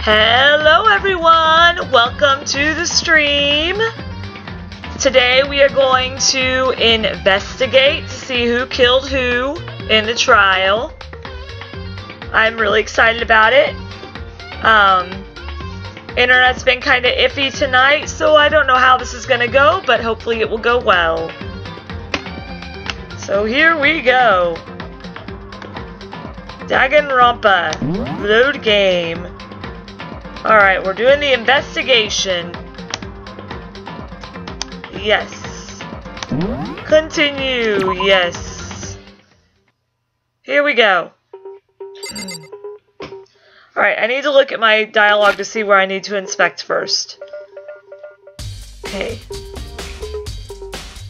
Hello everyone! Welcome to the stream. Today we are going to investigate to see who killed who in the trial. I'm really excited about it. Internet's been kind of iffy tonight, so I don't know how this is going to go, but hopefully it will go well. So here we go. Danganronpa load game. Alright, we're doing the investigation. Yes. Continue. Yes. Here we go. Alright, I need to look at my dialogue to see where I need to inspect first. Okay.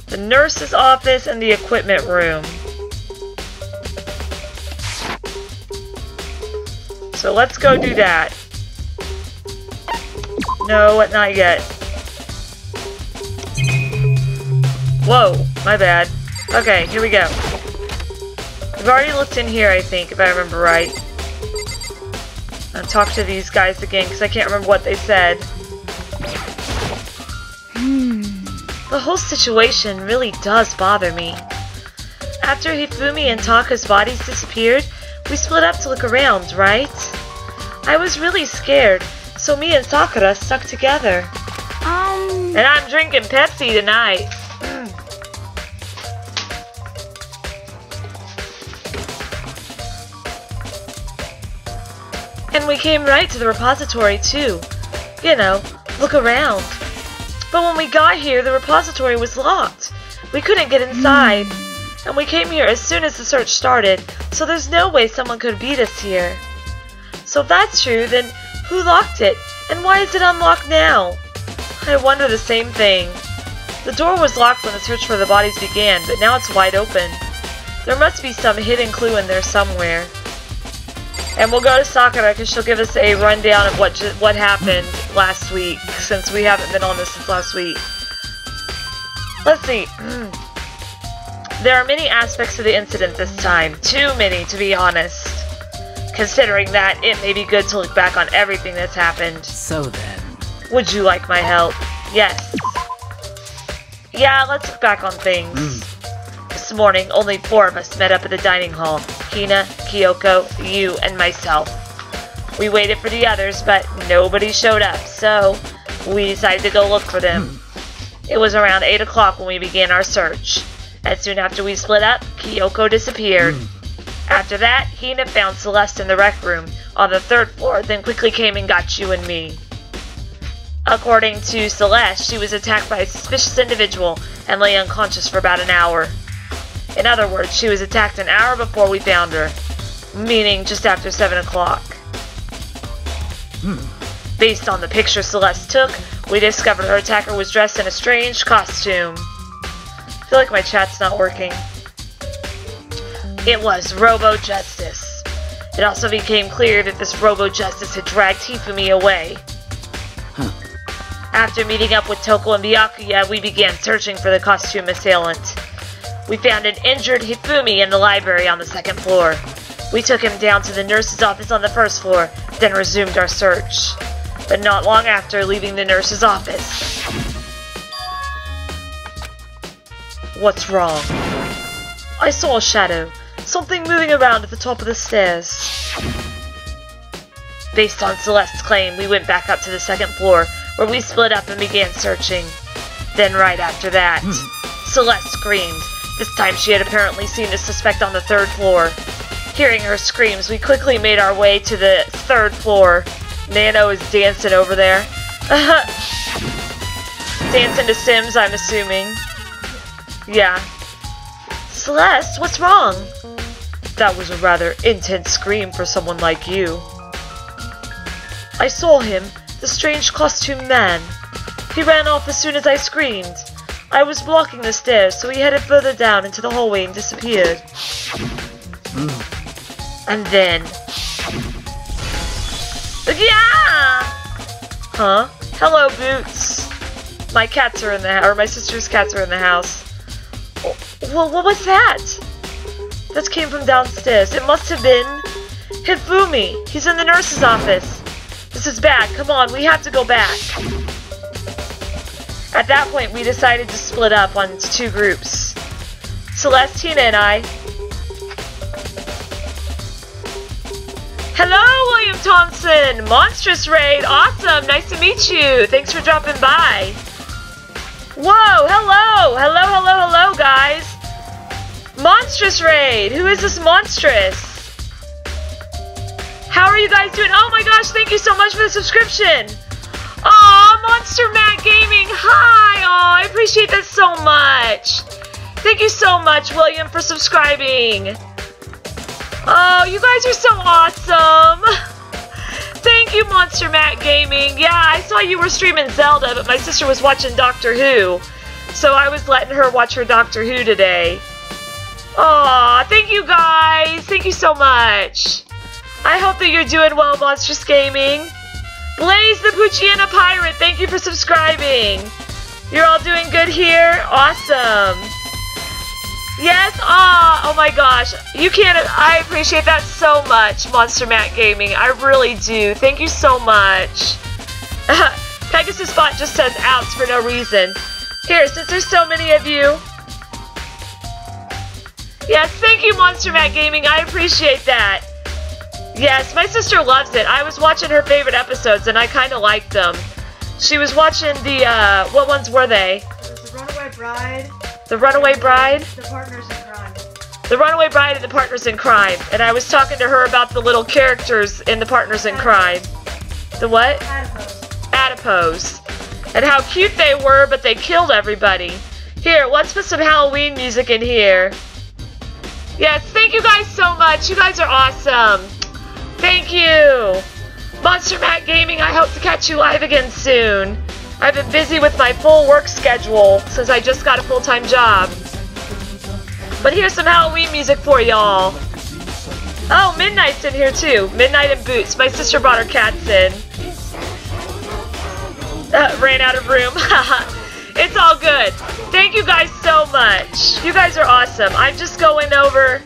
The nurse's office and the equipment room. So let's go do that. No, not yet. Whoa, my bad. Okay, here we go. We've already looked in here, I think, if I remember right. I'll talk to these guys again, because I can't remember what they said. The whole situation really does bother me. After Hifumi and Taka's bodies disappeared, we split up to look around, right? I was really scared. So me and Sakura stuck together. And I'm drinking Pepsi tonight. And we came right to the repository too. You know, look around. But when we got here, the repository was locked. We couldn't get inside. And we came here as soon as the search started, so there's no way someone could beat us here. So if that's true, then who locked it? And why is it unlocked now? I wonder the same thing. The door was locked when the search for the bodies began, but now it's wide open. There must be some hidden clue in there somewhere. And we'll go to Sakura because she'll give us a rundown of what happened last week, since we haven't been on this since last week. Let's see. There are many aspects of the incident this time. Too many, to be honest. Considering that, it may be good to look back on everything that's happened. So then... Would you like my help? Yes. Yeah, let's look back on things. This morning, only 4 of us met up at the dining hall. Hina, Kyoko, you, and myself. We waited for the others, but nobody showed up, so we decided to go look for them. It was around 8 o'clock when we began our search. As soon after we split up, Kyoko disappeared. After that, Hina found Celeste in the rec room on the 3rd floor, then quickly came and got you and me. According to Celeste, she was attacked by a suspicious individual and lay unconscious for about an hour. In other words, she was attacked an hour before we found her, meaning just after 7 o'clock. Based on the picture Celeste took, we discovered her attacker was dressed in a strange costume. I feel like my chat's not working. It was Robo-Justice. It also became clear that this Robo-Justice had dragged Hifumi away. After meeting up with Toko and Byakuya, we began searching for the costume assailant. We found an injured Hifumi in the library on the 2nd floor. We took him down to the nurse's office on the 1st floor, then resumed our search. But not long after leaving the nurse's office... What's wrong? I saw a shadow. Something moving around at the top of the stairs. Based on Celeste's claim, we went back up to the 2nd floor, where we split up and began searching. Then right after that, Celeste screamed. This time she had apparently seen a suspect on the 3rd floor. Hearing her screams, we quickly made our way to the 3rd floor. Nano is dancing over there. Dancing to Sims, I'm assuming. Yeah. Celeste, what's wrong? That was a rather intense scream for someone like you. I saw him, the strange costumed man. He ran off as soon as I screamed. I was blocking the stairs, so he headed further down into the hallway and disappeared. And then... Yeah! Huh? Hello, Boots. My cats are in the house, or my sister's cats are in the house. Well, what was that? That came from downstairs. It must have been Hifumi. He's in the nurse's office. This is bad. Come on, we have to go back. At that point, we decided to split up on 2 groups. Celestina and I. Hello, William Thompson! Monstrous Raid! Awesome! Nice to meet you! Thanks for dropping by. Whoa! Hello! Hello, hello, hello, guys! Monstrous Raid! Who is this Monstrous? How are you guys doing? Oh my gosh, thank you so much for the subscription! Aw, Monster Matt Gaming! Hi! Aw, I appreciate that so much! Thank you so much, William, for subscribing! Oh, you guys are so awesome! Thank you, Monster Matt Gaming. Yeah, I saw you were streaming Zelda, but my sister was watching Doctor Who. So I was letting her watch her Doctor Who today. Aw, thank you guys! Thank you so much! I hope that you're doing well, Monstrous Gaming. Blaze the Pucciana Pirate, thank you for subscribing. You're all doing good here? Awesome. Yes, oh my gosh. You can't, I appreciate that so much, Monster Matt Gaming. I really do. Thank you so much. Pegasus Bot just says outs for no reason. Here, since there's so many of you. Yes, thank you, Monster Matt Gaming. I appreciate that. Yes, my sister loves it. I was watching her favorite episodes, and I kind of liked them. She was watching the, what ones were they? It was The Runaway Bride. The Runaway Bride? The Partners in Crime. The Runaway Bride and the Partners in Crime. And I was talking to her about the little characters in the Partners in Crime. The what? Adipose. Adipose. And how cute they were, but they killed everybody. Here, let's put some Halloween music in here. Yes, thank you guys so much. You guys are awesome. Thank you. Monster Matt Gaming, I hope to catch you live again soon. I've been busy with my full work schedule since I just got a full-time job. But here's some Halloween music for y'all. Oh, Midnight's in here too. Midnight and Boots. My sister brought her cats in. Ran out of room. It's all good. Thank you guys so much. You guys are awesome. I'm just going over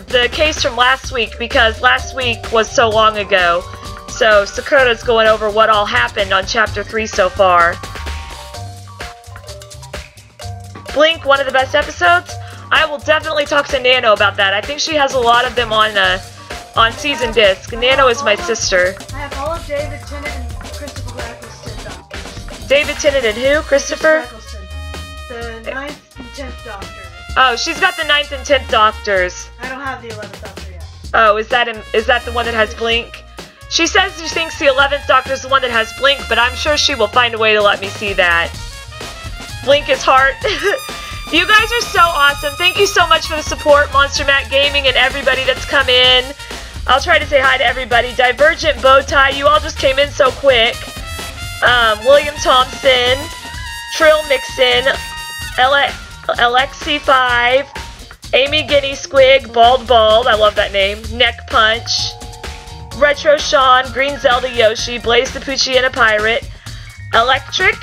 the case from last week because last week was so long ago. So Sakura's going over what all happened on Chapter 3 so far. Blink, one of the best episodes? I will definitely talk to Nano about that. I think she has a lot of them on Season Disc. Nano is my sister. I have all of David Tennant and Christopher Eccleston Doctors. David Tennant and who? Christopher? Eccleston. The 9th and 10th Doctor. Oh, she's got the 9th and 10th Doctors. I don't have the 11th Doctor yet. Oh, is that the one that has Blink? She says she thinks the 11th Doctor is the one that has Blink, but I'm sure she will find a way to let me see that. Blink is heart. You guys are so awesome. Thank you so much for the support, Monster Matt Gaming, and everybody that's come in. I'll try to say hi to everybody. Divergent Bowtie, you all just came in so quick. William Thompson, Trill Mixon, Alexi5, Amy Guinea Squig, Bald, I love that name, Neck Punch, Retro Sean, Green Zelda Yoshi, Blaze the Pucciana Pirate, Electric,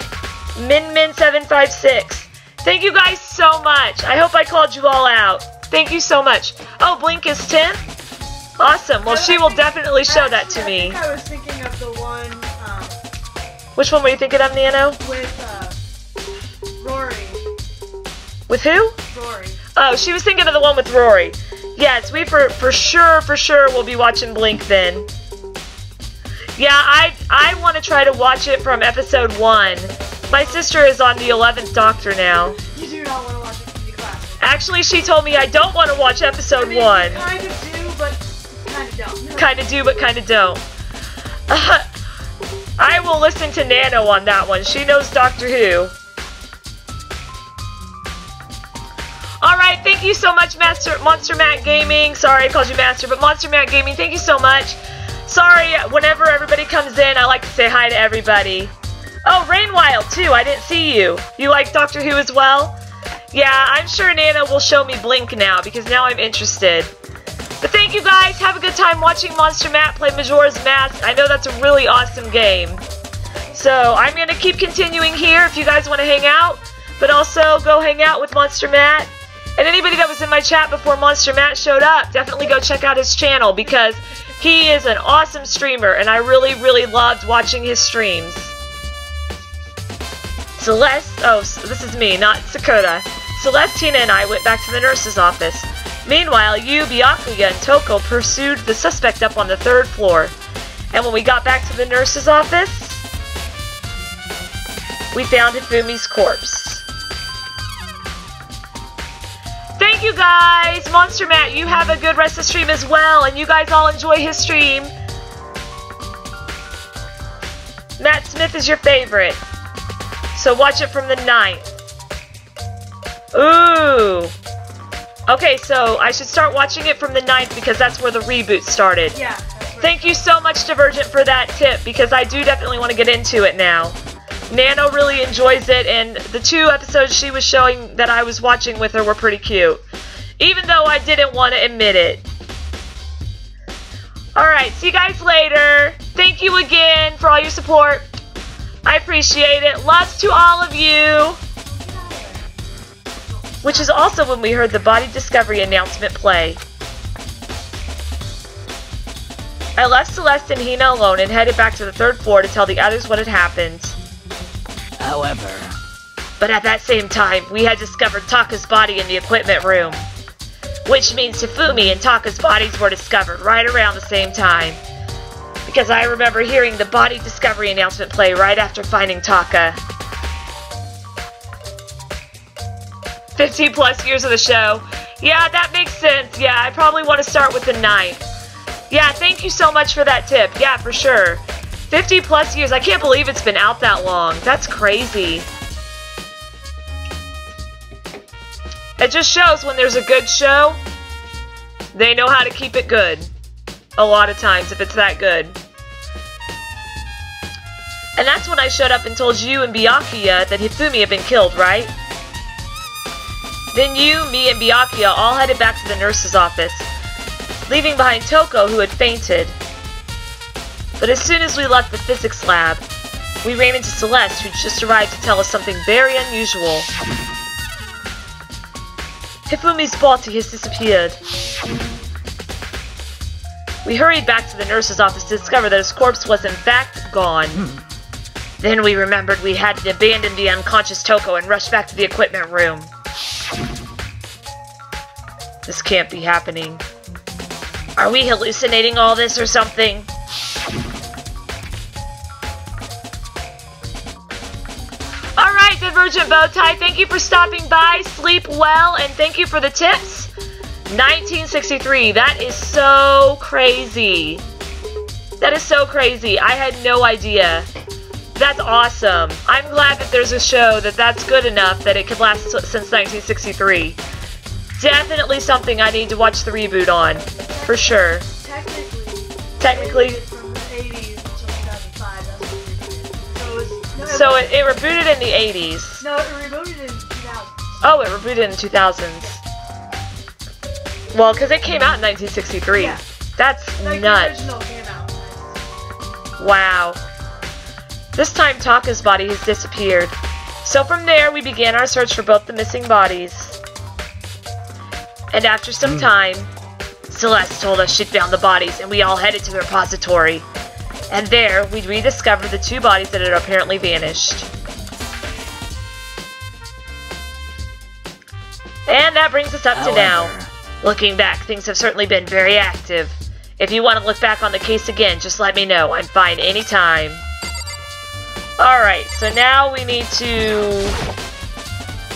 Min756. Thank you guys so much. I hope I called you all out. Thank you so much. Oh, Blink is 10? Awesome. Well, she will definitely show that to me. I think I was thinking of the one... Which one were you thinking of, Nano? With, Rory. With who? Rory. Oh, she was thinking of the one with Rory. Yes, we for sure will be watching Blink then. Yeah, I want to try to watch it from episode 1. My sister is on the 11th Doctor now. You do not want to watch it from the classic. Actually, she told me I don't want to watch episode 1. You kind of do, but kind of don't. Kind of do, but kind of don't. I will listen to Nano on that one. She knows Doctor Who. Alright, thank you so much, Monster Matt Gaming. Sorry I called you Master, but Monster Matt Gaming, thank you so much. Sorry, whenever everybody comes in, I like to say hi to everybody. Oh, Rainwild, too. I didn't see you. You like Doctor Who as well? Yeah, I'm sure Nana will show me Blink now, because now I'm interested. But thank you guys. Have a good time watching Monster Matt play Majora's Mask. I know that's a really awesome game. So, I'm going to keep continuing here if you guys want to hang out. But also, go hang out with Monster Matt. And anybody that was in my chat before Monster Matt showed up, definitely go check out his channel, because He is an awesome streamer, and I really, really loved watching his streams. Celeste, oh, this is me, not Sakura. Celestina and I went back to the nurse's office. Meanwhile, Yu, Byakuya, and Toko pursued the suspect up on the 3rd floor. And when we got back to the nurse's office, we found Hifumi's corpse. Thank you guys! Monster Matt, you have a good rest of the stream as well, and you guys all enjoy his stream. Matt Smith is your favorite, so watch it from the 9th. Ooh! Okay, so I should start watching it from the 9th because that's where the reboot started. Yeah. Thank you so much, Divergent, for that tip, because I do definitely want to get into it now. Nano really enjoys it, and the 2 episodes she was showing that I was watching with her were pretty cute. Even though I didn't want to admit it. Alright, see you guys later. Thank you again for all your support. I appreciate it. Lots to all of you. Which is also when we heard the body discovery announcement play. I left Celeste and Hina alone and headed back to the 3rd floor to tell the others what had happened. However, but at that same time, we had discovered Taka's body in the equipment room. Which means Hifumi and Taka's bodies were discovered right around the same time. Because I remember hearing the body discovery announcement play right after finding Taka. 15 plus years of the show. Yeah, that makes sense. Yeah, I probably want to start with the 9th. Yeah, thank you so much for that tip. Yeah, for sure. 50 plus years. I can't believe it's been out that long. That's crazy. It just shows when there's a good show, they know how to keep it good. A lot of times, if it's that good. And that's when I showed up and told you and Byakuya that Hifumi had been killed, right? Then you, me, and Byakuya all headed back to the nurse's office, leaving behind Toko, who had fainted. But as soon as we left the physics lab, we ran into Celeste, who just arrived to tell us something very unusual. Hifumi's body has disappeared. We hurried back to the nurse's office to discover that his corpse was in fact gone. Then we remembered we had to abandon the unconscious Toko and rush back to the equipment room. This can't be happening. Are we hallucinating all this or something? Alright, Divergent Bowtie, thank you for stopping by. Sleep well, and thank you for the tips. 1963, that is so crazy. That is so crazy. I had no idea. That's awesome. I'm glad that there's a show that's good enough that it could last since 1963. Definitely something I need to watch the reboot on. For sure. Technically. It's from the 80s until 2005. That's what it did. So it rebooted in the 80s. No, it rebooted in 2000. Oh, it rebooted in the 2000s. Well, because it came out in 1963. Yeah. That's Like nuts. the original came out. Wow. This time Taka's body has disappeared. So from there, we began our search for both the missing bodies. And after some time, Celeste told us she'd found the bodies, and we all headed to the repository. And there, we rediscovered the 2 bodies that had apparently vanished. And that brings us up to now. Looking back, things have certainly been very active. If you want to look back on the case again, just let me know. I'm fine anytime. Alright, so now we need to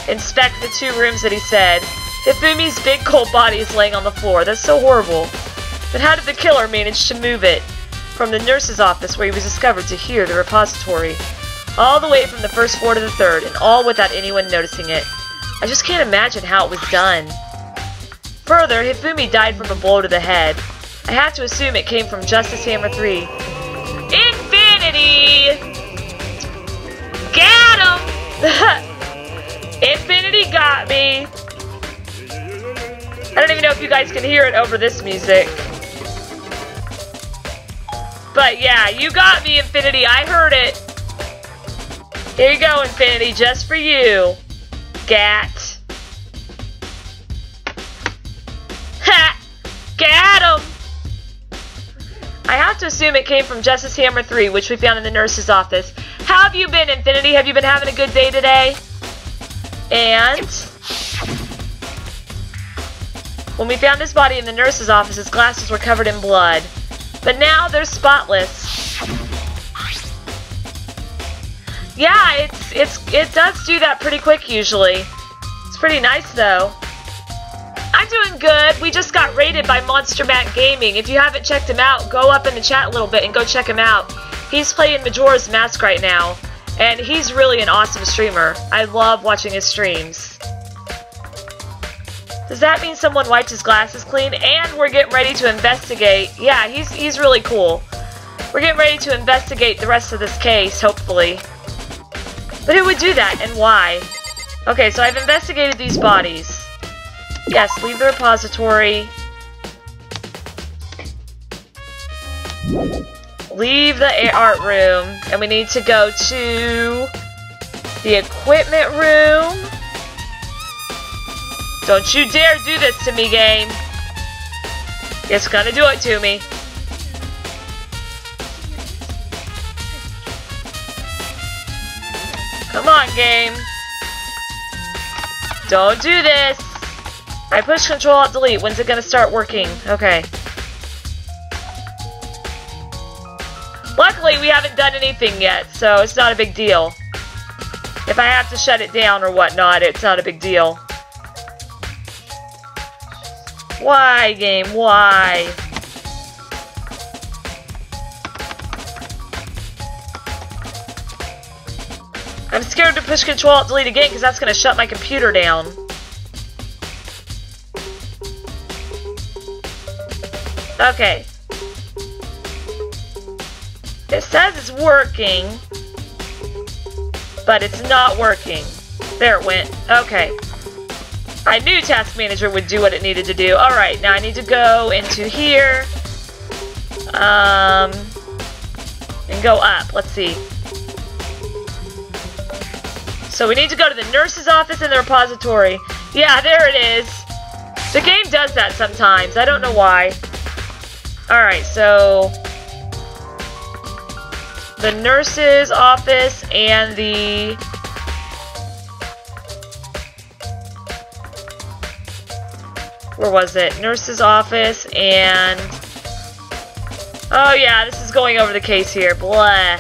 inspect the 2 rooms that he said. Hifumi's big cold body is laying on the floor. That's so horrible. But how did the killer manage to move it from the nurse's office where he was discovered to here, the repository? All the way from the 1st floor to the 3rd, and all without anyone noticing it. I just can't imagine how it was done. Further, Hifumi died from a blow to the head. I have to assume it came from Justice Hammer 3. Infinity! Got him! Infinity got me! I don't even know if you guys can hear it over this music. But yeah, you got me, Infinity. I heard it. Here you go, Infinity, just for you. Gat. Ha! Got him! I have to assume it came from Justice Hammer 3, which we found in the nurse's office. How have you been, Infinity? Have you been having a good day today? And when we found his body in the nurse's office, his glasses were covered in blood. But now they're spotless. Yeah, it does do that pretty quick usually. It's pretty nice though. I'm doing good. We just got raided by Monster Matt Gaming. If you haven't checked him out, go up in the chat a little bit and go check him out. He's playing Majora's Mask right now, and he's really an awesome streamer. I love watching his streams. Does that mean someone wiped his glasses clean? And we're getting ready to investigate. Yeah, he's really cool. We're getting ready to investigate the rest of this case, hopefully. But who would do that, and why? Okay, so I've investigated these bodies. Yes, leave the repository. Leave the art room. And we need to go to the equipment room. Don't you dare do this to me, game. It's gonna do it to me. Come on, game. Don't do this. I push Control Alt Delete. When's it gonna start working? Okay. Luckily, we haven't done anything yet, so it's not a big deal. If I have to shut it down or whatnot, it's not a big deal. Why, game? Why? I'm scared to push Control Alt Delete again because that's gonna shut my computer down. Okay. It says it's working, but it's not working. There it went. Okay. I knew Task Manager would do what it needed to do. Alright, now I need to go into here. And go up. Let's see. So we need to go to the nurse's office and the repository. Yeah, there it is. The game does that sometimes. I don't know why. Alright, so the nurse's office and the where was it? Nurse's office and oh yeah, this is going over the case here. Blah.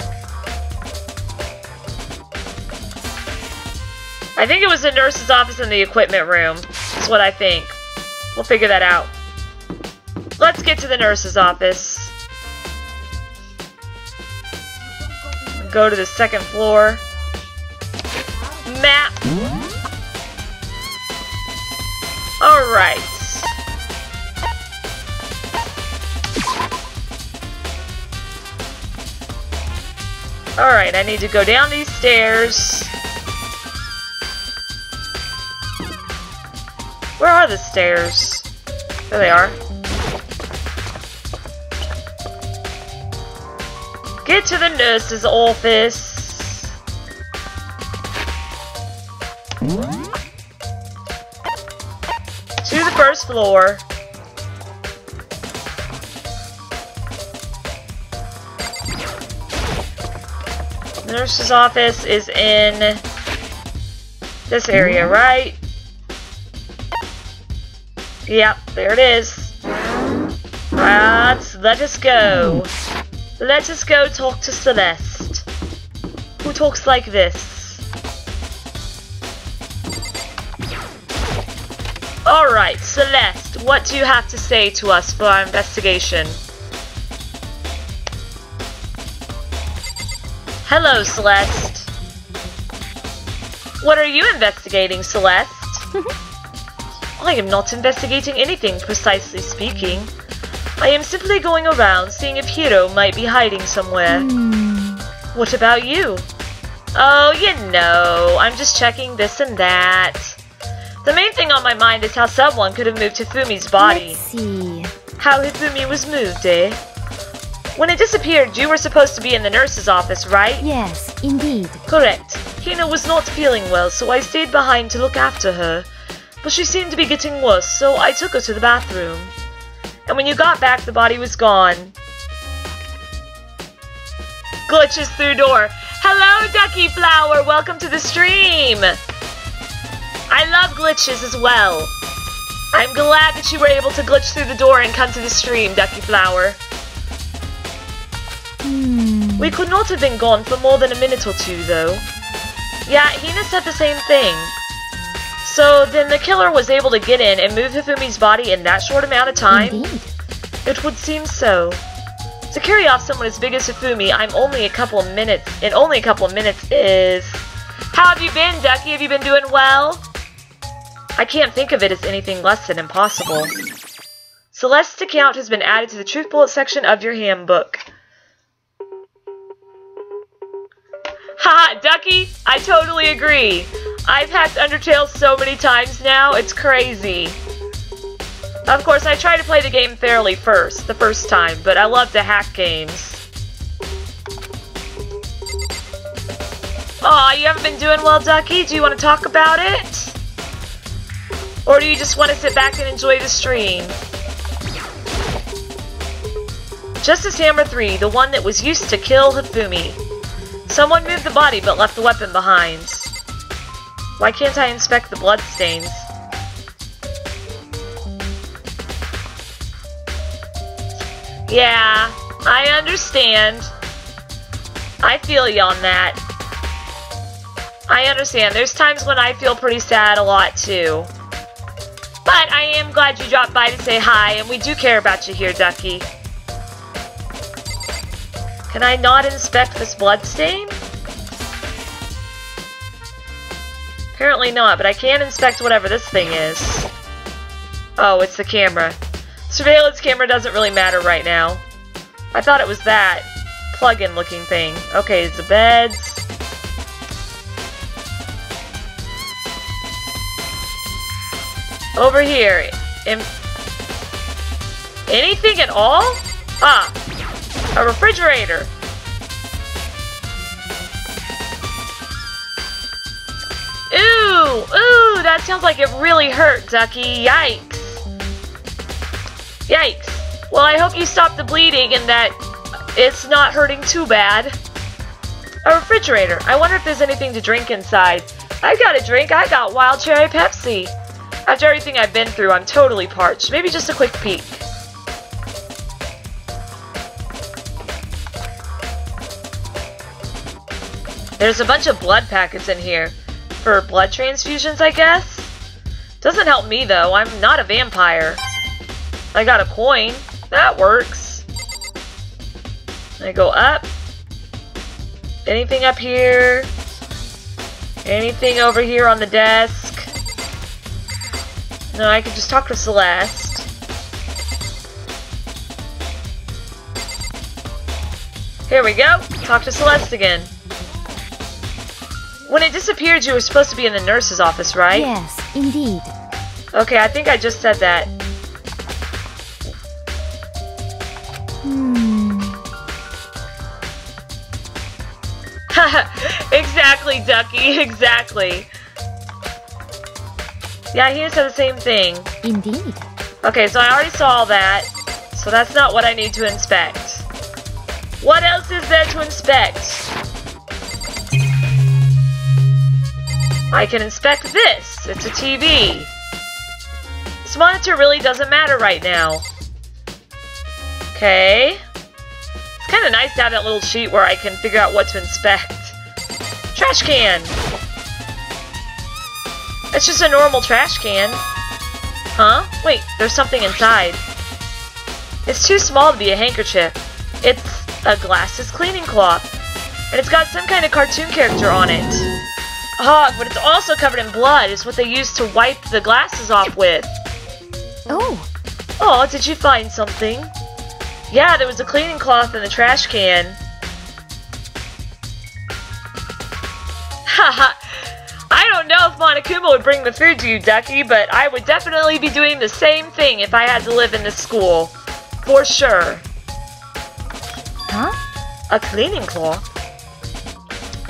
I think it was the nurse's office and the equipment room. That's what I think. We'll figure that out. Let's get to the nurse's office. Go to the second floor. Map. Alright. Alright, I need to go down these stairs. Where are the stairs? There they are. Get to the nurse's office. To the first floor. The nurse's office is in this area, right? Yep, there it is. Let us go. Let us go talk to Celeste, who talks like this. Alright, Celeste, what do you have to say to us for our investigation? Hello, Celeste. What are you investigating, Celeste? I am not investigating anything, precisely speaking. I am simply going around seeing if Hiro might be hiding somewhere. What about you? Oh, you know, I'm just checking this and that. The main thing on my mind is how someone could have moved Hifumi's body. Let's see. How Hifumi was moved, eh? When it disappeared, you were supposed to be in the nurse's office, right? Yes, indeed. Correct. Hina was not feeling well, so I stayed behind to look after her. But she seemed to be getting worse, so I took her to the bathroom. And when you got back, the body was gone. glitches through door. Hello, Ducky Flower. Welcome to the stream. I love glitches as well. I'm glad that you were able to glitch through the door and come to the stream, Ducky Flower. We could not have been gone for more than a minute or two, though. Yeah, Hina said the same thing. So then the killer was able to get in and move Hifumi's body in that short amount of time? Indeed. It would seem so. To carry off someone as big as Hifumi, in only a couple of minutes is... How have you been, Ducky? Have you been doing well? I can't think of it as anything less than impossible. Celeste's account has been added to the Truth Bullet section of your handbook. Haha, Ducky, I totally agree. I've hacked Undertale so many times now, it's crazy. Of course, I try to play the game fairly the first time, but I love to hack games. Aw, you haven't been doing well, Ducky? Do you want to talk about it? Or do you just want to sit back and enjoy the stream? Justice Hammer 3, the one that was used to kill Hifumi. Someone moved the body but left the weapon behind. Why can't I inspect the bloodstains? Yeah, I understand. I feel you on that. I understand. There's times when I feel pretty sad a lot too. But I am glad you dropped by to say hi, and we do care about you here, Ducky. Can I not inspect this bloodstain? Apparently not, but I can inspect whatever this thing is. Oh, it's the camera. Surveillance camera doesn't really matter right now. I thought it was that plug-in looking thing. Okay, it's the beds. Over here. Anything at all? Ah, a refrigerator. Ooh, that sounds like it really hurt, Ducky. Yikes. Yikes. Well, I hope you stopped the bleeding and that it's not hurting too bad. A refrigerator. I wonder if there's anything to drink inside. I got a drink. I got Wild Cherry Pepsi. After everything I've been through, I'm totally parched. Maybe just a quick peek. There's a bunch of blood packets in here. For blood transfusions, I guess? Doesn't help me, though. I'm not a vampire. I got a coin. That works. I go up. Anything up here? Anything over here on the desk? No, I can just talk to Celeste. Here we go. Talk to Celeste again. When it disappeared, you were supposed to be in the nurse's office, right? Yes, indeed. Okay, I think I just said that. Exactly, Ducky, exactly. Yeah, he said the same thing. Indeed. Okay, so I already saw all that, so that's not what I need to inspect. What else is there to inspect? I can inspect this. It's a TV. This monitor really doesn't matter right now. Okay. It's kind of nice to have that little sheet where I can figure out what to inspect. Trash can. It's just a normal trash can. Huh? Wait, there's something inside. It's too small to be a handkerchief. It's a glasses cleaning cloth. And it's got some kind of cartoon character on it. But it's also covered in blood. It's what they use to wipe the glasses off with. Oh. Oh, did you find something? Yeah, there was a cleaning cloth in the trash can. Haha. I don't know if Monokuma would bring the food to you, Ducky, but I would definitely be doing the same thing if I had to live in this school. For sure. Huh? A cleaning cloth?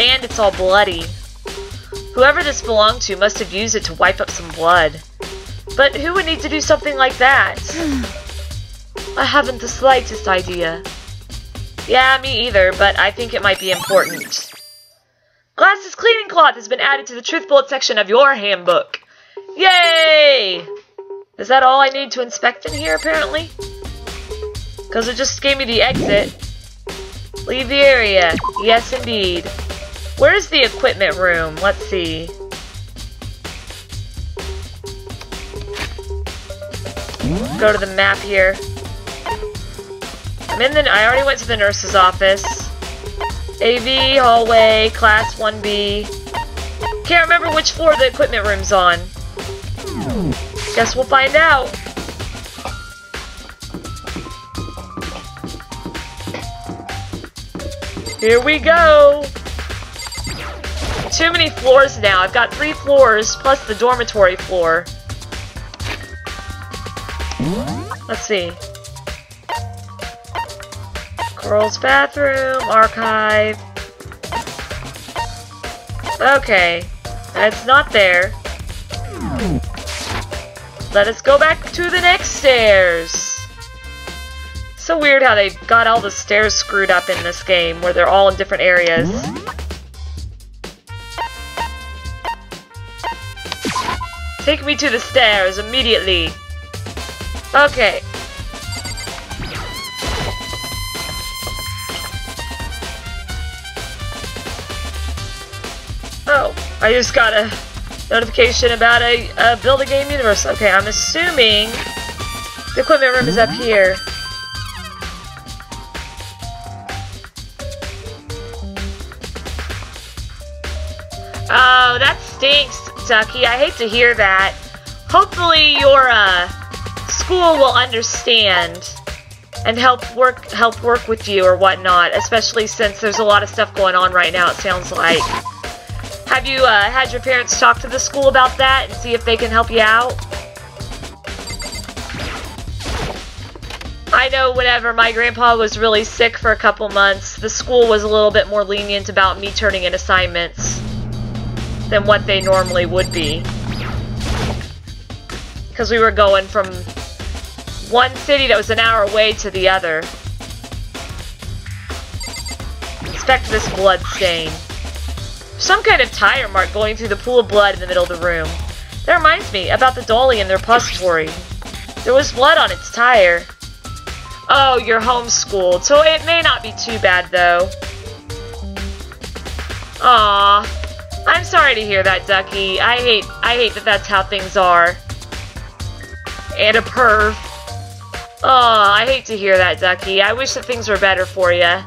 And it's all bloody. Whoever this belonged to must have used it to wipe up some blood. But who would need to do something like that? I haven't the slightest idea. Yeah, me either, but I think it might be important. Glasses cleaning cloth has been added to the truth bullet section of your handbook. Yay! Is that all I need to inspect in here, apparently? Because it just gave me the exit. Leave the area. Yes, indeed. Where's the equipment room? Let's see. Go to the map here. I already went to the nurse's office. AV, hallway, class 1B. Can't remember which floor the equipment room's on. Guess we'll find out. Here we go. Too many floors now. I've got 3 floors plus the dormitory floor. Let's see. Girls' bathroom, archive. Okay, it's not there. Let us go back to the next stairs. So weird how they got all the stairs screwed up in this game, where they're all in different areas. Take me to the stairs immediately. Okay. Oh, I just got a notification about a build a game universe. Okay, I'm assuming the equipment room is up here. Oh, that stinks, Ducky. I hate to hear that. Hopefully your school will understand and help work with you or whatnot, especially since there's a lot of stuff going on right now, it sounds like. Have you had your parents talk to the school about that and see if they can help you out? I know whenever my grandpa was really sick for a couple months, the school was a little bit more lenient about me turning in assignments than what they normally would be. Because we were going from one city that was an hour away to the other. Inspect this blood stain. Some kind of tire mark going through the pool of blood in the middle of the room. That reminds me about the dolly in the repository. There was blood on its tire. Oh, you're homeschooled, so it may not be too bad though. Aww. I'm sorry to hear that, Ducky. I hate that that's how things are. And a perv. Aw, I hate to hear that, Ducky. I wish that things were better for you.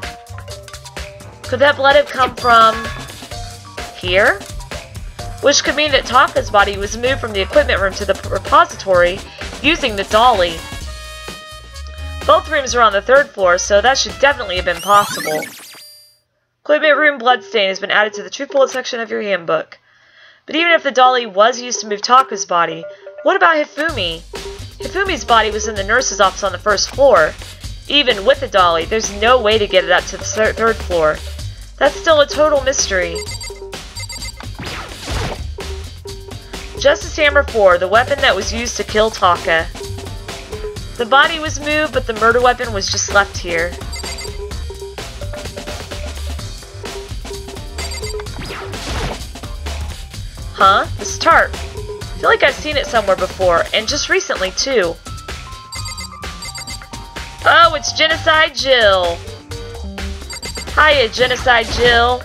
Could that blood have come from here? Which could mean that Taka's body was moved from the equipment room to the repository using the dolly. Both rooms are on the 3rd floor, so that should definitely have been possible. Equipment room bloodstain has been added to the truth bullet section of your handbook. But even if the dolly was used to move Taka's body, what about Hifumi? Hifumi's body was in the nurse's office on the 1st floor. Even with the dolly, there's no way to get it up to the 3rd floor. That's still a total mystery. Justice Hammer 4, the weapon that was used to kill Taka. The body was moved, but the murder weapon was just left here. Huh? This tarp. I feel like I've seen it somewhere before, and just recently, too. Oh, it's Genocide Jill. Hiya, Genocide Jill.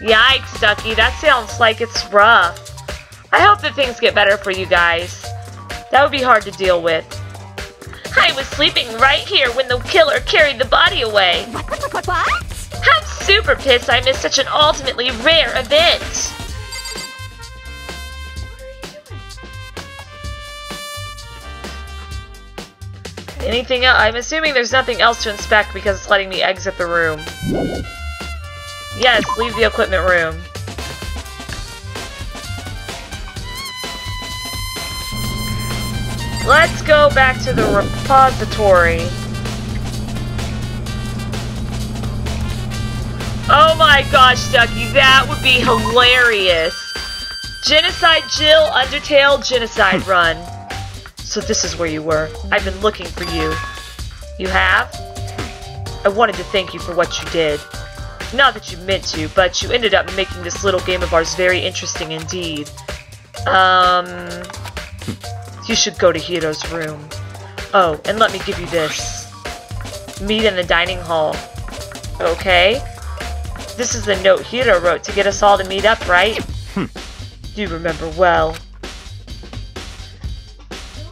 Yikes, Ducky. That sounds like it's rough. I hope that things get better for you guys. That would be hard to deal with. I was sleeping right here when the killer carried the body away. What? I'm super pissed I missed such an ultimately rare event. Anything else? I'm assuming there's nothing else to inspect because it's letting me exit the room. Yes, leave the equipment room. Let's go back to the repository. Oh my gosh, Ducky, that would be hilarious. Genocide Jill, Undertale, Genocide Run. So this is where you were. I've been looking for you. You have? I wanted to thank you for what you did. Not that you meant to, but you ended up making this little game of ours very interesting indeed. You should go to Hiro's room. Oh, and let me give you this. Meet in the dining hall. Okay. This is the note Hiro wrote to get us all to meet up, right? You remember well.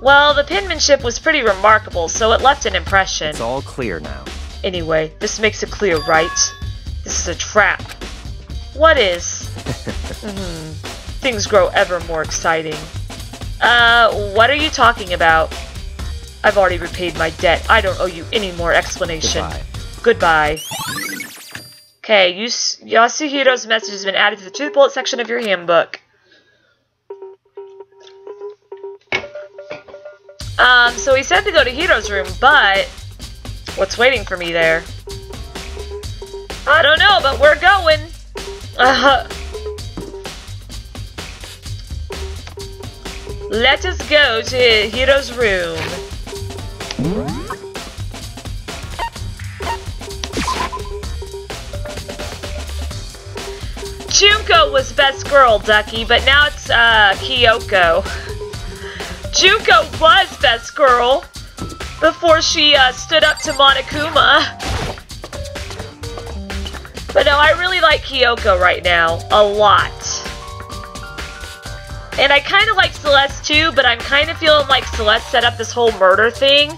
Well, the penmanship was pretty remarkable, so it left an impression. It's all clear now. Anyway, this makes it clear, right? This is a trap. What is? Things grow ever more exciting. What are you talking about? I've already repaid my debt. I don't owe you any more explanation. Goodbye. Okay, Yasuhiro's message has been added to the truth bullet section of your handbook. So he said to go to Hiro's room, but what's waiting for me there? I don't know, but we're going. Let us go to Hiro's room. Junko was best girl, Ducky, but now it's Kyoko. Junko was best girl before she stood up to Monokuma. But no, I really like Kyoko right now. A lot. And I kind of like Celeste too, but I'm kind of feeling like Celeste set up this whole murder thing.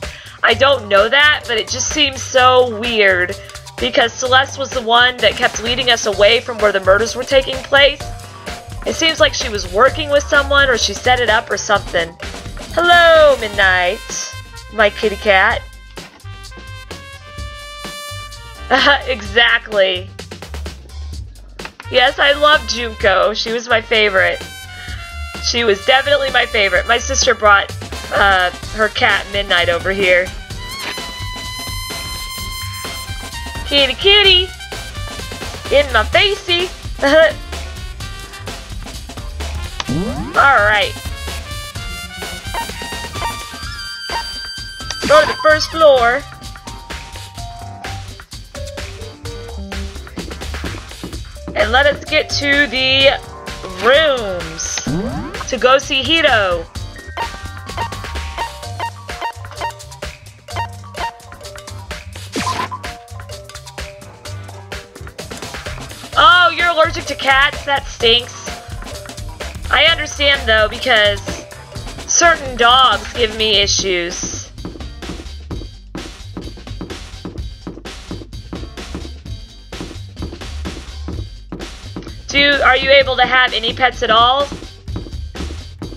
I don't know that, but it just seems so weird. Because Celeste was the one that kept leading us away from where the murders were taking place. It seems like she was working with someone, or she set it up or something. Hello, Midnight, my kitty cat. Exactly. Yes, I love Junko. She was my favorite. She was definitely my favorite. My sister brought her cat Midnight over here. Kitty kitty! In my facey! Alright. Go to the first floor. And let us get to the rooms to go see Hiro. Oh, you're allergic to cats? That stinks. I understand though, because certain dogs give me issues. Are you able to have any pets at all?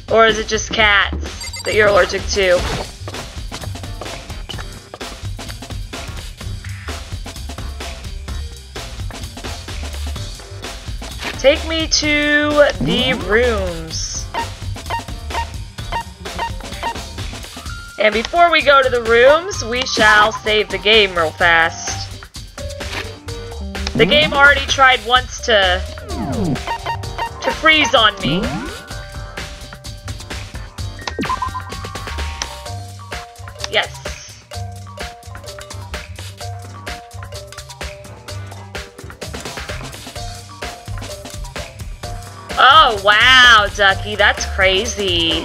Or is it just cats that you're allergic to? Take me to the rooms. And before we go to the rooms, we shall save the game real fast. The game already tried once to freeze on me. Yes. Oh, wow, Ducky, that's crazy.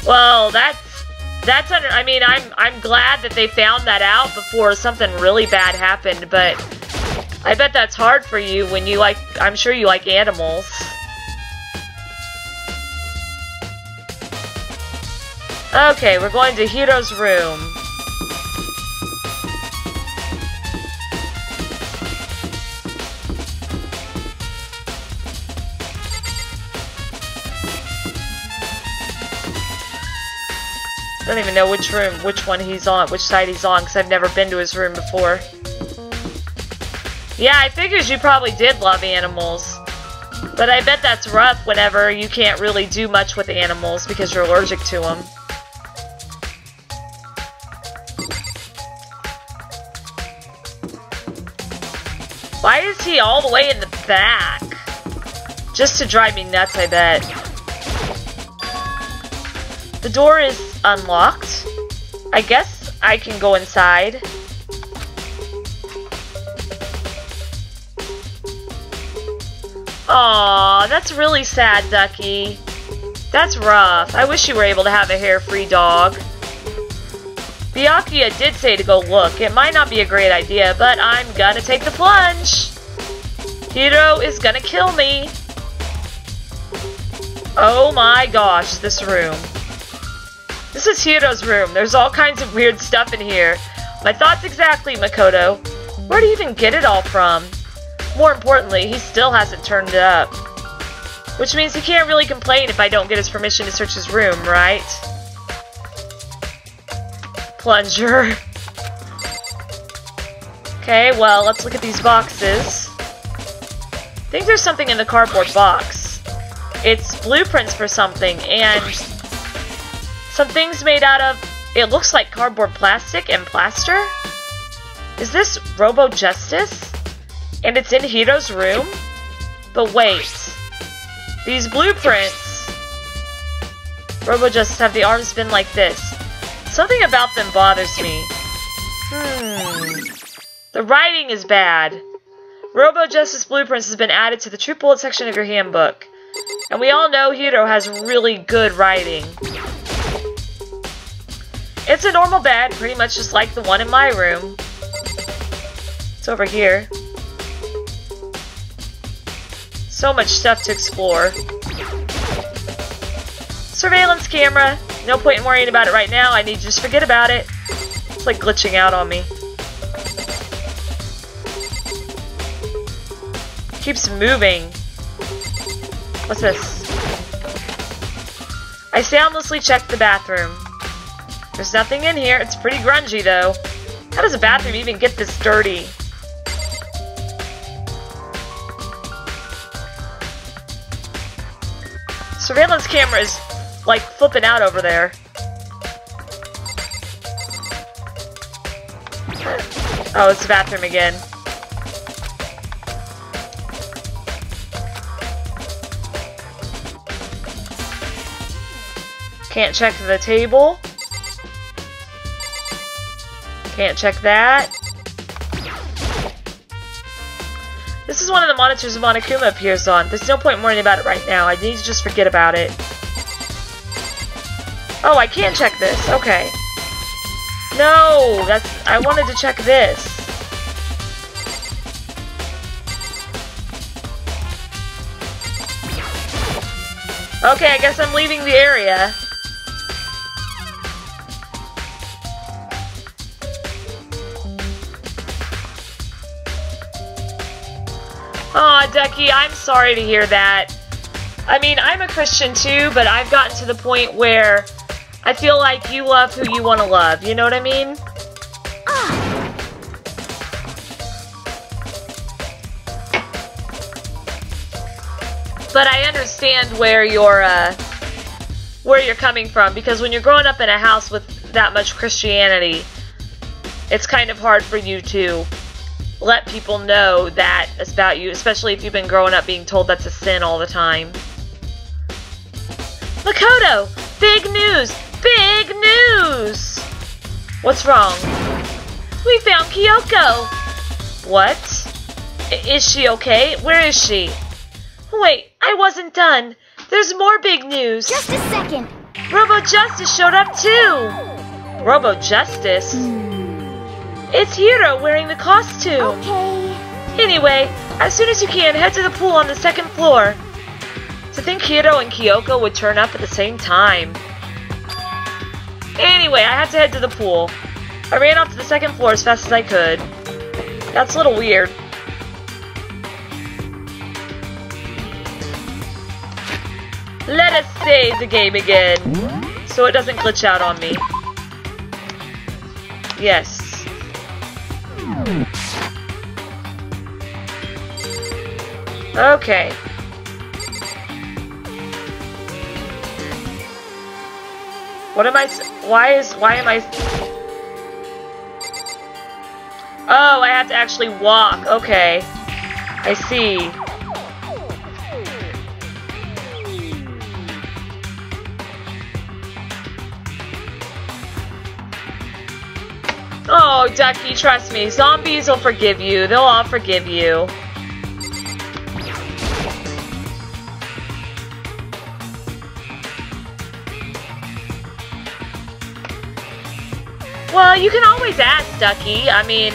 Well, that's under, I mean, I'm glad that they found that out before something really bad happened, but I bet that's hard for you when you like, I'm sure you like animals. Okay, we're going to Hiro's room. I don't even know which room, which one he's on, which side he's on, because I've never been to his room before. Yeah, I figured you probably did love animals. But I bet that's rough whenever you can't really do much with animals because you're allergic to them. Why is he all the way in the back? Just to drive me nuts, I bet. The door is unlocked. I guess I can go inside. Aw, that's really sad, Ducky. That's rough. I wish you were able to have a hair-free dog. Byakuya did say to go look. It might not be a great idea, but I'm gonna take the plunge. Hiro is gonna kill me. Oh my gosh, this room. This is Hiro's room. There's all kinds of weird stuff in here. My thoughts exactly, Makoto. Where do you even get it all from? More importantly, he still hasn't turned it up. Which means he can't really complain if I don't get his permission to search his room, right? Plunger. Okay, well, let's look at these boxes. I think there's something in the cardboard box. It's blueprints for something, and some things made out of, it looks like cardboard plastic and plaster? Is this Robo Justice? And it's in Hiro's room? But wait. These blueprints, Robo Justice, have the arms been like this. Something about them bothers me. The writing is bad. Robo Justice Blueprints has been added to the True Bullet section of your handbook. And we all know Hiro has really good writing. It's a normal bed, pretty much just like the one in my room. It's over here. So much stuff to explore. Surveillance camera. No point in worrying about it right now. I need to just forget about it. It's like glitching out on me. Keeps moving. What's this? I soundlessly checked the bathroom. There's nothing in here. It's pretty grungy though. How does a bathroom even get this dirty? Surveillance camera is like flipping out over there. Oh, it's the bathroom again. Can't check the table. Can't check that. This is one of the monitors Monokuma appears on. There's no point in worrying about it right now. I need to just forget about it. Oh, I can check this. Okay. No, I wanted to check this. Okay, I guess I'm leaving the area. Aw, Ducky, I'm sorry to hear that. I mean, I'm a Christian too, but I've gotten to the point where I feel like you love who you want to love. You know what I mean? But I understand where you're coming from, because when you're growing up in a house with that much Christianity, it's kind of hard for you to let people know that it's about you, especially if you've been growing up being told that's a sin all the time. Makoto! Big news! Big news! What's wrong? We found Kyoko! What? Is she okay? Where is she? Wait, I wasn't done. There's more big news. Just a second. Robo Justice showed up too! Robo Justice? It's Hiro wearing the costume. Okay. Anyway, as soon as you can, head to the pool on the second floor. To think Hiro and Kyoko would turn up at the same time. Anyway, I had to head to the pool. I ran off to the second floor as fast as I could. That's a little weird. Let us save the game again, so it doesn't glitch out on me. Yes. Okay. What am I? Why am I? Oh, I have to actually walk. Okay. I see. Oh, Ducky, trust me. Zombies will forgive you. They'll all forgive you. Well, you can always ask, Ducky. I mean,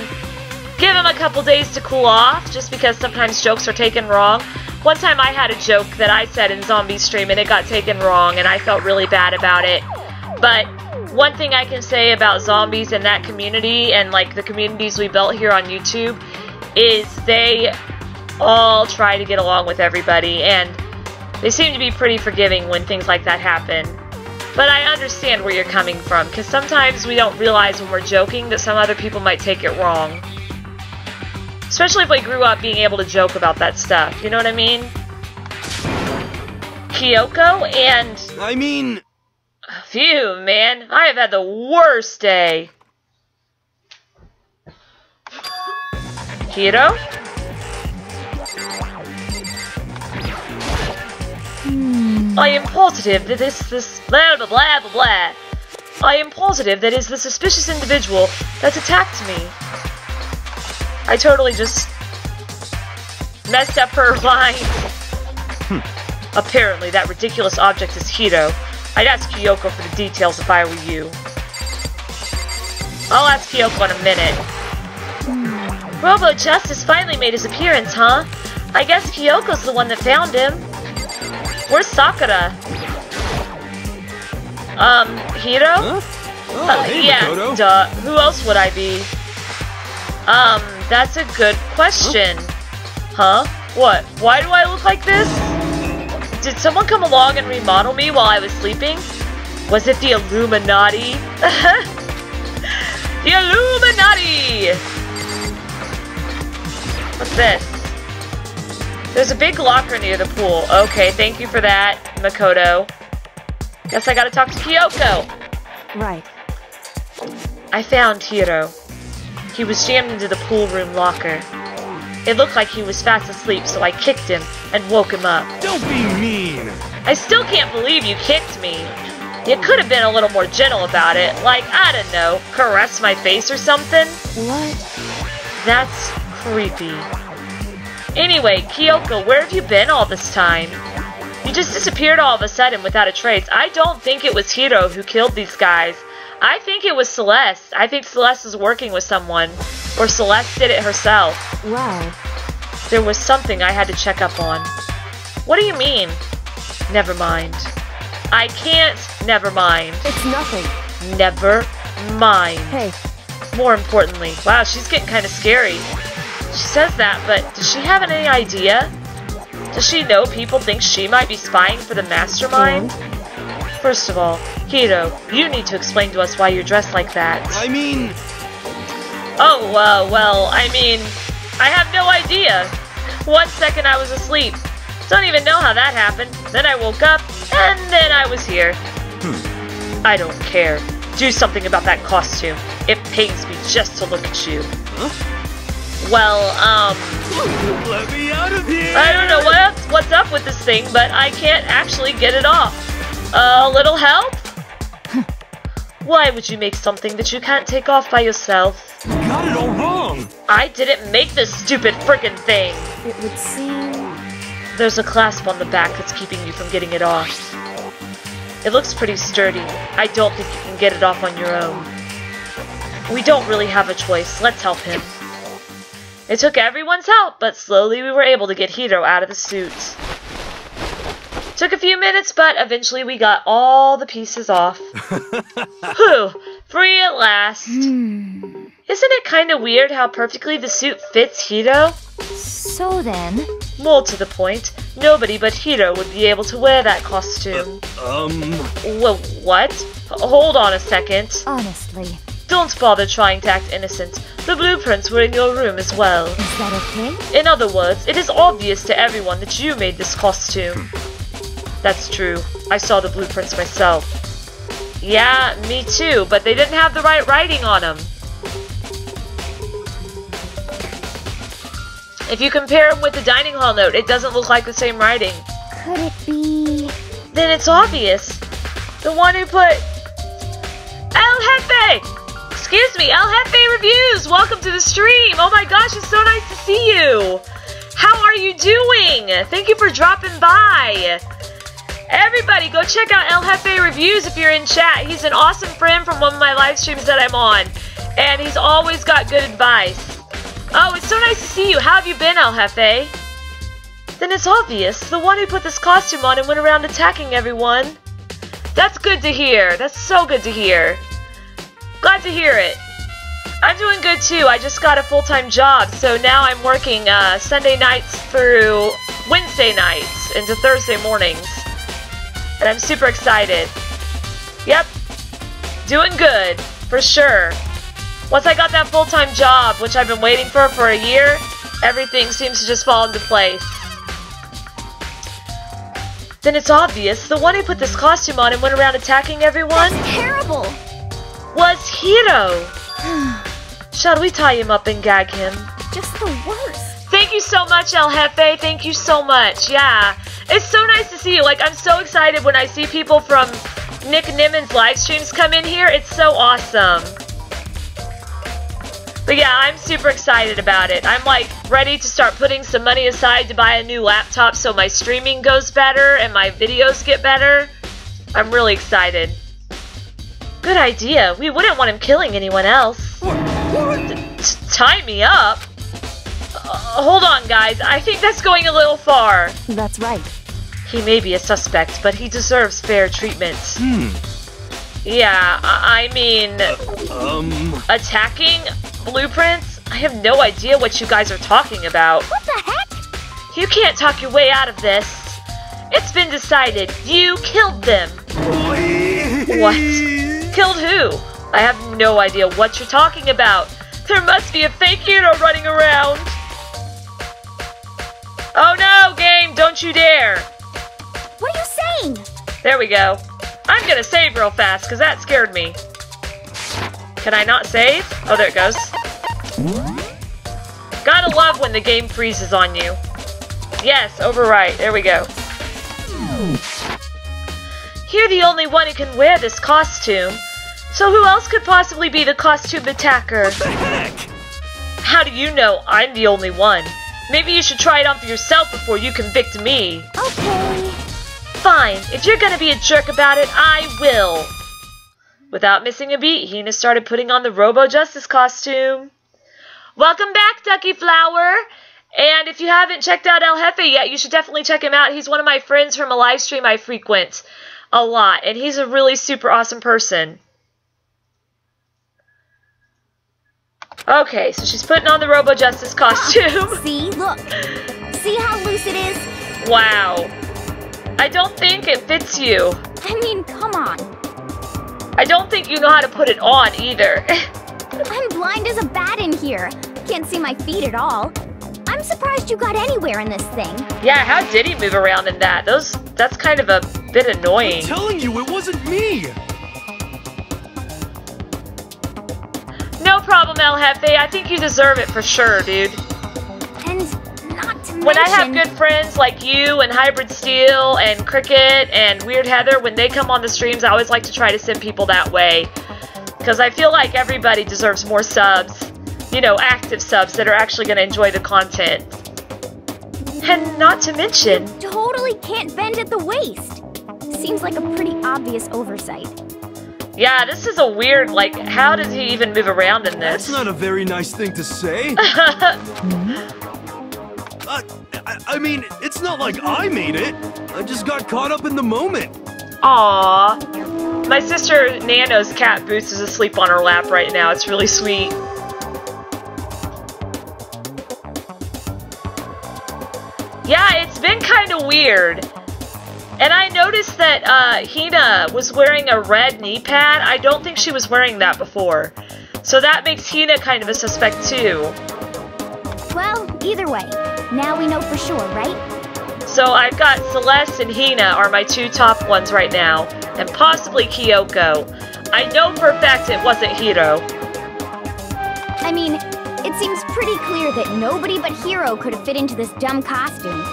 give him a couple days to cool off, just because sometimes jokes are taken wrong. One time I had a joke that I said in Zombie Stream and it got taken wrong, and I felt really bad about it. But one thing I can say about zombies in that community, and like the communities we built here on YouTube, is they all try to get along with everybody, and they seem to be pretty forgiving when things like that happen. But I understand where you're coming from, because sometimes we don't realize when we're joking that some other people might take it wrong. Especially if we grew up being able to joke about that stuff, you know what I mean? Kyoko and... I mean... Phew, man, I have had the worst day. Hiro? I am positive that this blah blah blah blah blah. I am positive that is the suspicious individual that's attacked me. I totally just messed up her line. Apparently, that ridiculous object is Hiro. I'd ask Kyoko for the details if I were you. I'll ask Kyoko in a minute. Robo Justice finally made his appearance, huh? I guess Kyoko's the one that found him. Where's Sakura? Hiro? Huh? Oh, hey, yeah, Makoto. duh. Who else would I be? That's a good question. Huh? What? Why do I look like this? Did someone come along and remodel me while I was sleeping? Was it the Illuminati? The Illuminati! What's this? There's a big locker near the pool. Okay, thank you for that, Makoto. Guess I gotta talk to Kyoko. Right. I found Hiro. He was jammed into the pool room locker. It looked like he was fast asleep, so I kicked him and woke him up. Don't be mean! I still can't believe you kicked me. You could have been a little more gentle about it, like, I don't know, caress my face or something. What? That's creepy. Anyway, Kyoko, where have you been all this time? You just disappeared all of a sudden without a trace. I don't think it was Hiro who killed these guys. I think it was Celeste. I think Celeste is working with someone. Or Celeste did it herself. Wow. There was something I had to check up on. What do you mean? Never mind. I can't. Never mind. It's nothing. Never mind. Hey. More importantly, wow, she's getting kind of scary. She says that, but does she have any idea? Does she know people think she might be spying for the mastermind? First of all, Hiro, you need to explain to us why you're dressed like that. I mean... Oh, well, I mean, I have no idea. 1 second I was asleep. Don't even know how that happened. Then I woke up, and then I was here. I don't care. Do something about that costume. It pains me just to look at you. Huh? Well, Let me out of here! I don't know what's up with this thing, but I can't actually get it off. A little help? Why would you make something that you can't take off by yourself? You got it all wrong! I didn't make this stupid frickin' thing! It would seem... There's a clasp on the back that's keeping you from getting it off. It looks pretty sturdy. I don't think you can get it off on your own. We don't really have a choice. Let's help him. It took everyone's help, but slowly we were able to get Hiro out of the suit. Took a few minutes, but eventually we got all the pieces off. Whew, free at last. Isn't it kind of weird how perfectly the suit fits Hiro? So then... More to the point, nobody but Hiro would be able to wear that costume. Well, what? Hold on a second. Honestly. Don't bother trying to act innocent. The blueprints were in your room as well. Is that okay? In other words, it is obvious to everyone that you made this costume. That's true. I saw the blueprints myself. Yeah, me too, but they didn't have the right writing on them. If you compare them with the dining hall note, it doesn't look like the same writing. Could it be... Then it's obvious. The one who put... El Jefe! excuse me, El Jefe Reviews, welcome to the stream. Oh my gosh, it's so nice to see you. How are you doing? Thank you for dropping by. Everybody, go check out El Jefe Reviews if you're in chat. He's an awesome friend from one of my live streams that I'm on, and he's always got good advice. Oh, it's so nice to see you. How have you been, El Jefe? Then it's obvious, the one who put this costume on and went around attacking everyone. That's good to hear. That's so good to hear. Glad to hear it. I'm doing good too. I just got a full-time job, so now I'm working Sunday nights through Wednesday nights into Thursday mornings. And I'm super excited. Yep. Doing good, for sure. Once I got that full-time job, which I've been waiting for a year, everything seems to just fall into place. Then it's obvious, the one who put this costume on and went around attacking everyone... That's terrible! ...was Hiro! Shall we tie him up and gag him? Just the worst. Thank you so much, El Jefe. Thank you so much. Yeah. It's so nice to see you. Like, I'm so excited when I see people from Nick Nimmon's live streams come in here. It's so awesome. But yeah, I'm super excited about it. I'm like ready to start putting some money aside to buy a new laptop so my streaming goes better and my videos get better. I'm really excited. Good idea. We wouldn't want him killing anyone else. Tie me up? Hold on, guys. I think that's going a little far. That's right. He may be a suspect, but he deserves fair treatment. Yeah, I mean... attacking blueprints? I have no idea what you guys are talking about. What the heck? You can't talk your way out of this. It's been decided. You killed them. What? Killed who? I have no idea what you're talking about. There must be a fake hero running around. Oh no, game, don't you dare. What are you saying? There we go. I'm gonna save real fast, because that scared me. Can I not save? Oh, there it goes. Gotta love when the game freezes on you. Yes, overwrite. There we go. You're the only one who can wear this costume. So who else could possibly be the costume attacker? What the heck? How do you know I'm the only one? Maybe you should try it on for yourself before you convict me. Okay. Fine, if you're gonna be a jerk about it, I will. Without missing a beat, Hina started putting on the Robo Justice costume. Welcome back, Ducky Flower! And if you haven't checked out El Jefe yet, you should definitely check him out. He's one of my friends from a live stream I frequent a lot, and he's a really super awesome person. Okay, so she's putting on the Robo Justice costume. See, look. See how loose it is? Wow. I don't think it fits you. I mean, come on. I don't think you know how to put it on either. I'm blind as a bat in here. Can't see my feet at all. I'm surprised you got anywhere in this thing. Yeah, how did he move around in that? That's kind of a bit annoying. I'm telling you, it wasn't me. No problem, El Jefe. I think you deserve it for sure, dude. And not to mention... When I have good friends like you and Hybrid Steel and Cricket and Weird Heather, when they come on the streams, I always like to try to send people that way. Because I feel like everybody deserves more subs. You know, active subs that are actually going to enjoy the content. And not to mention... You totally can't bend at the waist. Seems like a pretty obvious oversight. Yeah, this is a weird, like, how does he even move around in this? That's not a very nice thing to say. I mean, it's not like I made it. I just got caught up in the moment. Aww. My sister Nano's cat Boots is asleep on her lap right now. It's really sweet. Yeah, it's been kind of weird. And I noticed that Hina was wearing a red knee pad. I don't think she was wearing that before. So that makes Hina kind of a suspect too. Well, either way, now we know for sure, right? So I've got Celeste and Hina are my two top ones right now. And possibly Kyoko. I know for a fact it wasn't Hiro. I mean, it seems pretty clear that nobody but Hiro could have fit into this dumb costume.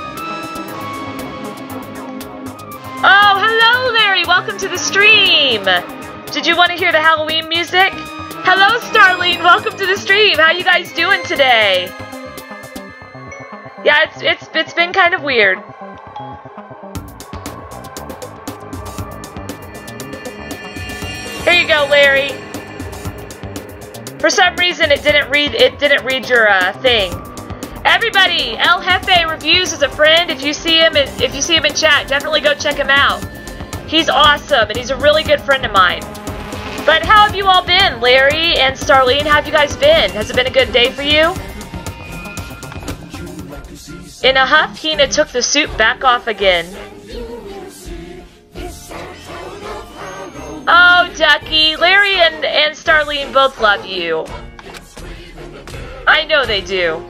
Oh, hello, Larry! Welcome to the stream! Did you want to hear the Halloween music? Hello, Starlene. Welcome to the stream. How you guys doing today? Yeah, it's been kind of weird. Here you go, Larry. For some reason, it didn't read your thing. Everybody, El Jefe Reviews is a friend. If you see him in chat, definitely go check him out. He's awesome, and he's a really good friend of mine. But how have you all been, Larry and Starlene? How have you guys been? Has it been a good day for you? In a huff, Hina took the suit back off again. Oh, Ducky, Larry and Starlene both love you. I know they do.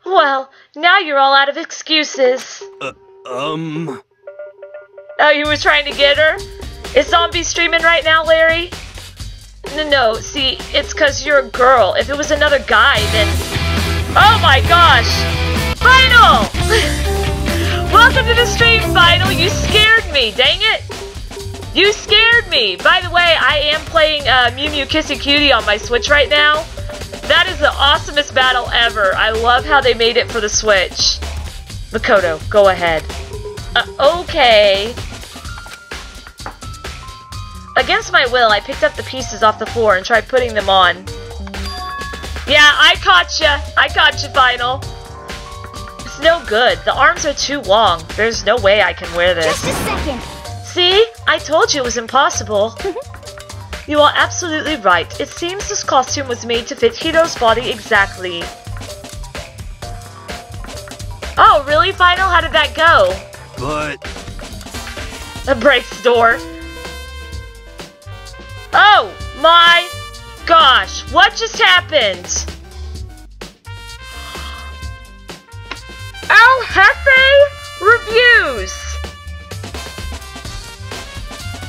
Well, now you're all out of excuses. Oh, you were trying to get her? Is Zombie streaming right now, Larry? No, see, it's 'cause you're a girl. If it was another guy, then... Oh my gosh! Final! Welcome to the stream, Final! You scared me, dang it! You scared me! By the way, I am playing Mew Mew Kissy Cutie on my Switch right now. That is the awesomest battle ever. I love how they made it for the Switch. Makoto, go ahead. Okay. Against my will, I picked up the pieces off the floor and tried putting them on. Yeah, I caught ya! I caught ya, Final. It's no good. The arms are too long. There's no way I can wear this. Just a second. See? I told you it was impossible. You are absolutely right. It seems this costume was made to fit Hiro's body exactly. Oh, really, Final? How did that go? But... It breaks the door. Oh my gosh, what just happened? El Jefe Reviews!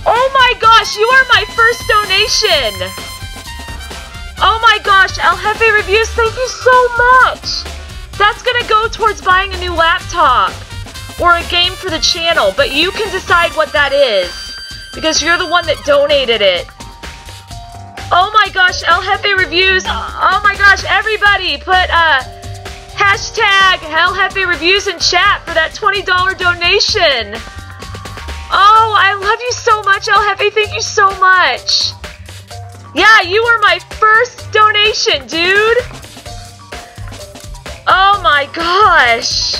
Oh my gosh, you are my first donation! Oh my gosh, El Jefe Reviews, thank you so much! That's gonna go towards buying a new laptop or a game for the channel, but you can decide what that is because you're the one that donated it. Oh my gosh, El Jefe Reviews. Oh my gosh, everybody put hashtag El Jefe Reviews in chat for that $20 donation. Oh, I love you so much, El Jefe. Thank you so much. Yeah, you were my first donation, dude. Oh my gosh.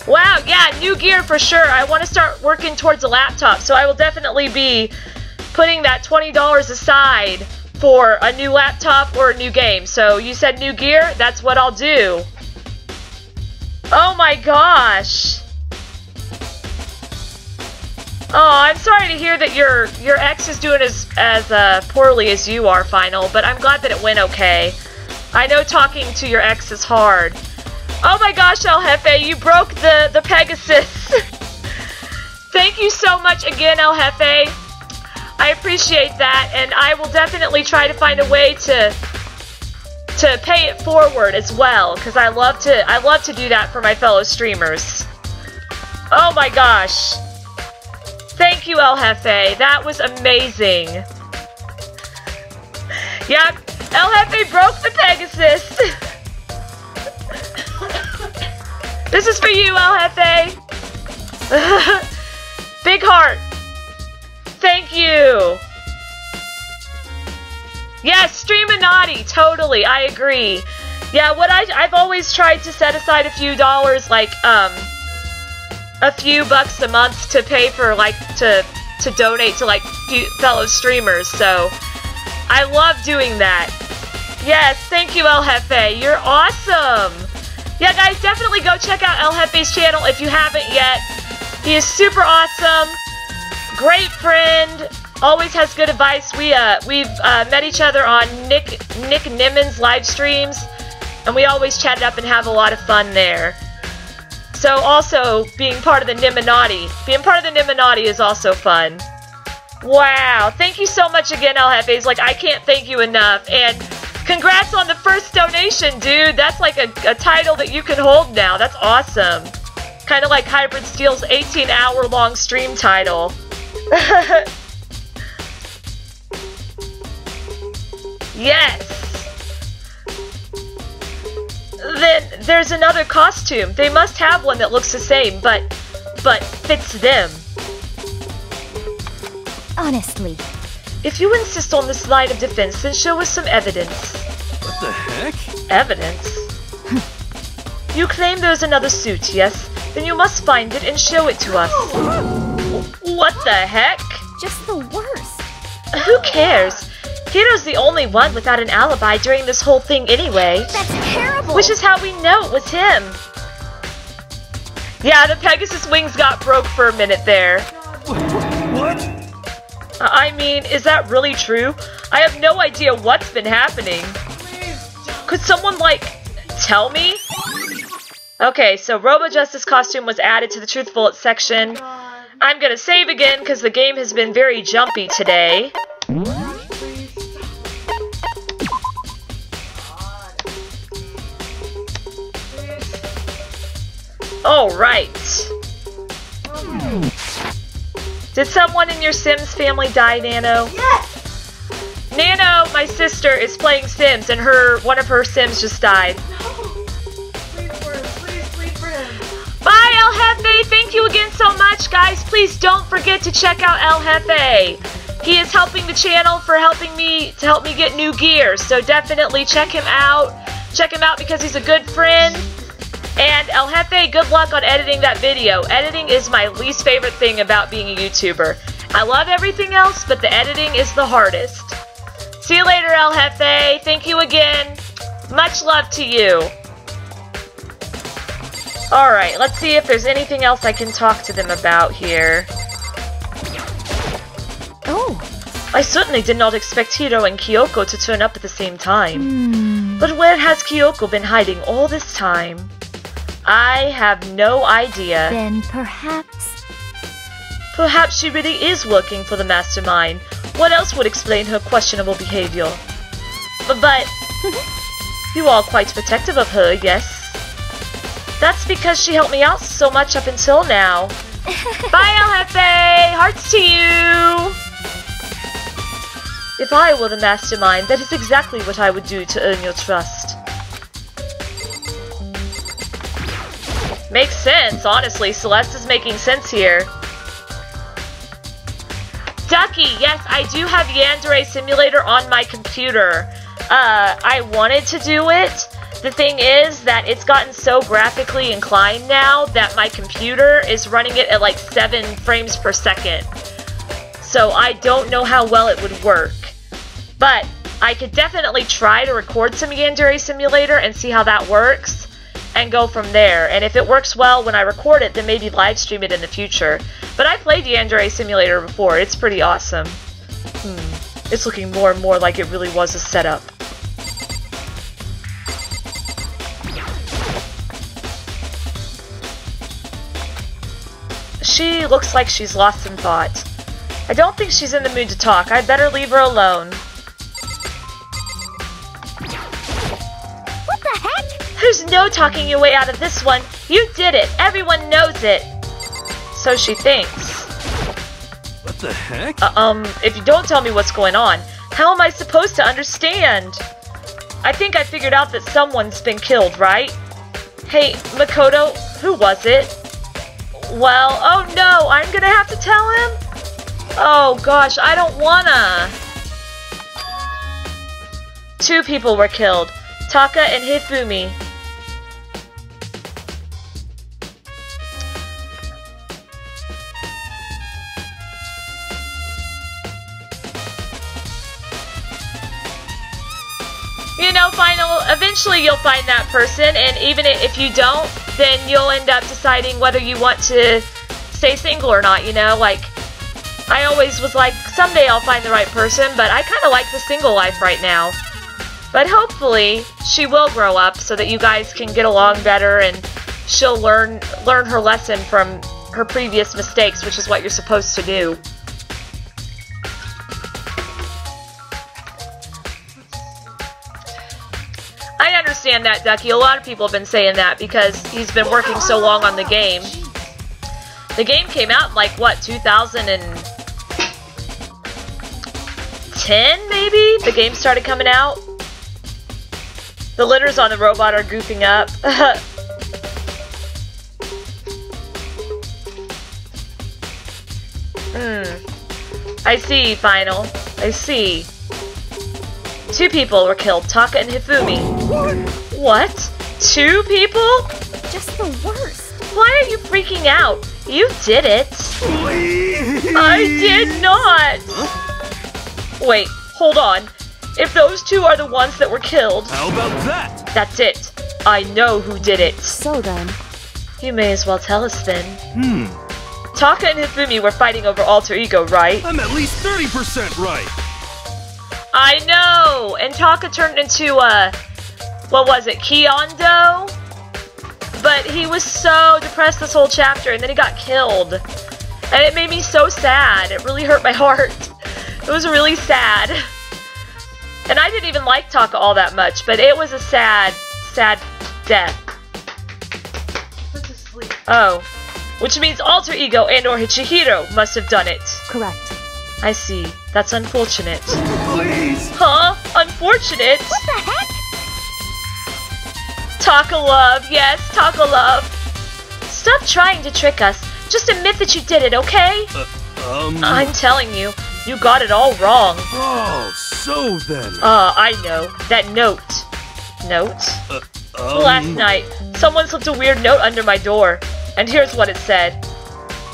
Wow, yeah, new gear for sure. I want to start working towards a laptop, so I will definitely be putting that $20 aside for a new laptop or a new game. So you said new gear? That's what I'll do. Oh my gosh. Oh, I'm sorry to hear that your ex is doing as poorly as you are, Final, but I'm glad that it went okay. I know talking to your ex is hard. Oh my gosh, El Jefe, you broke the Pegasus. Thank you so much again, El Jefe. I appreciate that, and I will definitely try to find a way to pay it forward as well, because I love to do that for my fellow streamers. Oh my gosh. Thank you, El Jefe. That was amazing. Yep, El Jefe broke the Pegasus. This is for you, El Jefe. Big heart. Thank you. Yes, Streaminati, totally. I agree. Yeah, what I've always tried to set aside a few dollars, like a few bucks a month to pay for to donate to fellow streamers. So I love doing that. Yes, thank you, El Jefe. You're awesome. Yeah, guys, definitely go check out El Jefe's channel if you haven't yet. He is super awesome. Great friend, always has good advice. We've met each other on Nick Nimmon's live streams, and we always chat it up and have a lot of fun there. So also being part of the Nimmonati is also fun. Wow, thank you so much again, El Jefe. It's like, I can't thank you enough, and congrats on the first donation, dude. That's like a title that you can hold now. That's awesome. Kind of like Hybrid Steel's 18-hour-long stream title. Yes! Then there's another costume. They must have one that looks the same, but fits them. Honestly. If you insist on this line of defense, then show us some evidence. What the heck? Evidence? You claim there's another suit, yes? Then you must find it and show it to us. What the heck? Just the worst. Who cares? Hiro's the only one without an alibi during this whole thing anyway. That's terrible! Which is how we know it was him. Yeah, the Pegasus wings got broke for a minute there. What? I mean, is that really true? I have no idea what's been happening. Could someone, like, tell me? Okay, so Robo Justice costume was added to the Truth Bullet section. I'm gonna save again because the game has been very jumpy today. Alright. Did someone in your Sims family die, Nano? Yes! Nano, my sister, is playing Sims and one of her Sims just died. No! Please for him. Please for him. Bye, El Jefe! Thank you again so much, guys. Please don't forget to check out El Jefe. He is helping the channel for helping me get new gear. So definitely check him out. Check him out because he's a good friend. And El Jefe, good luck on editing that video. Editing is my least favorite thing about being a YouTuber. I love everything else, but the editing is the hardest. See you later, El Jefe. Thank you again. Much love to you. Alright, let's see if there's anything else I can talk to them about here. Oh. I certainly did not expect Hiro and Kyoko to turn up at the same time. But where has Kyoko been hiding all this time? I have no idea. Then perhaps... Perhaps she really is working for the mastermind. What else would explain her questionable behavior? But you are quite protective of her, yes? That's because she helped me out so much up until now. Bye, El Jefe! Hearts to you! If I were the mastermind, that is exactly what I would do to earn your trust. Makes sense, honestly. Celeste is making sense here. Ducky, yes, I do have Yandere Simulator on my computer. I wanted to do it. The thing is that it's gotten so graphically inclined now that my computer is running it at like 7 frames per second. So I don't know how well it would work. But I could definitely try to record some Yandere Simulator and see how that works. And go from there. And if it works well when I record it, then maybe live stream it in the future. But I played Yandere Simulator before. It's pretty awesome. It's looking more and more like it really was a setup. She looks like she's lost in thought. I don't think she's in the mood to talk. I'd better leave her alone. What the heck? There's no talking your way out of this one. You did it. Everyone knows it. So she thinks. What the heck? If you don't tell me what's going on, how am I supposed to understand? I think I figured out that someone's been killed, right? Hey, Makoto, who was it? Well, oh no, I'm gonna have to tell him? Oh gosh, I don't wanna. 2 people were killed, Taka and Hifumi. You know, eventually you'll find that person, and even if you don't, then you'll end up deciding whether you want to stay single or not, you know? Like, I always was like, someday I'll find the right person, but I kind of like the single life right now. But hopefully, she will grow up so that you guys can get along better, and she'll learn her lesson from her previous mistakes, which is what you're supposed to do. I understand that, Ducky. A lot of people have been saying that because he's been working so long on the game. The game came out in, like, what, 2010? 2010, maybe? The game started coming out. The litters on the robot are goofing up. I see, Final. I see. 2 people were killed, Taka and Hifumi. What? 2 people? Just the worst. Why are you freaking out? You did it. Please. I did not. Wait, hold on. If those 2 are the ones that were killed... How about that? That's it. I know who did it. So then... You may as well tell us then. Taka and Hifumi were fighting over Alter Ego, right? I'm at least 30% right. I know! And Taka turned into, what was it, Kyondo? But he was so depressed this whole chapter, and then he got killed. And it made me so sad. It really hurt my heart. It was really sad. And I didn't even like Taka all that much, but it was a sad, sad death. Put to sleep. Oh. Which means Alter Ego and or Chihiro must have done it. Correct. I see. That's unfortunate. Please. Huh? Unfortunate? What the heck? Taka love. Yes, Taka love. Stop trying to trick us. Just admit that you did it, okay? I'm telling you, you got it all wrong. Oh, so then. I know. That note. Note? Last night, someone slipped a weird note under my door. And here's what it said.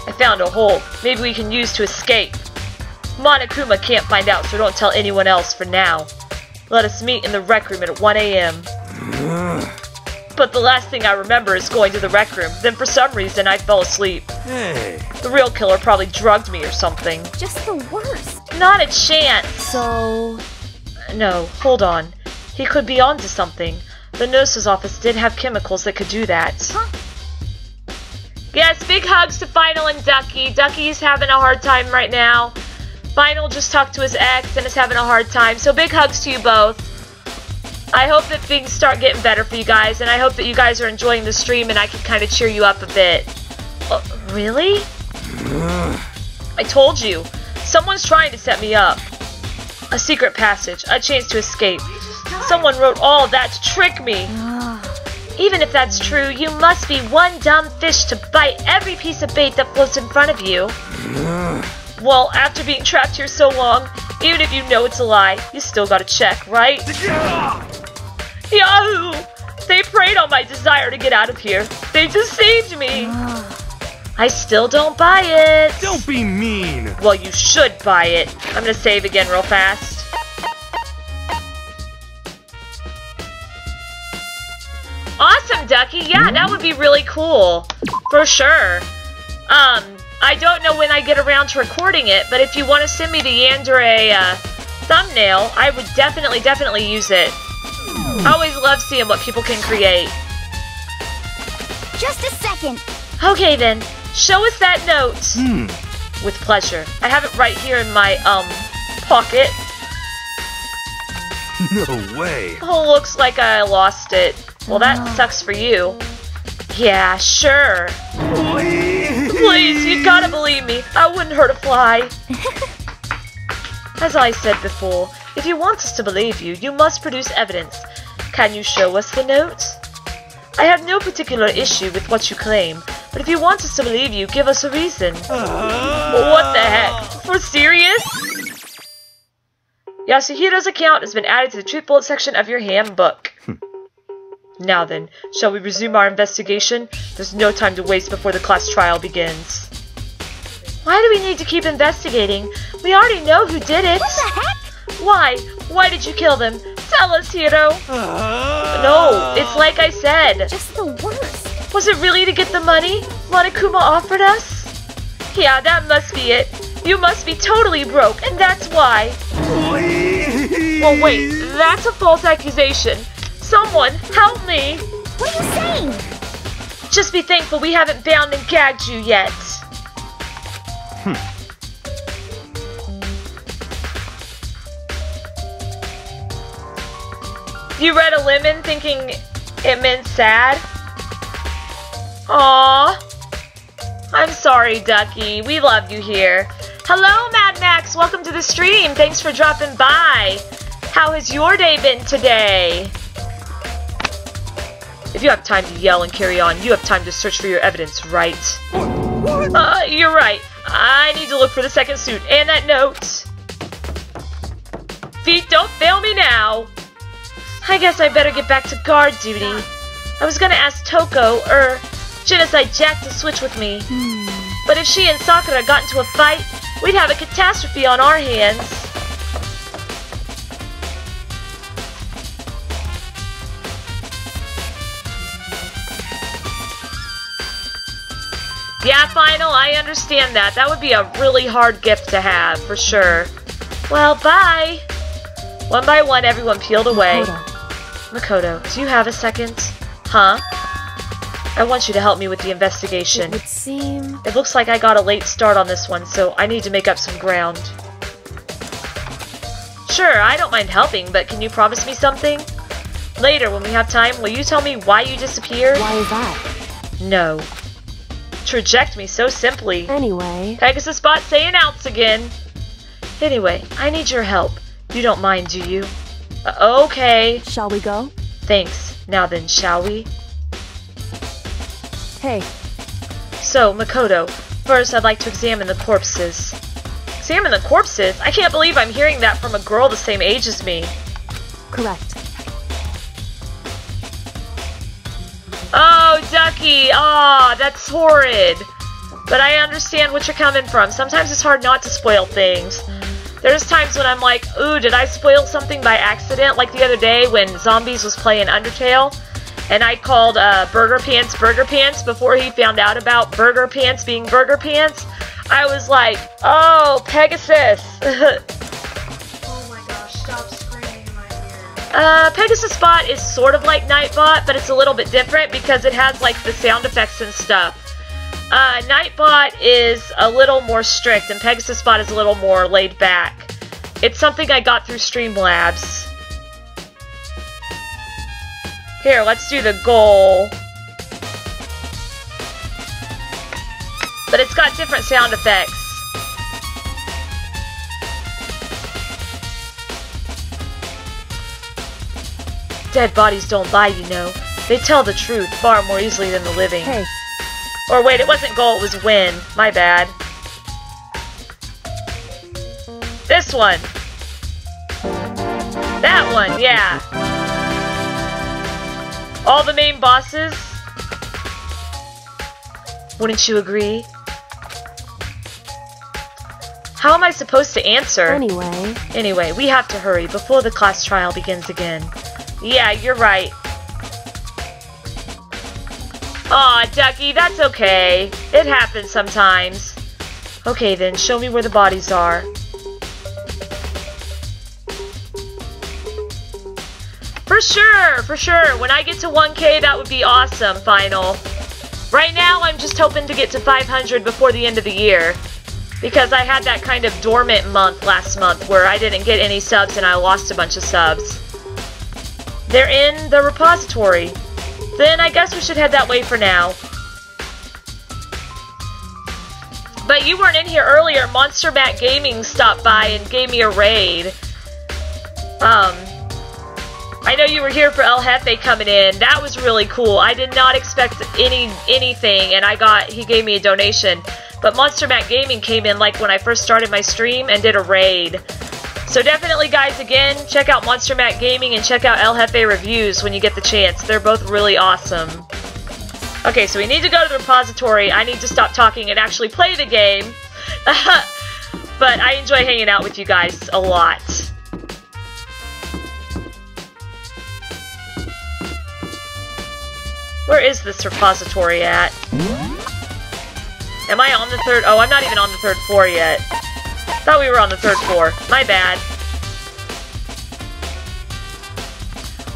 I found a hole. Maybe we can use to escape. Monokuma can't find out, so don't tell anyone else for now. Let us meet in the rec room at 1 a.m. But the last thing I remember is going to the rec room. Then for some reason, I fell asleep. Hey. The real killer probably drugged me or something. Just the worst. Not a chance. So... No, hold on. He could be onto something. The nurse's office did have chemicals that could do that. Huh? Yes, big hugs to Final and Ducky. Ducky's having a hard time right now. Final just talked to his ex and is having a hard time. So big hugs to you both. I hope that things start getting better for you guys. And I hope that you guys are enjoying the stream and I can kind of cheer you up a bit. Really? I told you. Someone's trying to set me up. A secret passage. A chance to escape. Someone wrote all of that to trick me. Even if that's true, you must be one dumb fish to bite every piece of bait that floats in front of you. Well, after being trapped here so long, even if you know it's a lie, you still gotta check, right? Yahoo! They preyed on my desire to get out of here. They deceived me. I still don't buy it. Don't be mean. Well, you should buy it. I'm gonna save again real fast. Awesome, Ducky. Yeah, that would be really cool. For sure. I don't know when I get around to recording it, but if you want to send me the Yandere thumbnail, I would definitely use it. I always love seeing what people can create. Just a second. Okay then, show us that note. With pleasure. I have it right here in my, pocket. No way. Oh, looks like I lost it. Well, that sucks for you. Yeah, sure. Please, you gotta believe me. I wouldn't hurt a fly. As I said before, if you want us to believe you, you must produce evidence. Can you show us the note? I have no particular issue with what you claim, but if you want us to believe you, give us a reason. What the heck? For serious? Yasuhiro's account has been added to the truth bullet section of your handbook. Now then, shall we resume our investigation? There's no time to waste before the class trial begins. Why do we need to keep investigating? We already know who did it. What the heck? Why? Why did you kill them? Tell us, Hiro. No, it's like I said. Just the worst. Was it really to get the money Monokuma offered us? Yeah, that must be it. You must be totally broke, and that's why. Well, wait, that's a false accusation. Someone, help me! What are you saying? Just be thankful we haven't bound and gagged you yet. You read a lemon thinking it meant sad? Aww. I'm sorry, Ducky. We love you here. Hello, Mad Max! Welcome to the stream! Thanks for dropping by! How has your day been today? If you have time to yell and carry on, you have time to search for your evidence, right? What? You're right. I need to look for the second suit and that note. Feet, don't fail me now! I guess I better get back to guard duty. I was gonna ask Toko, Genocide Jack to switch with me. But if she and Sakura got into a fight, we'd have a catastrophe on our hands. Yeah, Final, I understand that. That would be a really hard gift to have, for sure. Well, bye! One by one, everyone peeled away. Makoto, do you have a second? Huh? I want you to help me with the investigation. It would seem... It looks like I got a late start on this one, so I need to make up some ground. Sure, I don't mind helping, but can you promise me something? Later, when we have time, will you tell me why you disappeared? Why is that? No. To reject me so simply. Anyway... Pegasus Bot, say announce again. Anyway, I need your help. You don't mind, do you? Okay. Shall we go? Thanks. Now then, shall we? Hey. So, Makoto, first I'd like to examine the corpses. Examine the corpses? I can't believe I'm hearing that from a girl the same age as me. Correct. Oh, Ducky! Aw, that's horrid. But I understand what you're coming from. Sometimes it's hard not to spoil things. There's times when I'm like, ooh, did I spoil something by accident? Like the other day when Zombies was playing Undertale, and I called Burger Pants before he found out about Burger Pants being Burger Pants. I was like, oh, Pegasus! Oh my gosh, stop screaming in my ear. Pegasus Bot is sort of like Nightbot, but it's a little bit different because it has like the sound effects and stuff. Nightbot is a little more strict, and Pegasus Bot is a little more laid back. It's something I got through Streamlabs. Here, let's do the goal. But it's got different sound effects. Dead bodies don't lie, you know. They tell the truth far more easily than the living. Hey. Or wait, it wasn't goal, it was win. My bad. This one. That one, yeah. All the main bosses. Wouldn't you agree? How am I supposed to answer? Anyway, we have to hurry before the class trial begins again. Yeah, you're right. Aw, Ducky, that's okay. It happens sometimes. Okay then, show me where the bodies are. For sure. When I get to 1K, that would be awesome, Final. Right now, I'm just hoping to get to 500 before the end of the year. Because I had that kind of dormant month last month where I didn't get any subs and I lost a bunch of subs. They're in the repository. Then I guess we should head that way for now. But you weren't in here earlier. Monster Matt Gaming stopped by and gave me a raid. I know you were here for El Jefe coming in. That was really cool. I did not expect anything, and he gave me a donation. But Monster Matt Gaming came in like when I first started my stream and did a raid. So definitely, guys, again, check out Monster Matt Gaming and check out El Jefe Reviews when you get the chance. They're both really awesome. Okay, so we need to go to the repository. I need to stop talking and actually play the game. But I enjoy hanging out with you guys a lot. Where is this repository at? Am I on the third? Oh, I'm not even on the third floor yet. Thought we were on the third floor. My bad.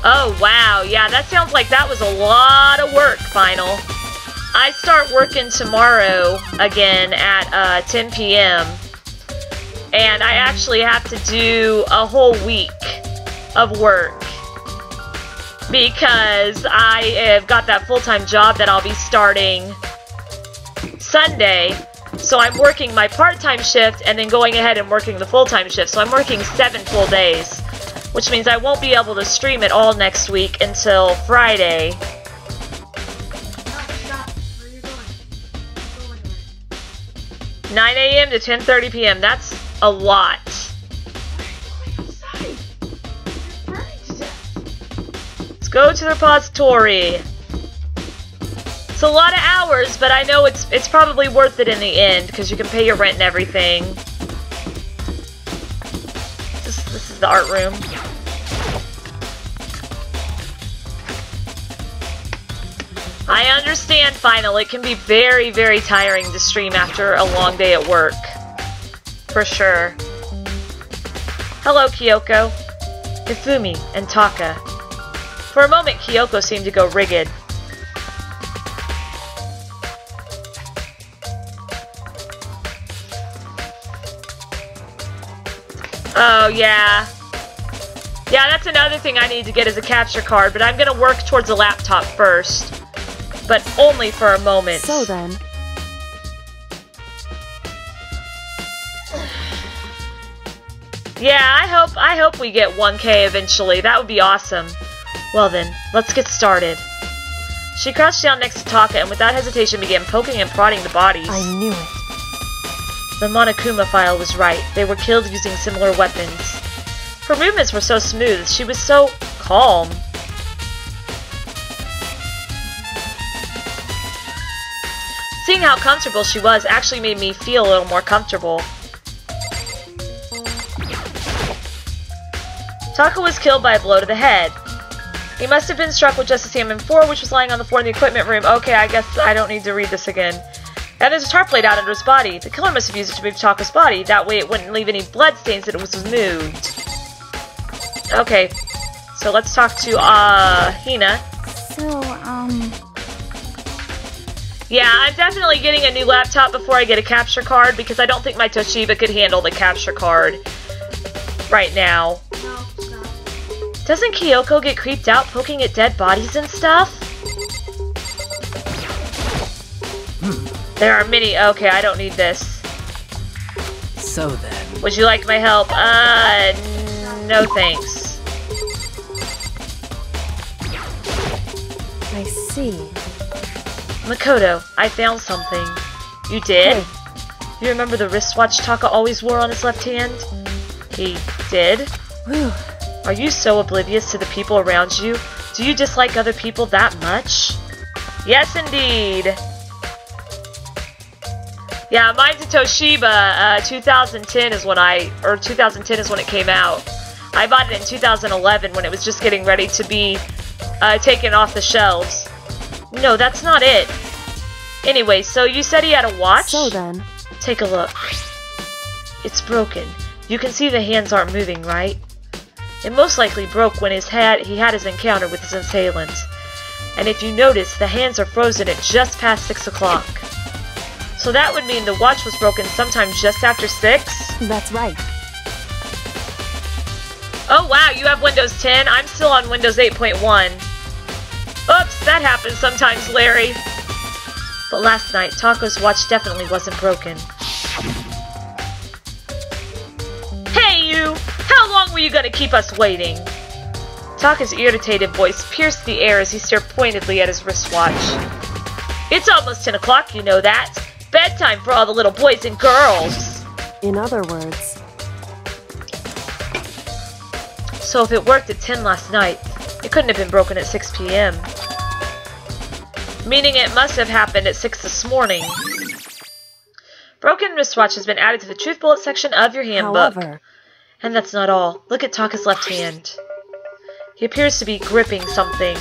Oh, wow. Yeah, that sounds like that was a lot of work, Final. I start working tomorrow again at 10 p.m. And I actually have to do a whole week of work. Because I have got that full-time job that I'll be starting Sunday. So I'm working my part-time shift and then going ahead and working the full-time shift. So I'm working 7 full days, which means I won't be able to stream it all next week until Friday. Stop. Where are you going? Don't go anywhere. 9 a.m. to 10:30 p.m. That's a lot. Inside. You're burning to death. Let's go to the repository. It's a lot of hours, but I know it's probably worth it in the end because you can pay your rent and everything. This is the art room. I understand, Final. It can be very, very tiring to stream after a long day at work. For sure. Hello, Kyoko, Hifumi, and Taka. For a moment, Kyoko seemed to go rigid. Oh, yeah. Yeah, that's another thing I need to get as a capture card, but I'm gonna work towards a laptop first. But only for a moment. So then. Yeah, I hope we get 1K eventually. That would be awesome. Well then, let's get started. She crouched down next to Taka and without hesitation began poking and prodding the bodies. I knew it. The Monokuma file was right. They were killed using similar weapons. Her movements were so smooth. She was so calm. Seeing how comfortable she was actually made me feel a little more comfortable. Taka was killed by a blow to the head. He must have been struck with Justice Hammond 4, which was lying on the floor in the equipment room. Okay, I guess I don't need to read this again. And there's a tarp laid out under his body. The killer must have used it to move Taka's body. That way it wouldn't leave any blood stains that it was moved. Okay, so let's talk to, Hina. So, Yeah, I'm definitely getting a new laptop before I get a capture card because I don't think my Toshiba could handle the capture card right now. No, stop. Doesn't Kyoko get creeped out poking at dead bodies and stuff? There are many. Okay, I don't need this. So then. Would you like my help? No thanks. I see. Makoto, I found something. You did? Hey. You remember the wristwatch Taka always wore on his left hand? He did? Whew. Are you so oblivious to the people around you? Do you dislike other people that much? Yes, indeed. Yeah, mine's a Toshiba. 2010 is when 2010 is when it came out. I bought it in 2011 when it was just getting ready to be taken off the shelves. No, that's not it. Anyway, so you said he had a watch? So then. Take a look. It's broken. You can see the hands aren't moving, right? It most likely broke when he had his encounter with his assailant. And if you notice, the hands are frozen at just past 6 o'clock. So that would mean the watch was broken sometime just after 6? That's right. Oh wow, you have Windows 10? I'm still on Windows 8.1. Oops, that happens sometimes, Larry. But last night, Taka's watch definitely wasn't broken. Hey you! How long were you gonna keep us waiting? Taka's irritated voice pierced the air as he stared pointedly at his wristwatch. It's almost 10 o'clock, you know that. Bedtime for all the little boys and girls. In other words. So if it worked at 10 last night, it couldn't have been broken at 6 p.m. Meaning it must have happened at 6 this morning. Broken wristwatch has been added to the truth bullet section of your handbook. However. And that's not all. Look at Taka's left hand. He appears to be gripping something.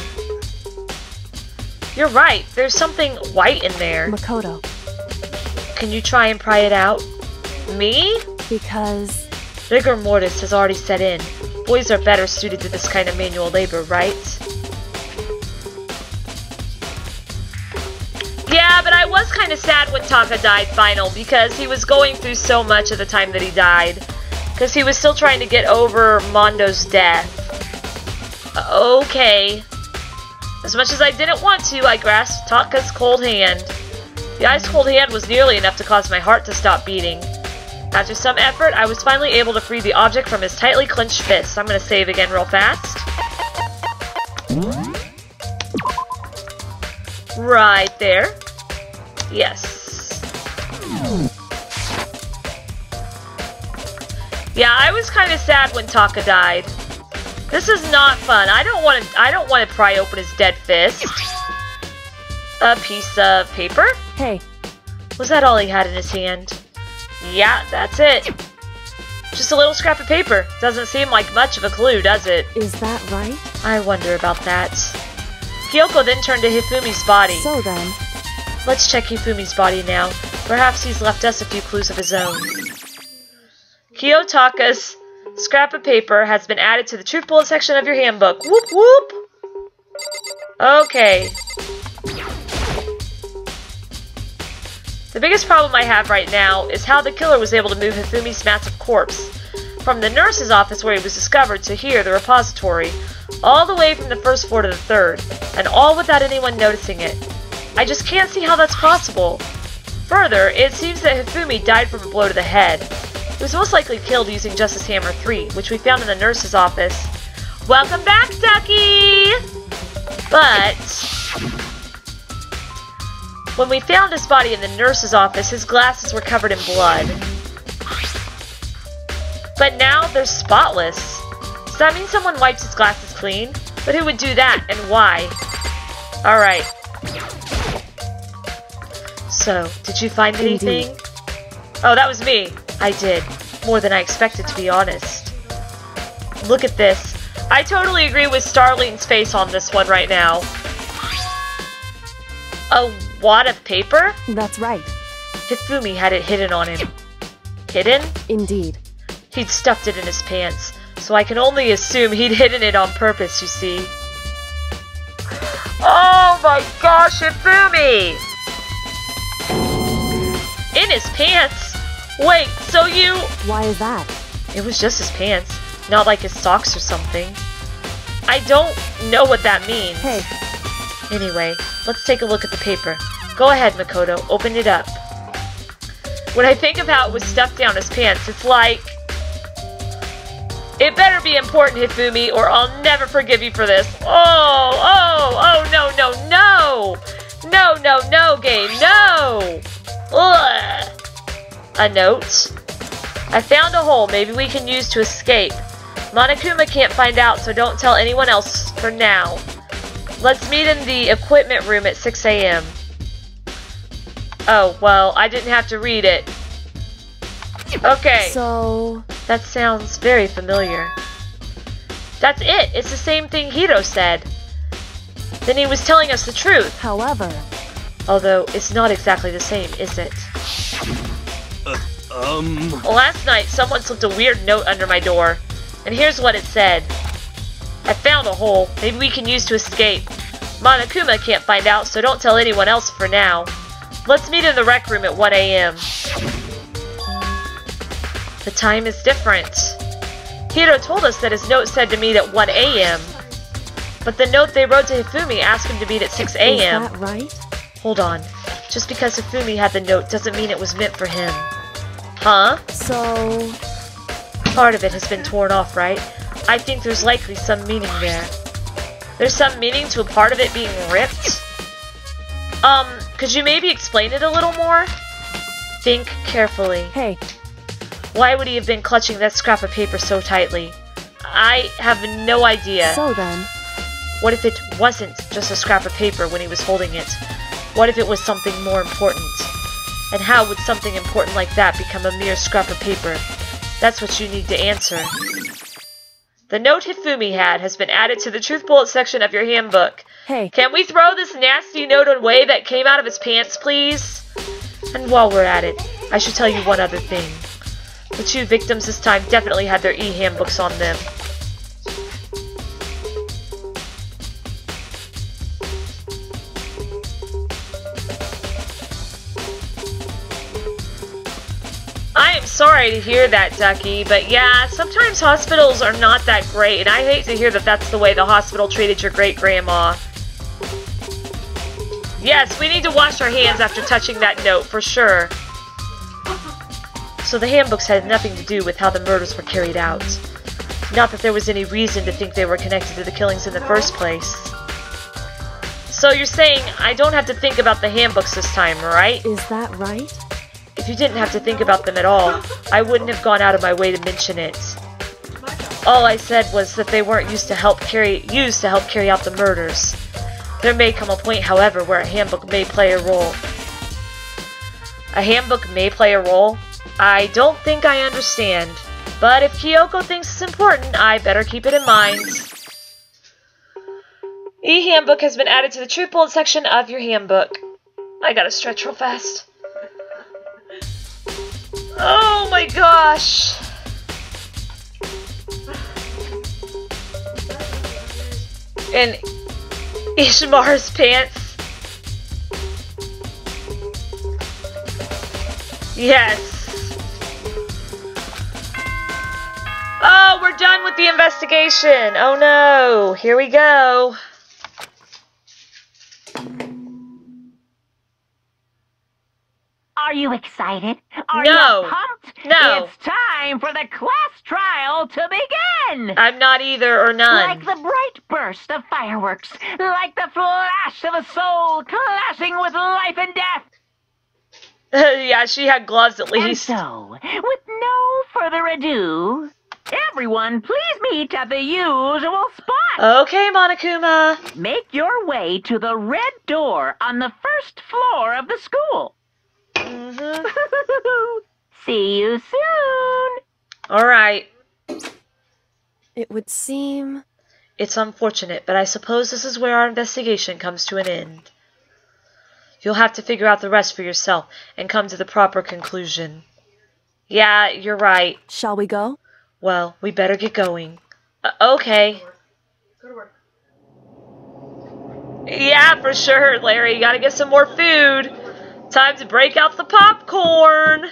You're right, there's something white in there. Makoto. Can you try and pry it out? Me? Because. Rigor mortis has already set in. Boys are better suited to this kind of manual labor, right? Yeah, but I was kind of sad when Taka died, Final, because he was going through so much at the time that he died. Because he was still trying to get over Mondo's death. Okay. As much as I didn't want to, I grasped Taka's cold hand. The ice-cold hand was nearly enough to cause my heart to stop beating. After some effort, I was finally able to free the object from his tightly clenched fist. I'm gonna save again real fast. Right there. Yes. Yeah, I was kind of sad when Taka died. This is not fun. I don't want to pry open his dead fist. A piece of paper? Hey. Was that all he had in his hand? Yeah, that's it. Just a little scrap of paper. Doesn't seem like much of a clue, does it? Is that right? I wonder about that. Kyoko then turned to Hifumi's body. So then... Let's check Hifumi's body now. Perhaps he's left us a few clues of his own. Kiyotaka's scrap of paper has been added to the truth bullet section of your handbook. Whoop whoop! Okay. The biggest problem I have right now is how the killer was able to move Hifumi's massive corpse from the nurse's office where he was discovered to here, the repository, all the way from the first floor to the third, and all without anyone noticing it. I just can't see how that's possible. Further, it seems that Hifumi died from a blow to the head. He was most likely killed using Justice Hammer 3, which we found in the nurse's office. Welcome back, Ducky! But when we found his body in the nurse's office, his glasses were covered in blood. But now they're spotless. Does that mean someone wipes his glasses clean? But who would do that, and why? Alright. So, did you find anything? Indeed. Oh, that was me. I did. More than I expected, to be honest. Look at this. I totally agree with Starling's face on this one right now. A wad of paper? That's right. Hifumi had it hidden on him. Hidden? Indeed. He'd stuffed it in his pants, so I can only assume he'd hidden it on purpose, you see. Oh my gosh, Hifumi! In his pants? Wait, so you... Why is that? It was just his pants, not like his socks or something. I don't know what that means. Hey. Anyway, let's take a look at the paper. Go ahead, Makoto, open it up. When I think of how it was stuffed down his pants, it's like... It better be important, Hifumi, or I'll never forgive you for this. Oh, no, no. No, no, no, game, no! Ugh. A note. I found a hole maybe we can use to escape. Monokuma can't find out, so don't tell anyone else for now. Let's meet in the equipment room at 6 a.m. Oh, well, I didn't have to read it. Okay. So... That sounds very familiar. That's it! It's the same thing Hiro said. Then he was telling us the truth. However... Although, it's not exactly the same, is it? Last night, someone slipped a weird note under my door. And here's what it said. I found a hole. Maybe we can use to escape. Monokuma can't find out, so don't tell anyone else for now. Let's meet in the rec room at 1 a.m. The time is different. Hiro told us that his note said to meet at 1 a.m. But the note they wrote to Hifumi asked him to meet at 6 a.m. Is that right? Hold on. Just because Hifumi had the note doesn't mean it was meant for him. Huh? So... Part of it has been torn off, right? I think there's likely some meaning there. There's some meaning to a part of it being ripped? Could you maybe explain it a little more? Think carefully. Hey. Why would he have been clutching that scrap of paper so tightly? I have no idea. So then... What if it wasn't just a scrap of paper when he was holding it? What if it was something more important? And how would something important like that become a mere scrap of paper? That's what you need to answer. The note Hifumi had has been added to the truth bullet section of your handbook. Hey. Can we throw this nasty note away that came out of his pants, please? And while we're at it, I should tell you one other thing. The two victims this time definitely had their e-handbooks on them. I am sorry to hear that, Ducky, but yeah, sometimes hospitals are not that great, and I hate to hear that that's the way the hospital treated your great-grandma. Yes, we need to wash our hands after touching that note, for sure. So the handbooks had nothing to do with how the murders were carried out. Not that there was any reason to think they were connected to the killings in the first place. So you're saying I don't have to think about the handbooks this time, right? Is that right? If you didn't have to think about them at all, I wouldn't have gone out of my way to mention it. All I said was that they weren't used to help carry out the murders. There may come a point, however, where a handbook may play a role. A handbook may play a role? I don't think I understand. But if Kyoko thinks it's important, I better keep it in mind. E-handbook has been added to the truth bullet section of your handbook. I gotta stretch real fast. Oh my gosh! And Ishmael's pants. Yes. Oh, we're done with the investigation. Oh no. Here we go. Are you excited? Are No. you pumped? No. It's time for the class trial to begin! I'm not either or none. Like the bright burst of fireworks, like the flash of a soul clashing with life and death. Yeah, she had gloves at And least. so, with no further ado, everyone please meet at the usual spot. Okay, Monokuma. Make your way to the red door on the first floor of the school. See you soon. Alright. It would seem... It's unfortunate, but I suppose this is where our investigation comes to an end. You'll have to figure out the rest for yourself and come to the proper conclusion. Yeah, you're right. Shall we go? Well, we better get going. Okay. Go to work. Yeah, for sure, Larry. You gotta get some more food. Time to break out the popcorn.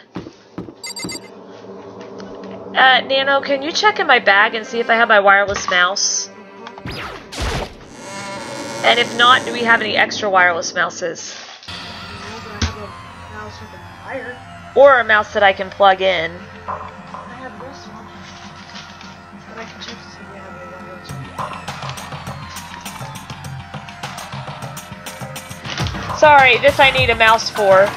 Nano, can you check in my bag and see if I have my wireless mouse? And if not, do we have any extra wireless mouses? I have a mouse with a wire. Or a mouse that I can plug in? I have this one. But I can check to see if you have a wireless one. Sorry, this I need a mouse for.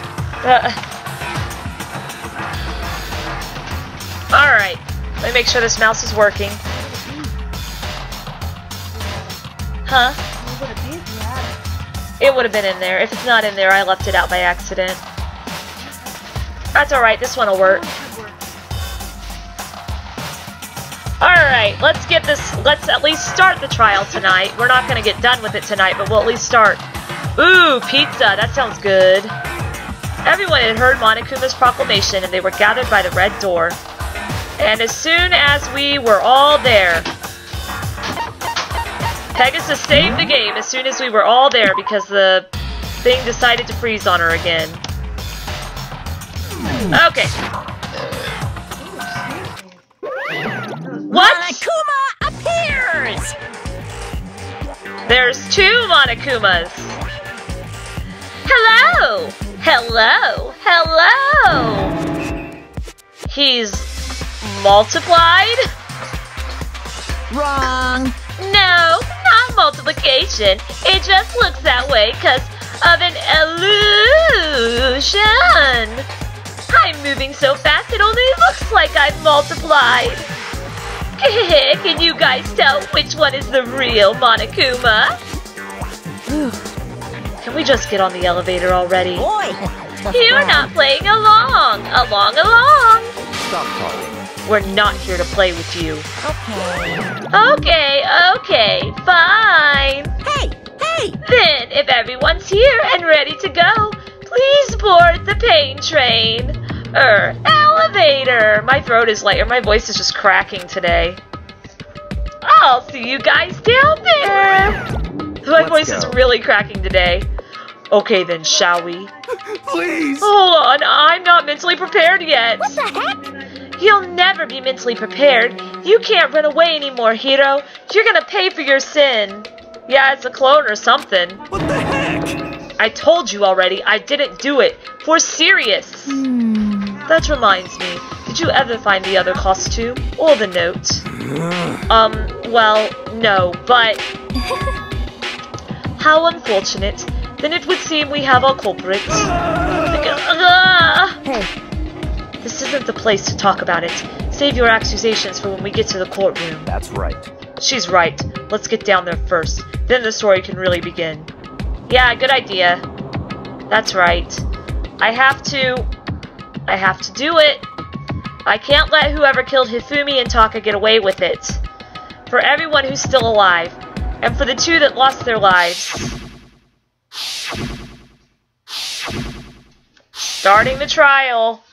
Alright, let me make sure this mouse is working. Huh? It would have been in there. If it's not in there, I left it out by accident. That's alright, this one will work. Alright, let's at least start the trial tonight. We're not going to get done with it tonight, but we'll at least start. Ooh, pizza, that sounds good. Everyone had heard Monokuma's proclamation and they were gathered by the red door. And as soon as we were all there, Pegasus saved the game as soon as we were all there because the thing decided to freeze on her again. Okay. What? Monokuma appears! There's two Monokumas. Hello! Hello! Hello! He's multiplied? Wrong. No, not multiplication. It just looks that way because of an illusion. I'm moving so fast it only looks like I'm multiplied. Can you guys tell which one is the real Monokuma? Can we just get on the elevator already? Boy. You're not playing along. Along. Stop talking. We're not here to play with you. Okay. Okay, fine. Hey! Then, if everyone's here and ready to go, please board the pain train. Elevator. My throat is my voice is just cracking today. I'll see you guys down there. My voice is really cracking today. Okay then, shall we? Please! Hold on, I'm not mentally prepared yet. What the heck? You'll never be mentally prepared. You can't run away anymore, Hiro. You're gonna pay for your sin. Yeah, it's a clone or something. What the heck? I told you already, I didn't do it. For serious. That reminds me, did you ever find the other costume? Or the note? Well, no, but... How unfortunate. Then it would seem we have our culprit. Hey, This isn't the place to talk about it. Save your accusations for when we get to the courtroom. That's right. She's right. Let's get down there first. Then the story can really begin. Yeah, good idea. That's right. I have to do it. I can't let whoever killed Hifumi and Taka get away with it. For everyone who's still alive, and for the two that lost their lives. Starting the trial.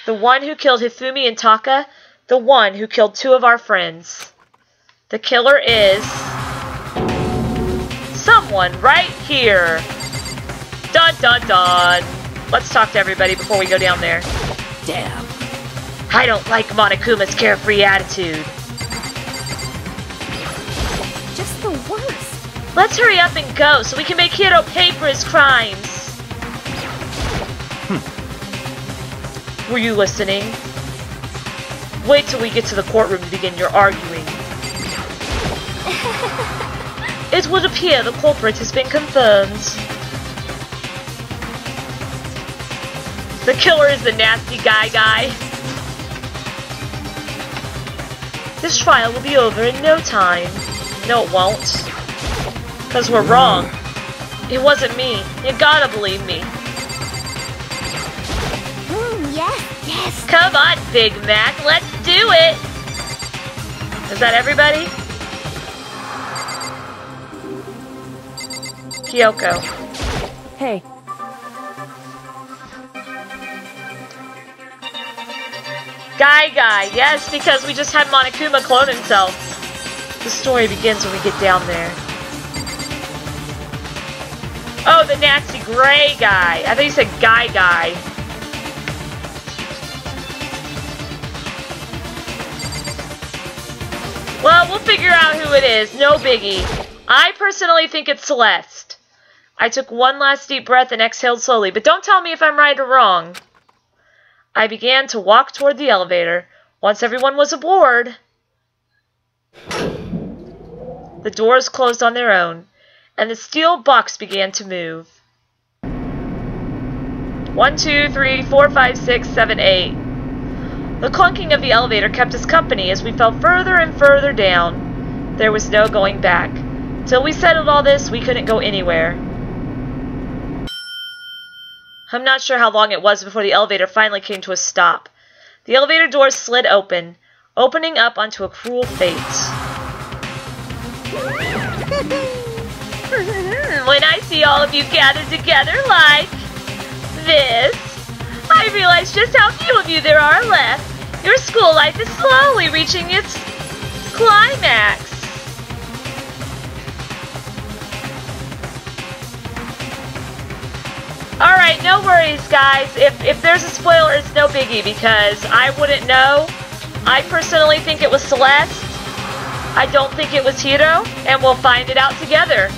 The one who killed Hifumi and Taka, the one who killed two of our friends. The killer is... someone right here. Dun dun dun. Let's talk to everybody before we go down there. Damn. I don't like Monokuma's carefree attitude. Just the worst. Let's hurry up and go so we can make Hiro pay for his crimes. Were you listening? Wait till we get to the courtroom to begin your arguing. It would appear the culprit has been confirmed. The killer is the nasty guy. This trial will be over in no time. No, it won't. Because we're wrong. It wasn't me. You gotta believe me. Yes. Come on, Big Mac. Let's do it. Is that everybody? Kyoko. hey, Guy. Yes, because we just had Monokuma clone himself. The story begins when we get down there. Oh, the nasty gray guy. I thought you said guy. Well, we'll figure out who it is. No biggie. I personally think it's Celeste. I took one last deep breath and exhaled slowly, but don't tell me if I'm right or wrong. I began to walk toward the elevator. Once everyone was aboard, the doors closed on their own, and the steel box began to move. 1, 2, 3, 4, 5, 6, 7, 8. The clunking of the elevator kept us company as we fell further and further down. There was no going back. Till we settled all this, we couldn't go anywhere. I'm not sure how long it was before the elevator finally came to a stop. The elevator doors slid open, opening up onto a cruel fate. When I see all of you gathered together like this, I realize just how few of you there are left. Your school life is slowly reaching its climax. Alright, no worries, guys. If there's a spoiler, it's no biggie, because I wouldn't know. I personally think it was Celeste. I don't think it was Hiro, and we'll find it out together.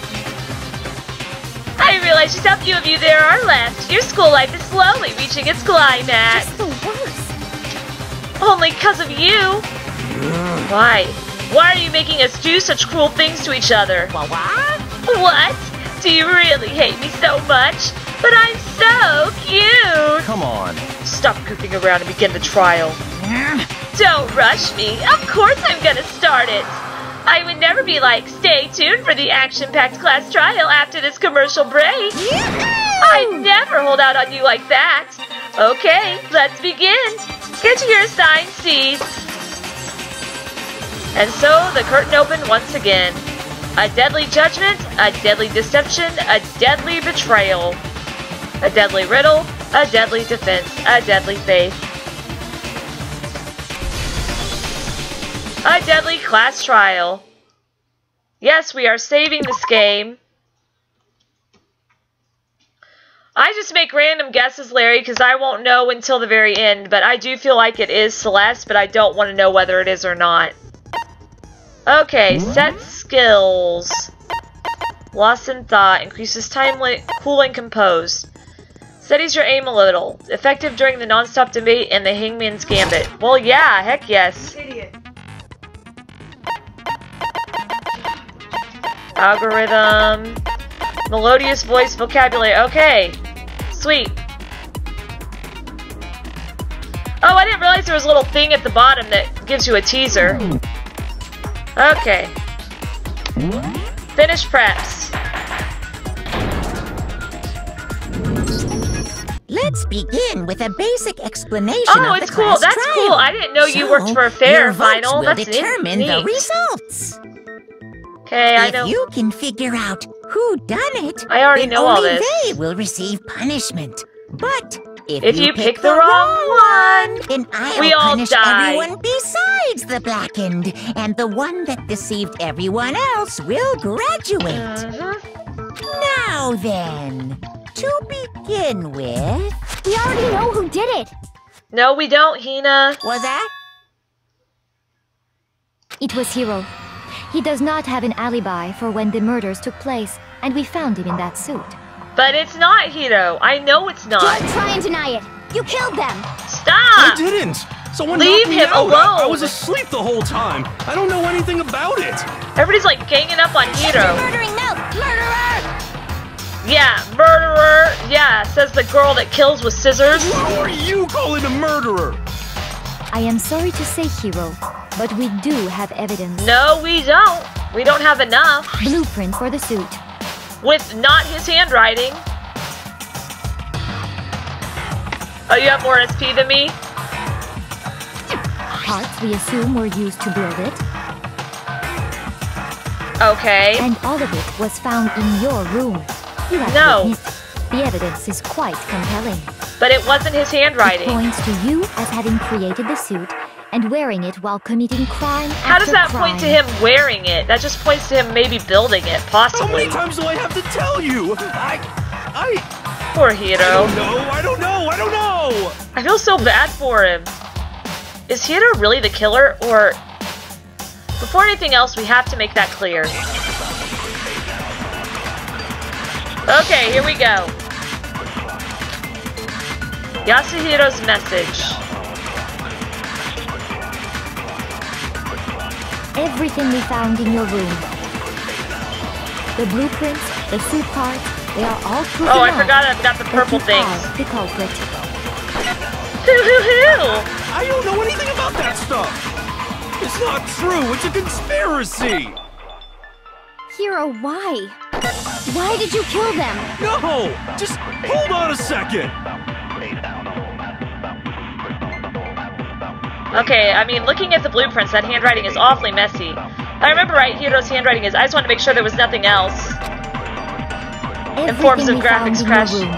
I realize just how few of you there are left. Your school life is slowly reaching its climax. Just the worst. Only because of you. Why? Why are you making us do such cruel things to each other? What? Do you really hate me so much? But I'm so cute! Come on. Stop goofing around and begin the trial. Don't rush me. Of course I'm gonna start it. I would never be like, stay tuned for the action-packed class trial after this commercial break. I'd never hold out on you like that. Okay, let's begin. Get to your assigned seats. And so the curtain opened once again. A deadly judgment, a deadly deception, a deadly betrayal. A deadly riddle, a deadly defense, a deadly faith. A deadly class trial. Yes, we are saving this game. I just make random guesses, Larry, because I won't know until the very end, but I do feel like it is Celeste, but I don't want to know whether it is or not. Okay, set skills. Lost in thought. Increases time, cool and composed. Steadies your aim a little. Effective during the non-stop debate and the Hangman's Gambit. Well, yeah, heck yes. Idiot. Algorithm. Melodious voice vocabulary. Okay. Sweet. Oh, I didn't realize there was a little thing at the bottom that gives you a teaser. Okay. Finish preps. Let's begin with a basic explanation Oh, of it's the cool. class That's trial. cool. I didn't know you worked for a fair your votes final. will That's determine neat. the results. Okay, I know. If you can figure out who done it, I already then know all only this. they will receive punishment. But If you pick the wrong one, then I'll we all punish die. everyone besides the blackened, and the one that deceived everyone else will graduate. Now then, to begin with... We already know who did it. No, we don't, Hina. Was that? It was Hiro. He does not have an alibi for when the murders took place, and we found him in that suit. But it's not Hiro. I know it's not. Don't try and deny it. You killed them. I Stop! didn't! Someone Leave knocked me him out. I alone. was asleep the whole time. I don't know anything about it. Everybody's like ganging up on Hiro. Murdering mouth. Murderer! Yeah, murderer. Yeah, says the girl that kills with scissors. Who are you calling a murderer? I am sorry to say, Hiro, but we do have evidence. No, we don't. We don't have enough. Blueprint for the suit. With not his handwriting. Oh, you have more SP than me? Parts we assume were used to build it, Okay. and all of it was found in your room. You have No. to admit, the evidence is quite compelling. But it wasn't his It handwriting. points to you as having created the suit and wearing it while committing crime How does after that crime. point to him wearing it? That just points to him maybe building it, How possibly. many times do I have to tell you? Poor I Hiro. don't know. I feel so bad for him. Is Hiro really the killer, or... Before anything else, we have to make that clear. Okay, here we go. Yasuhiro's message. Everything we found in your room. The blueprints, the suit parts, they are all proof Oh, I enough forgot I've got the that purple you things. are the culprit. Hoo-hoo-hoo! I don't know anything about that stuff. It's not true. It's a conspiracy. Hiro, why? Why did you kill them? No, just hold on a second. Okay, I mean, looking at the blueprints, that handwriting is awfully messy. If I remember right, Hiro's handwriting is... I just wanted to make sure there was nothing else. In forms of Everything we found graphics in crash. your room.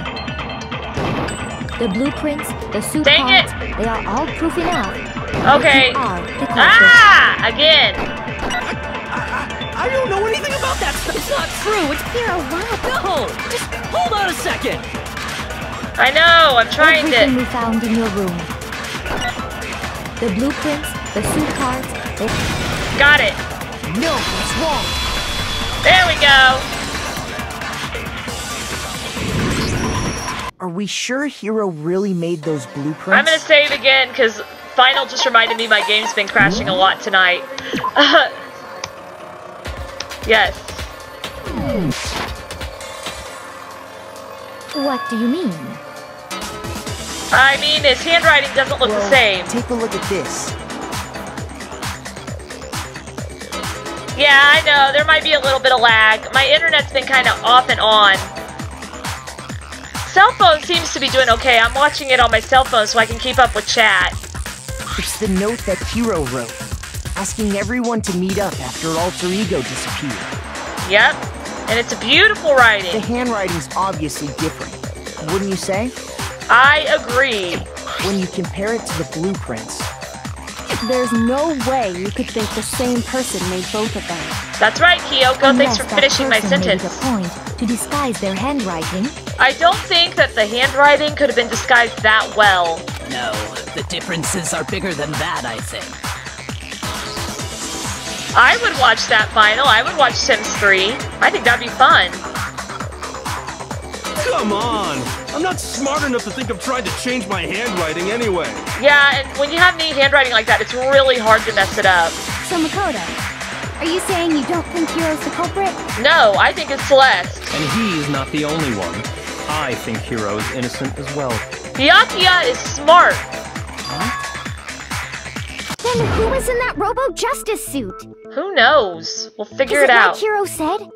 The blueprints, the suit Dang parts, it! they are all proof enough. Okay. You are the culprit. Ah! Again! I don't know anything about that stuff. It's not true. It's Hiro, why? no. Just hold on a second. I know, I'm trying Everything to... we found in your room. The blueprints, the suit parts, they... Got it. No, what's wrong? There we go. Are we sure Hiro really made those blueprints? I'm gonna save again, because Final just reminded me my game's been crashing a lot tonight. Yes. What do you mean? I mean, his handwriting doesn't look the same. Take a look at this. Yeah, I know, there might be a little bit of lag. My internet's been kind of off and on. Cell phone seems to be doing okay. I'm watching it on my cell phone so I can keep up with chat. It's the note that Hiro wrote, asking everyone to meet up after Alter Ego disappeared. Yep, and it's a beautiful The writing. handwriting's obviously different, wouldn't you say? I agree. When you compare it to the blueprints. There's no way you could think the same person made both of them. That's right, Kyoko. Thanks for finishing my sentence. Made it a point to disguise their handwriting. I don't think that the handwriting could have been disguised that well. No, the differences are bigger than that, I think. I would watch that final. I would watch Sims 3. I think that'd be fun. Come on! I'm not smart enough to think of trying to change my handwriting anyway. Yeah, and when you have neat handwriting like that, it's really hard to mess it up. So Makoto, are you saying you don't think Hiro's the culprit? No, I think it's Celeste. And he's not the only one. I think Hiro is innocent as well. Byakuya is smart. Then who was in that Robo-Justice suit? Who knows? We'll figure Is it out. like Hiro said?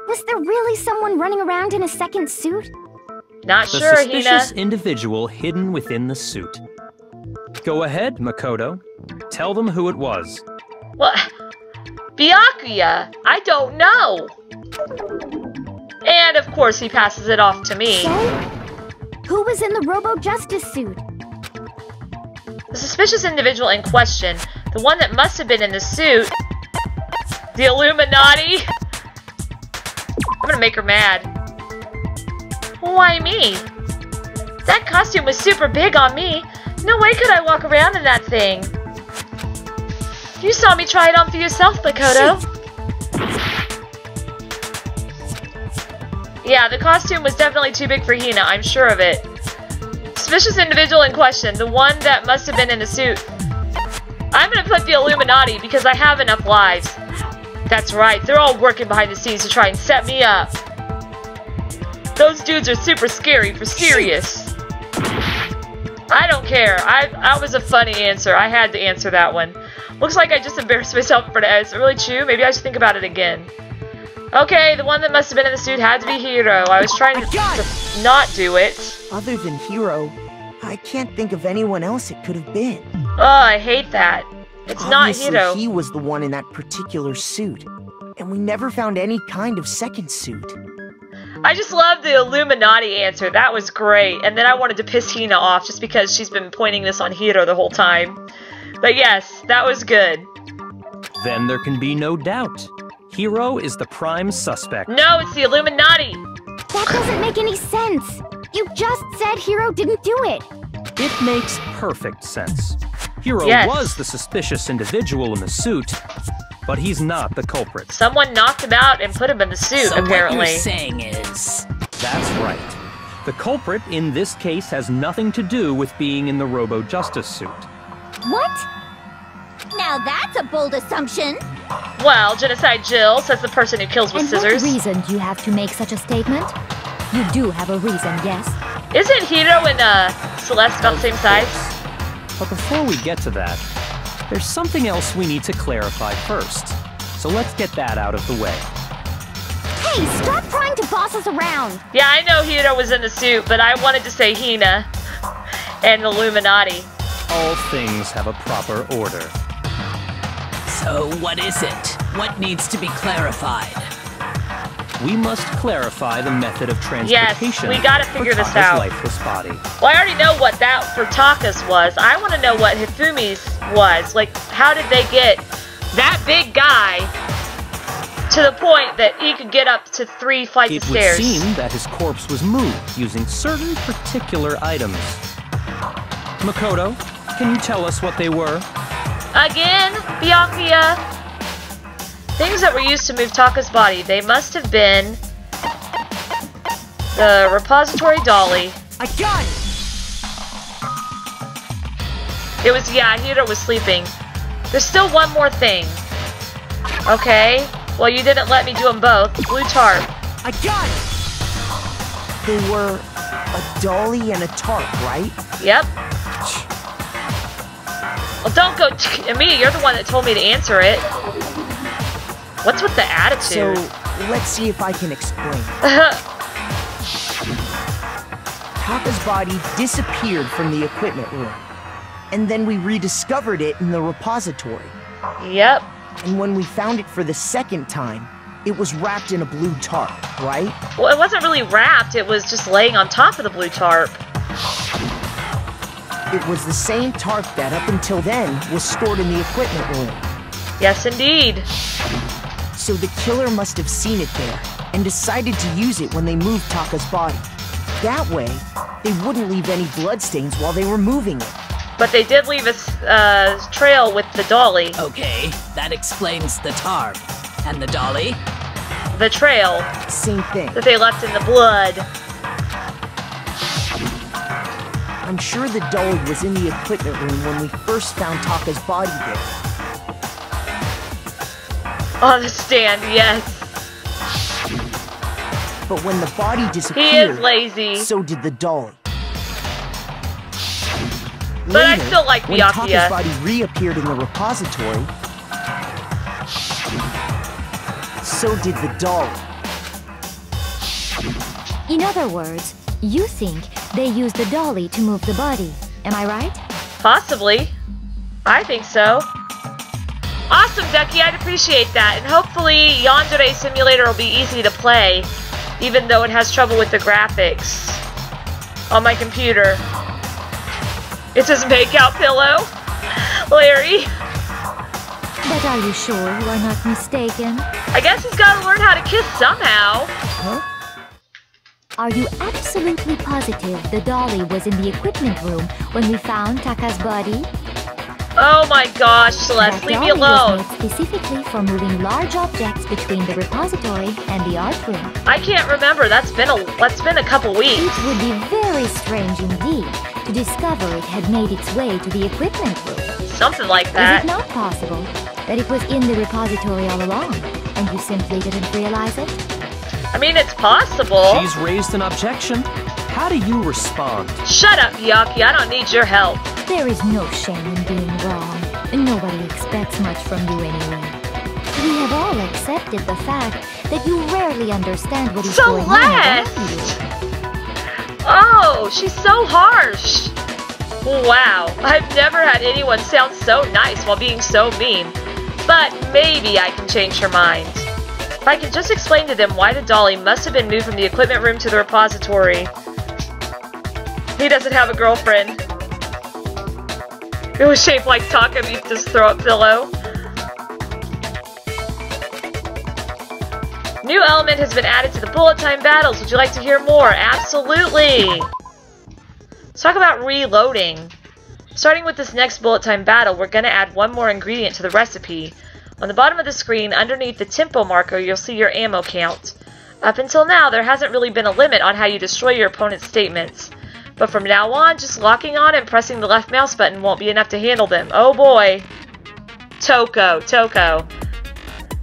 Was there really someone running around in a second suit? Not The sure, suspicious Hina. individual hidden within the suit. Go ahead, Makoto. Tell them who it was. Well, Byakuya, I don't know. And of course he passes it off to me. So, who was in the Robo-Justice suit? The suspicious individual in question, the one that must have been in the suit, the Illuminati. I'm gonna make her mad. Why me? That costume was super big on me. No way could I walk around in that thing. You saw me try it on for yourself, Makoto. Yeah, the costume was definitely too big for Hina, I'm sure of it. Suspicious individual in question, the one that must have been in the suit. I'm gonna put the Illuminati because I have enough lives. That's right, they're all working behind the scenes to try and set me up. Those dudes are super scary for serious. I don't care. That was a funny answer. I had to answer that one. Looks like I just embarrassed myself in front of Ed. Is it really true? Maybe I should think about it again. Okay, the one that must have been in the suit had to be Hiro. I was trying to not do it. Other than Hiro, I can't think of anyone else it could have been. Oh, I hate that. It's Obviously, not Hiro. he was the one in that particular suit. And we never found any kind of second suit. I just love the Illuminati answer. That was great. And then I wanted to piss Hina off just because she's been pointing this on Hiro the whole time. But yes, that was good. Then there can be no doubt. Hiro is the prime suspect. No, it's the Illuminati. That doesn't make any sense. You just said Hiro didn't do it. It makes perfect sense. Hiro was the suspicious individual in the suit, but he's not the culprit. Someone knocked him out and put him in the suit, apparently. What you're saying is... That's right. The culprit in this case has nothing to do with being in the Robo-Justice suit. What? Now that's a bold assumption. Well, Genocide Jill says the person who kills with scissors. What reason do you have to make such a statement? You do have a reason, yes? Isn't Hiro and Celeste about the same size? But before we get to that, there's something else we need to clarify first. So let's get that out of the way. Hey, stop trying to boss us around. Yeah, I know Hiro was in the suit, but I wanted to say Hina and Illuminati. All things have a proper order. So what is it? What needs to be clarified? We must clarify the method of transportation. Yes, we gotta figure this Taka's out. lifeless body. Well, I already know what that for Taka's was. I want to know what Hifumi's was. Like, how did they get that big guy to the point that he could get up to 3 flights of stairs? It would seem that his corpse was moved using certain particular items. Makoto, can you tell us what they were? Again, Byakuya. Things that were used to move Taka's body. They must have been the repository dolly. I got it! It was, yeah, Hiro was sleeping. There's still one more thing. Okay. Well, you didn't let me do them both. Blue tarp. I got it! They were a dolly and a tarp, right? Yep. Well, don't go at me. You're the one that told me to answer it. What's with the attitude? So, let's see if I can explain. Taka's body disappeared from the equipment room. And then we rediscovered it in the repository. Yep. And when we found it for the second time, it was wrapped in a blue tarp, right? Well, it wasn't really wrapped. It was just laying on top of the blue tarp. It was the same tarp that, up until then, was stored in the equipment room. Yes, indeed. So the killer must have seen it there, and decided to use it when they moved Taka's body. That way, they wouldn't leave any bloodstains while they were moving it. But they did leave a trail with the dolly. Okay, that That explains the tarp. And the dolly? The trail. Same thing. That they left in the blood. I'm sure the dolly was in the equipment room when we first found Taka's body there. On the stand, yes. But when the body disappeared, he is lazy. So did the dolly. But Later, I still like when Byakuya. Taka's body reappeared in the repository, so did the dolly. In other words, you think they used the dolly to move the body. Am I right? Possibly. I think so. Awesome, Ducky. I'd appreciate that. And hopefully Yandere Simulator will be easy to play, even though it has trouble with the graphics on my computer. It says make-out pillow. Larry. But are you sure you are not mistaken? I guess he's got to learn how to kiss somehow. Huh? Are you absolutely positive the dolly was in the equipment room when we found Taka's body? Oh my gosh, Celeste, leave me alone. Was made specifically for moving large objects between the repository and the art room. I can't remember. That's been a couple weeks. It would be very strange indeed to discover it had made its way to the equipment room. Something like that. Is it not possible that it was in the repository all along, and you simply didn't realize it? I mean, it's possible. She's raised an objection. How do you respond? Shut up, Byakuya. I don't need your help. There is no shame in being wrong. Nobody expects much from you anyway. We have all accepted the fact that you rarely understand what is going on around you. Oh, she's so harsh. Wow, I've never had anyone sound so nice while being so mean. But maybe I can change her mind. If I can just explain to them why the dolly must have been moved from the equipment room to the repository. He doesn't have a girlfriend. It was shaped like Taka meets this throw-up pillow. New element has been added to the bullet time battles. Would you like to hear more? Absolutely! Let's talk about reloading. Starting with this next bullet time battle, we're going to add one more ingredient to the recipe. On the bottom of the screen, underneath the tempo marker, you'll see your ammo count. Up until now, there hasn't really been a limit on how you destroy your opponent's statements. But from now on, just locking on and pressing the left mouse button won't be enough to handle them. Oh boy. Toko.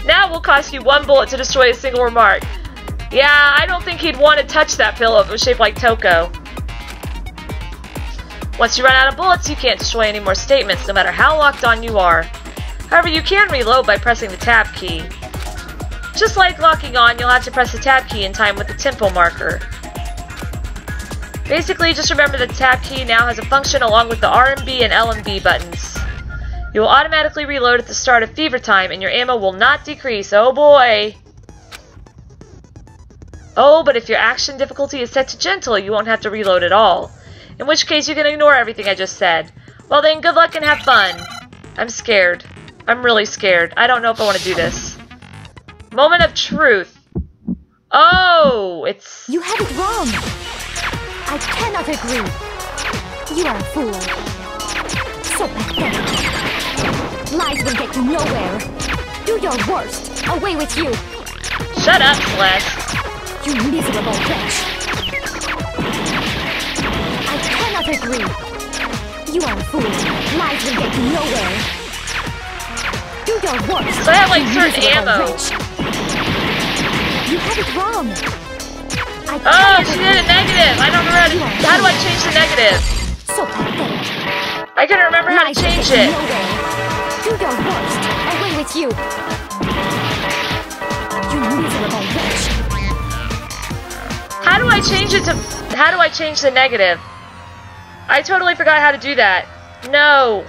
Now it will cost you 1 bullet to destroy a single remark. Yeah, I don't think he'd want to touch that pillow if it was shaped like Toko. Once you run out of bullets, you can't destroy any more statements, no matter how locked on you are. However, you can reload by pressing the tab key. Just like locking on, you'll have to press the tab key in time with the tempo marker. Basically, just remember that the tab key now has a function along with the RMB and LMB buttons. You will automatically reload at the start of fever time, and your ammo will not decrease. Oh boy! Oh, but if your action difficulty is set to gentle, you won't have to reload at all. In which case, you can ignore everything I just said. Well then, good luck and have fun. I'm scared. I'm really scared. I don't know if I want to do this. Moment of truth. Oh, it's... You have it wrong. I cannot agree. You are a fool. So pathetic. Lies will get you nowhere. Do your worst. Away with you. Shut up, Celeste. You miserable wretch. I cannot agree. You are a fool. Lies will get you nowhere. Do your worst. So I have like certain ammo. Wretch. You have it wrong. Oh, she did a negative. I don't know how do I change the negative? So pathetic. I couldn't remember how to change it. Do your worst. Away with you. You miserable wretch. How do I change it to... How do I change the negative? I totally forgot how to do that. No.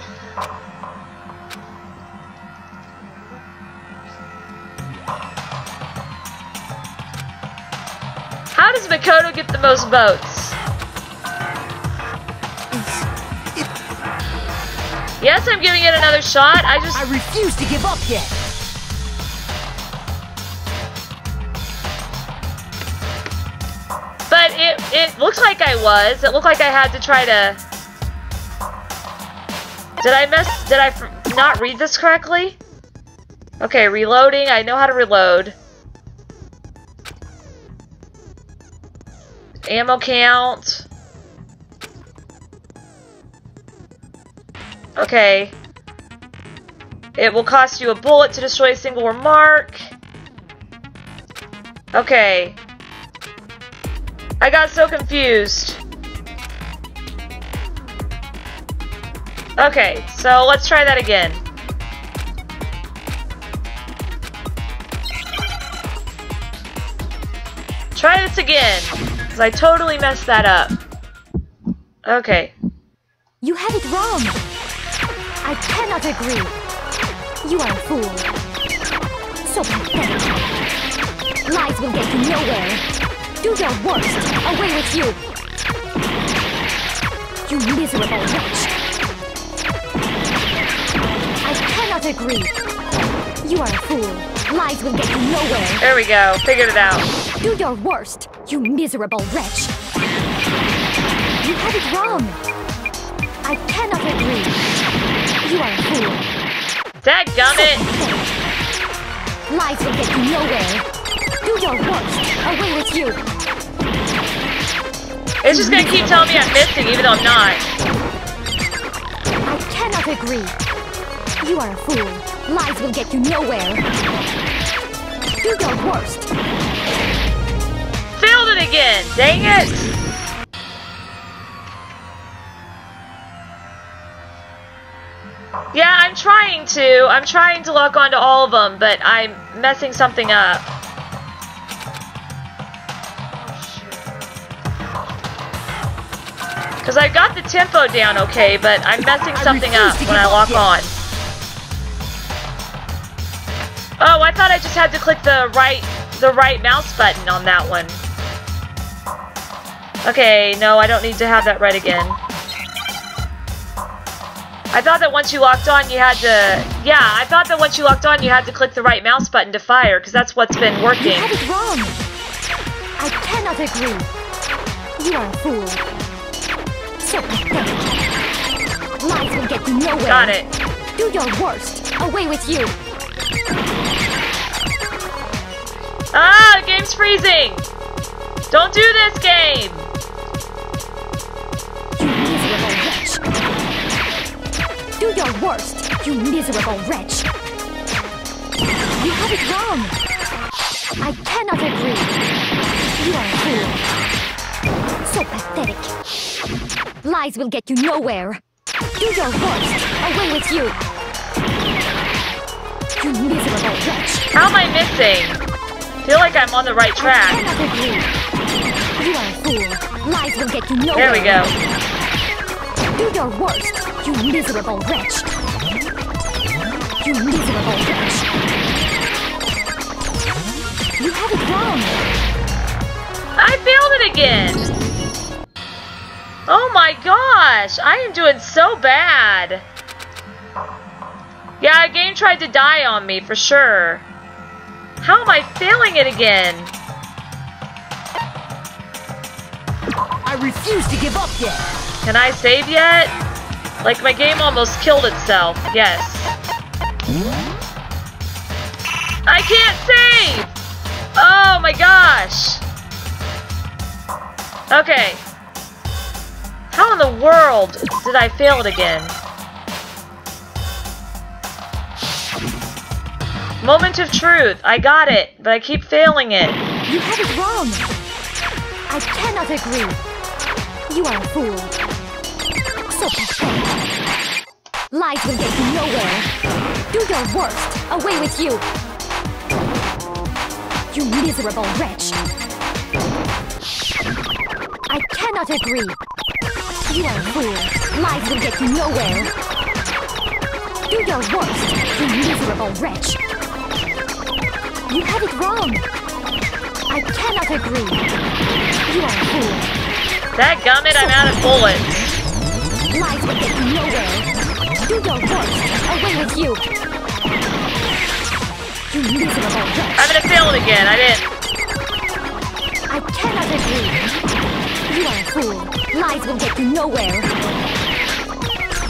How does Makoto get the most votes? Yes, I'm giving it another shot. I refuse to give up yet. But it looks like I was. It looked like I had to try to... Did I not read this correctly? Okay, reloading. I know how to reload. Ammo count. Okay. It will cost you a bullet to destroy a single remark. Okay. I got so confused. Okay, so let's try that again. Try this again, because I totally messed that up. Okay. You had it wrong. I cannot agree. You are a fool. So pathetic. Lies will get you nowhere. Do your worst. Away with you. You miserable wretch. I cannot agree. You are a fool. Lies will get you nowhere. There we go. Figured it out. Do your worst, you miserable wretch. You had it wrong. I cannot agree. You are a fool. Dadgummit! Lies will get you nowhere. Do your worst. Away with you. It's just gonna keep telling me I'm missing, even though I'm not. I cannot agree. You are a fool. Lies will get you nowhere. Do your worst. Failed it again! Dang it! Yeah, I'm trying to lock onto all of them, but I'm messing something up. Because I got the tempo down okay, but I'm messing something up when I lock on. Oh, I thought I just had to click the right mouse button on that one. Okay, no, I don't need to have that right again. I thought that once you locked on, you had to... Yeah, I thought that once you locked on, you had to click the right mouse button to fire, because that's what's been working. You had it wrong. I cannot agree. You are a fool. So pathetic. Lies will get you nowhere. Got it. Do your worst. Away with you. Ah, the game's freezing! Don't do this game! You miserable wretch. Do your worst, you miserable wretch. You have it wrong. I cannot agree. You are a fool. So pathetic. Lies will get you nowhere. Do your worst. Away with you. You miserable wretch. How am I missing? I feel like I'm on the right track. I cannot agree. You are a fool. Lies will get you nowhere. There we go. Do your worst, you miserable wretch. You miserable wretch. You have it wrong. I failed it again. Oh my gosh, I am doing so bad. Yeah, a game tried to die on me for sure. How am I failing it again? I refuse to give up yet. Can I save yet? Like, my game almost killed itself. Yes. I can't save! Oh my gosh! Okay. How in the world did I fail it again? Moment of truth. I got it, but I keep failing it. You have it wrong. I cannot agree. You are a fool. So pathetic. Lies will get you nowhere. Do your worst. Away with you. You miserable wretch. I cannot agree. You are a fool. Lies will get you nowhere. Do your worst, you miserable wretch. You have it wrong. I cannot agree. You are a fool. Dadgummit, I'm out of bullets. Lies will get you nowhere. Do your worst. Away with you. You miserable wretch. I'm gonna fail it again. I didn't. I cannot agree. You are a fool. Lies will get you nowhere.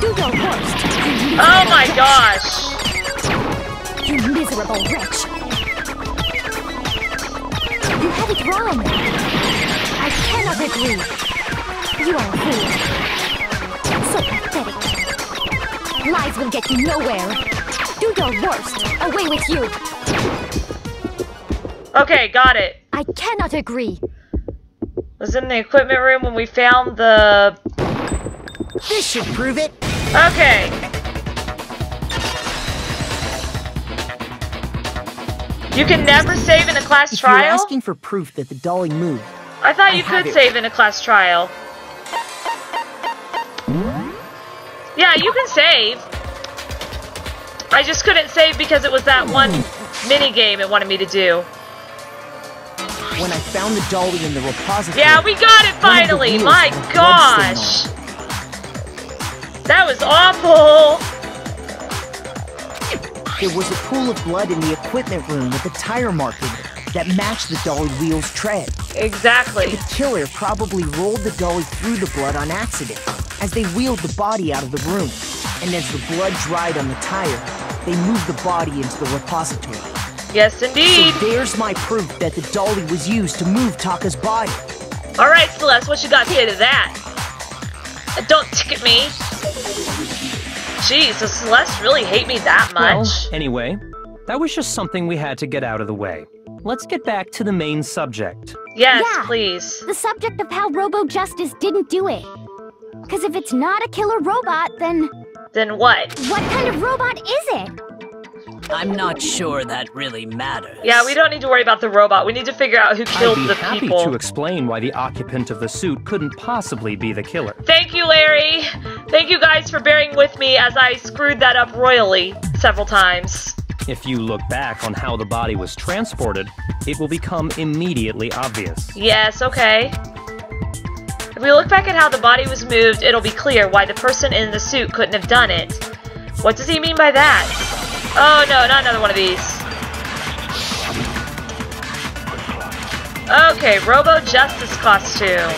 Do your worst. You oh my gosh. You miserable wretch! You had it wrong! I cannot agree! You are a fool! So pathetic! Lies will get you nowhere! Do your worst! Away with you! Okay, got it. I cannot agree! Was in the equipment room when we found the... This should prove it! Okay. You can never save in a class If trial? you're asking for proof that the dolly moved, I thought you I have could it. save in a class trial. Yeah, you can save. I just couldn't save because it was that one mini game it wanted me to do. when I found the dolly in the repository... Yeah, we got it finally! My gosh! That was awful! There was a pool of blood in the equipment room with a tire mark in it that matched the dolly wheel's tread. Exactly. The killer probably rolled the dolly through the blood on accident as they wheeled the body out of the room. And as the blood dried on the tire, they moved the body into the repository. Yes, indeed. So there's my proof that the dolly was used to move Taka's body. Alright, Celeste, what you got to say to that? Don't ticket me. Jeez, does Celeste really hate me that much? Well, anyway, that was just something we had to get out of the way. Let's get back to the main subject. Yes, Yeah. please. The subject of how Robo Justice didn't do it. Because if it's not a killer robot, then Then what? what kind of robot is it? I'm not sure that really matters. Yeah, we don't need to worry about the robot. We need to figure out who killed I'd be the happy people. to explain why the occupant of the suit couldn't possibly be the killer. Thank you, Larry. Thank you guys for bearing with me as I screwed that up royally several times. If you look back on how the body was transported, it will become immediately obvious. Yes, okay. If we look back at how the body was moved, it'll be clear why the person in the suit couldn't have done it. What does he mean by that? Oh no, not another one of these. Okay, Robo Justice costume.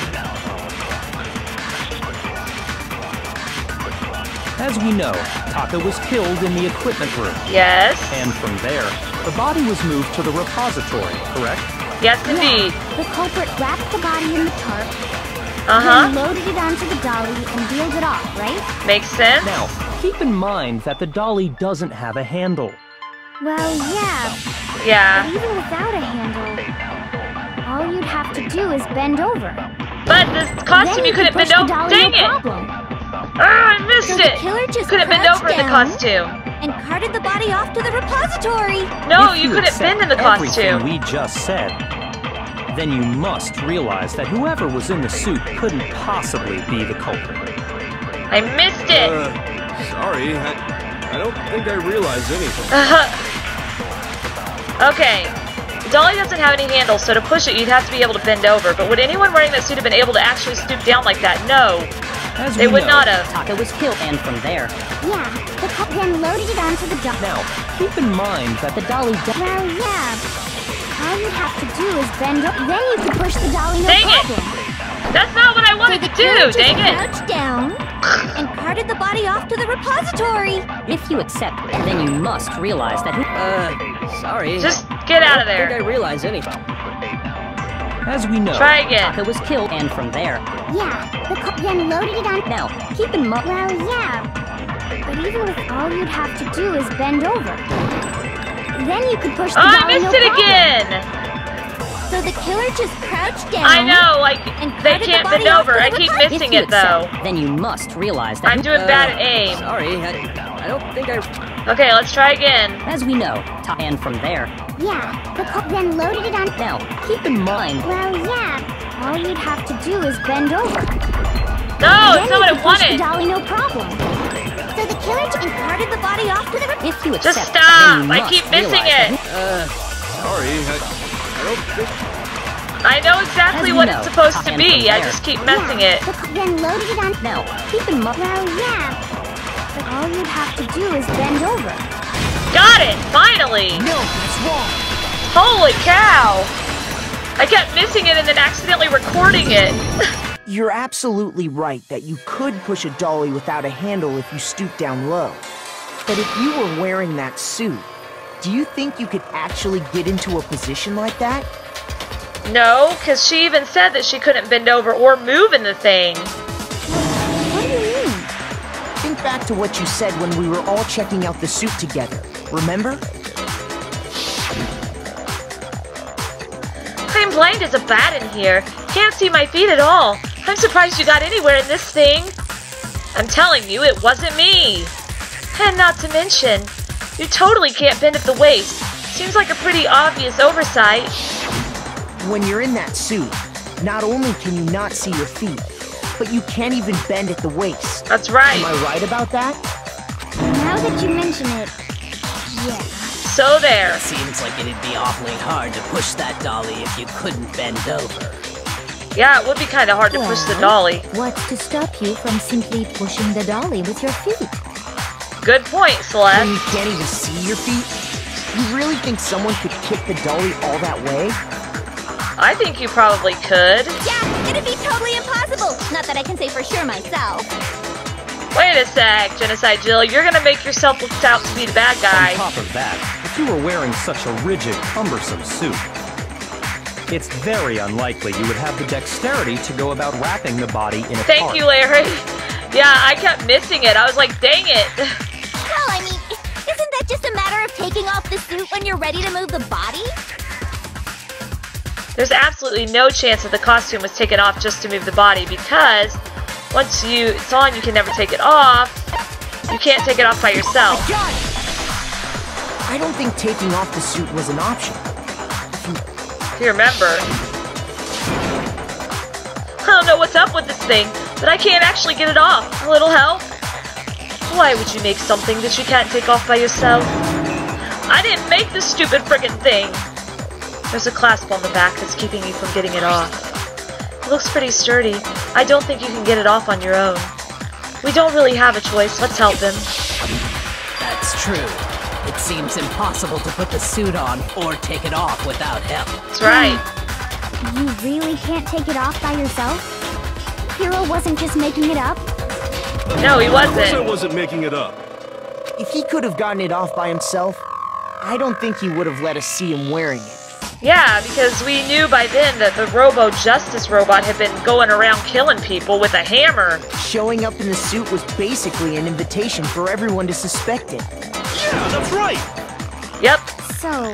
As we know, Taka was killed in the equipment room. Yes. And from there, the body was moved to the repository, correct? Yes, indeed. The culprit wrapped the body in the tarp, Uh-huh. then loaded it onto the dolly and wheeled it off, right? Makes sense. Now, keep in mind that the dolly doesn't have a handle. Well, yeah. Yeah. But even without a handle, all you'd have to do is bend over. But the costume Then you couldn't push bend the over. dolly, Dang no it! problem. Ah, I missed So it! the killer just Couldn't bend crouched over in the down costume. and carted the body off to the repository. No, If you couldn't accept bend in the everything costume. we just said, then you must realize that whoever was in the suit couldn't possibly be the culprit. I missed it! Sorry, I don't think I realized anything. Okay. The dolly doesn't have any handles, so to push it, you'd have to be able to bend over. But would anyone wearing that suit have been able to actually stoop down like that? No. As They we would know, not have. Taka was killed, and from there, Yeah, the cop then loaded it onto the dolly. Now, keep in mind that the dolly Well, yeah. All you'd have to do is bend up. Then you could push the dolly, no Dang it! problem. That's not what I wanted to do, dang it! Crouched down and carted the body off to the repository. if you accept, then you must realize that sorry. Just get out of there. I realize anything. As we know, Try again. Taka was killed, and from there, Yeah, the cop then loaded it on. now, keep in mind. Well, yeah. But even with all you'd have to do is bend over. Then you could push the Oh, dolly, I missed no it problem. again! So the killer just crouched down. I know, like, and they carted the can't body bend off over. to the I keep repository. missing If you it, though. accept, then you must realize that I'm doing bad at aim. Sorry, I don't think I. Okay, let's try again. As we know, and from there, Yeah, the cop then loaded it on. now, keep in mind. Well, yeah. All you'd have to do is bend over. No, Then it's not you what I could push the wanted. dolly, no problem. So the killer just carted the body off to the If you accept, Just then stop! you I must keep missing realize it. Sorry, I don't think... I know exactly As we what know, it's supposed to and be. from I there. just keep messing it. The cop then loaded it on. Now, keep in mind. Well, yeah. But all you'd have to do is bend over. Got it! Finally! No, that's wrong. Holy cow! I kept missing it and then accidentally recording it. You're absolutely right that you could push a dolly without a handle if you stoop down low. But if you were wearing that suit, Do you think you could actually get into a position like that? No, because she even said that she couldn't bend over or move in the thing. What do you mean? Think back to what you said when we were all checking out the suit together. Remember? I'm blind as a bat in here. Can't see my feet at all. I'm surprised you got anywhere in this thing. I'm telling you, it wasn't me. And not to mention, you totally can't bend at the waist. Seems like a pretty obvious oversight. When you're in that suit, not only can you not see your feet, but you can't even bend at the waist. That's right. Am I right about that? Now that you mention it, yeah. So there. Seems like it'd be awfully hard to push that dolly if you couldn't bend over. Yeah, it would be kind of hard to push the dolly. What's to stop you from simply pushing the dolly with your feet? Good point, Celeste. When you can't even see your feet? You really think someone could kick the dolly all that way? I think you probably could. Yeah, it'd be totally impossible. Not that I can say for sure myself. Wait a sec, Genocide Jill. You're gonna make yourself look out to be the bad guy. On top of that, if you were wearing such a rigid, cumbersome suit, it's very unlikely you would have the dexterity to go about wrapping the body in a Thank you, Larry. Yeah, I kept missing it. I was like, dang it. Well, I mean, isn't that just a matter of taking off the suit when you're ready to move the body? There's absolutely no chance that the costume was taken off just to move the body, because once it's on, you can never take it off. You can't take it off by yourself. I got it! I don't think taking off the suit was an option. If you remember. I don't know what's up with this thing, but I can't actually get it off. A little help? Why would you make something that you can't take off by yourself? I didn't make this stupid friggin' thing. There's a clasp on the back that's keeping you from getting it off. It looks pretty sturdy. I don't think you can get it off on your own. We don't really have a choice. Let's help him. That's true. It seems impossible to put the suit on or take it off without help. That's right. You really can't take it off by yourself? Hero wasn't just making it up? No, he Of course I wasn't. wasn't making it up. If he could have gotten it off by himself, I don't think he would have let us see him wearing it. Yeah, because we knew by then that the Robo-Justice robot had been going around killing people with a hammer. Showing up in the suit was basically an invitation for everyone to suspect it. Yeah, that's right. Yep. So,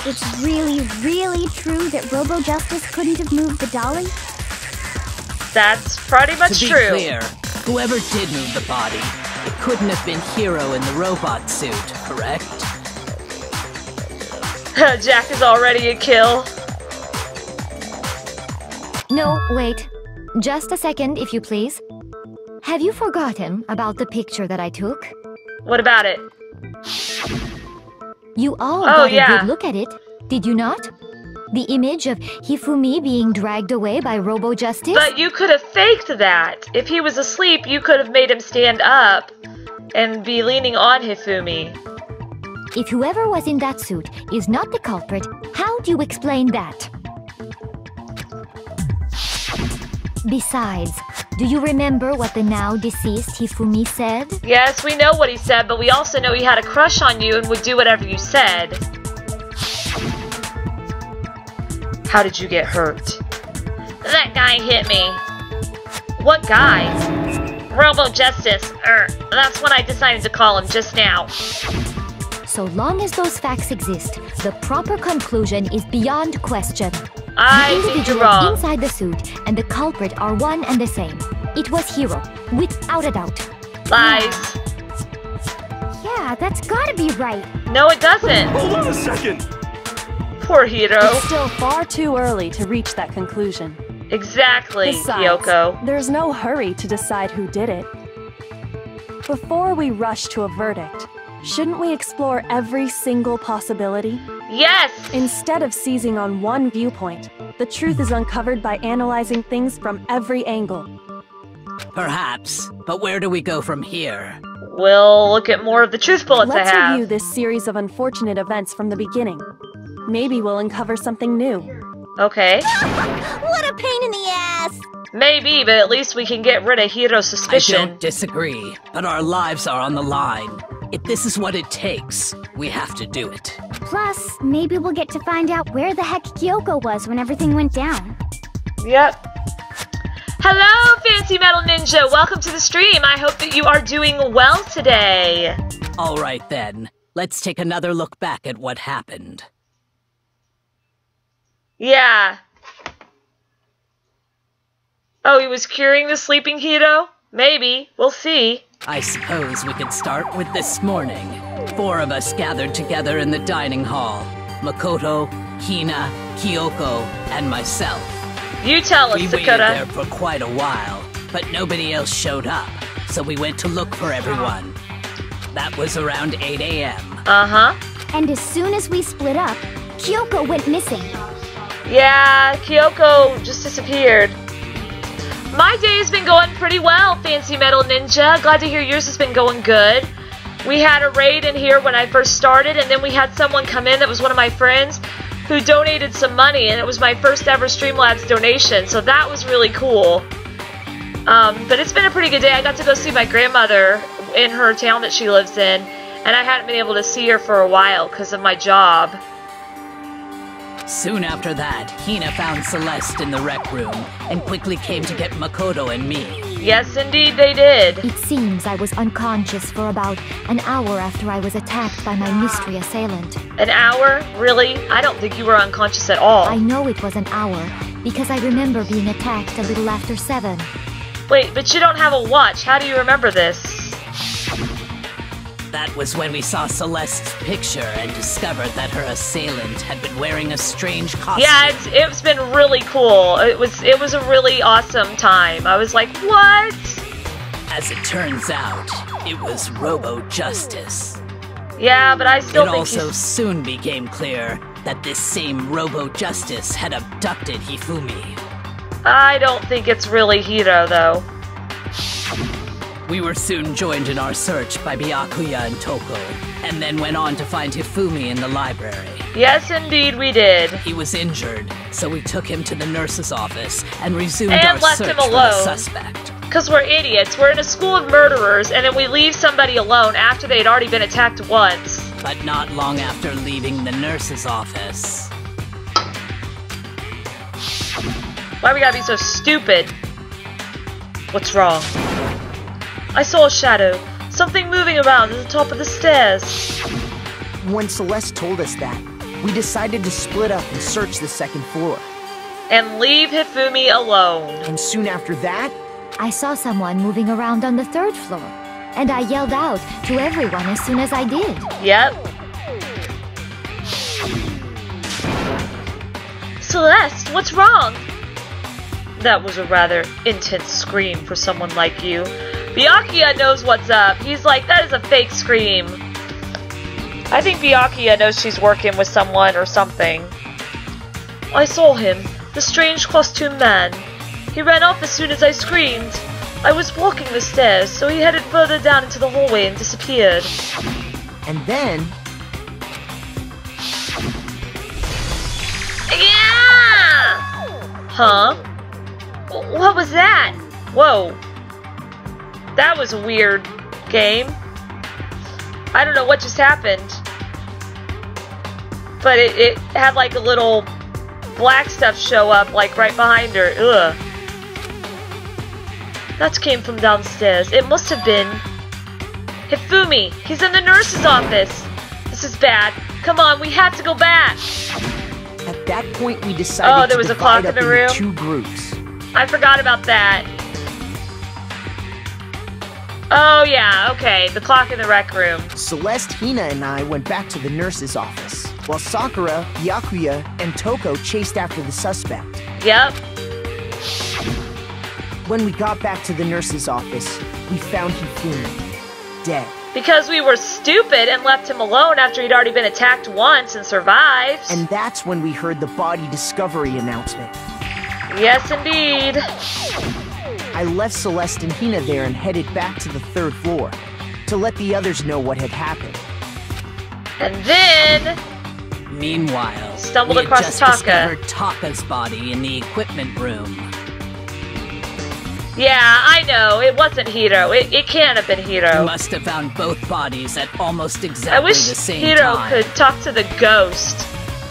it's really, really true that Robo-Justice couldn't have moved the dolly? That's pretty much To be true. clear, whoever did move the body, it couldn't have been Hero in the robot suit, correct? Jack is already a kill. No, wait. Just a second, if you please. Have you forgotten about the picture that I took? What about it? You all Oh, got yeah. a good look at it, did you not? The image of Hifumi being dragged away by Robo-Justice? But you could have faked that. If he was asleep, you could have made him stand up and be leaning on Hifumi. If whoever was in that suit is not the culprit, how do you explain that? Besides, do you remember what the now deceased Hifumi said? Yes, we know what he said, but we also know he had a crush on you and would do whatever you said. How did you get hurt? That guy hit me. What guy? Robo-Justice. That's what I decided to call him just now. So long as those facts exist, the proper conclusion is beyond question. I The think you're individual wrong. inside the suit and the culprit are one and the same. It was Hero, without a doubt. Lies. Yeah, that's gotta be right. No, it doesn't. Hold on a second. Poor Hiro. It's still far too early to reach that conclusion. Exactly, Besides, Yoko. there's no hurry to decide who did it. Before we rush to a verdict, shouldn't we explore every single possibility? Yes! Instead of seizing on one viewpoint, the truth is uncovered by analyzing things from every angle. Perhaps, but where do we go from here? We'll look at more of the truth bullets Let's I have. review this series of unfortunate events from the beginning. Maybe we'll uncover something new. Okay. What a pain in the ass! Maybe, but at least we can get rid of Hiro's I suspicion. don't disagree, but our lives are on the line. If this is what it takes, we have to do it. Plus, maybe we'll get to find out where the heck Kyoko was when everything went down. Yep. Hello, Fancy Metal Ninja! Welcome to the stream! I hope that you are doing well today! Alright then, let's take another look back at what happened. Yeah. Oh, he was curing the sleeping Hito? Maybe. We'll see. I suppose we could start with this morning. 4 of us gathered together in the dining hall. Makoto, Hina, Kyoko, and myself. You tell us, We Sakura. waited there for quite a while, but nobody else showed up, so we went to look for everyone. That was around 8 a.m. Uh-huh. And as soon as we split up, Kyoko went missing. Yeah, Kyoko just disappeared. My day has been going pretty well, Fancy Metal Ninja. Glad to hear yours has been going good. We had a raid in here when I first started, and then we had someone come in that was one of my friends who donated some money, and it was my first ever Streamlabs donation, so that was really cool. But it's been a pretty good day. I got to go see my grandmother in her town that she lives in, and I hadn't been able to see her for a while because of my job. Soon after that, Hina found Celeste in the rec room and quickly came to get Makoto and me. Yes, indeed they did. It seems I was unconscious for about an hour after I was attacked by my mystery assailant. An hour? Really? I don't think you were unconscious at all. I know it was an hour, because I remember being attacked a little after 7. Wait, but you don't have a watch. How do you remember this? That was when we saw Celeste's picture and discovered that her assailant had been wearing a strange costume. Yeah, it's been really cool. It was a really awesome time. I was like, what? As it turns out, it was Robo-Justice. Yeah, but I still think It also soon became clear that this same Robo-Justice had abducted Hifumi. I don't think it's really Hiro, though. We were soon joined in our search by Byakuya and Toko, and then went on to find Hifumi in the library. Yes, indeed we did. He was injured, so we took him to the nurse's office and resumed And our left search him for the alone. suspect. Because we're idiots. We're in a school of murderers, and then we leave somebody alone after they'd already been attacked once. But not long after leaving the nurse's office. Why we gotta be so stupid? What's wrong? I saw a shadow. Something moving around at the top of the stairs. When Celeste told us that, we decided to split up and search the 2nd floor. And leave Hifumi alone. And soon after that, I saw someone moving around on the 3rd floor, and I yelled out to everyone as soon as I did. Yep. Celeste, what's wrong? That was a rather intense scream for someone like you. Byakuya knows what's up. He's like, that is a fake scream. I think Byakuya knows she's working with someone or something. I saw him, the strange costume man. He ran off as soon as I screamed. I was walking the stairs, so he headed further down into the hallway and disappeared. and then... Yeah! Huh? What was that? Whoa. That was a weird game. I don't know what just happened. But it had like a little black stuff show up like right behind her. Ugh. That came from downstairs. It must have been Hifumi. He's in the nurse's office. This is bad. Come on, we have to go back. At that point, we decided there was to a clock divide in up the into room? 2 groups. I forgot about that. Oh yeah, okay. The clock in the rec room. Celeste, Hina, and I went back to the nurse's office, while Sakura, Byakuya, and Toko chased after the suspect. Yep. When we got back to the nurse's office, we found Hifumi, dead. Because we were stupid and left him alone after he'd already been attacked once and survived. And that's when we heard the body discovery announcement. Yes, indeed. I left Celeste and Hina there and headed back to the 3rd floor to let the others know what had happened. And then... Meanwhile, stumbled we had across just Taka. discovered Taka's body in the equipment room. Yeah, I know. It wasn't Hiro. It can't have been Hiro. We must have found both bodies at almost I exactly wish the same Hiro time. could talk to the ghost,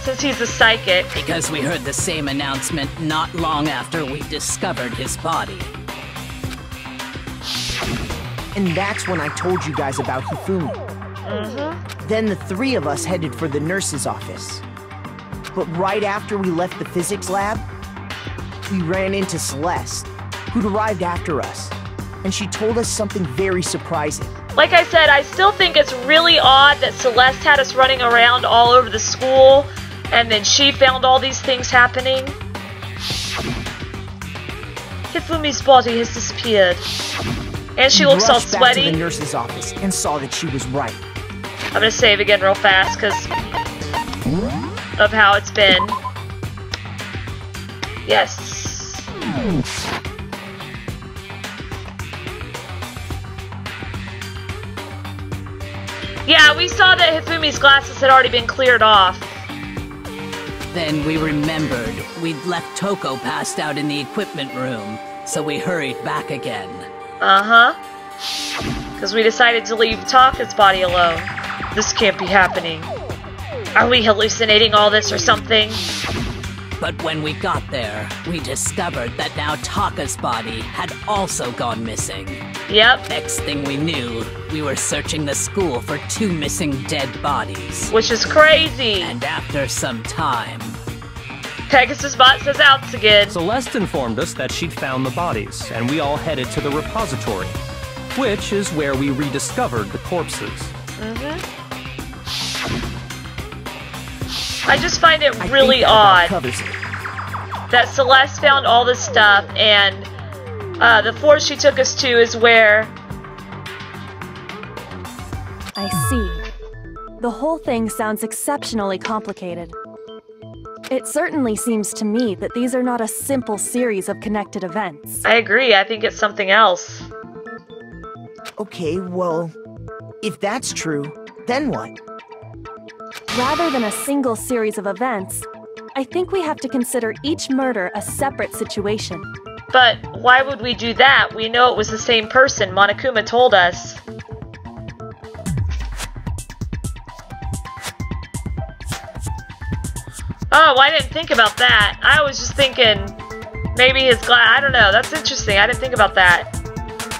since he's a psychic. Because we heard the same announcement not long after we discovered his body. And that's when I told you guys about Hifumi. Then the three of us headed for the nurse's office. But right after we left the physics lab, we ran into Celeste, who'd arrived after us. And she told us something very surprising. Like I said, I still think it's really odd that Celeste had us running around all over the school, and then she found all these things happening. Hifumi's body has disappeared. And she looks all rushed back sweaty. to the nurse's office and saw that she was right. I'm gonna save again real fast because of how it's been. Yes. Yeah, we saw that Hifumi's glasses had already been cleared off. Then we remembered we'd left Toko passed out in the equipment room, so we hurried back again. Because we decided to leave Taka's body alone. This can't be happening. Are we hallucinating all this or something? But when we got there, we discovered that now Taka's body had also gone missing. Yep. Next thing we knew, we were searching the school for 2 missing dead bodies. Which is crazy. And after some time... Pegasus bot says outs again. Celeste informed us that she'd found the bodies, and we all headed to the repository, which is where we rediscovered the corpses. I just find it really odd Covers it. that Celeste found all this stuff, and the floor she took us to is where... I see. The whole thing sounds exceptionally complicated. It certainly seems to me that these are not a simple series of connected events. I agree, I think it's something else. Okay, well, if that's true, then what? Rather than a single series of events, I think we have to consider each murder a separate situation. But why would we do that? We know it was the same person. Monokuma told us. Oh, I didn't think about that. I was just thinking maybe his glass. I don't know. That's interesting. I didn't think about that.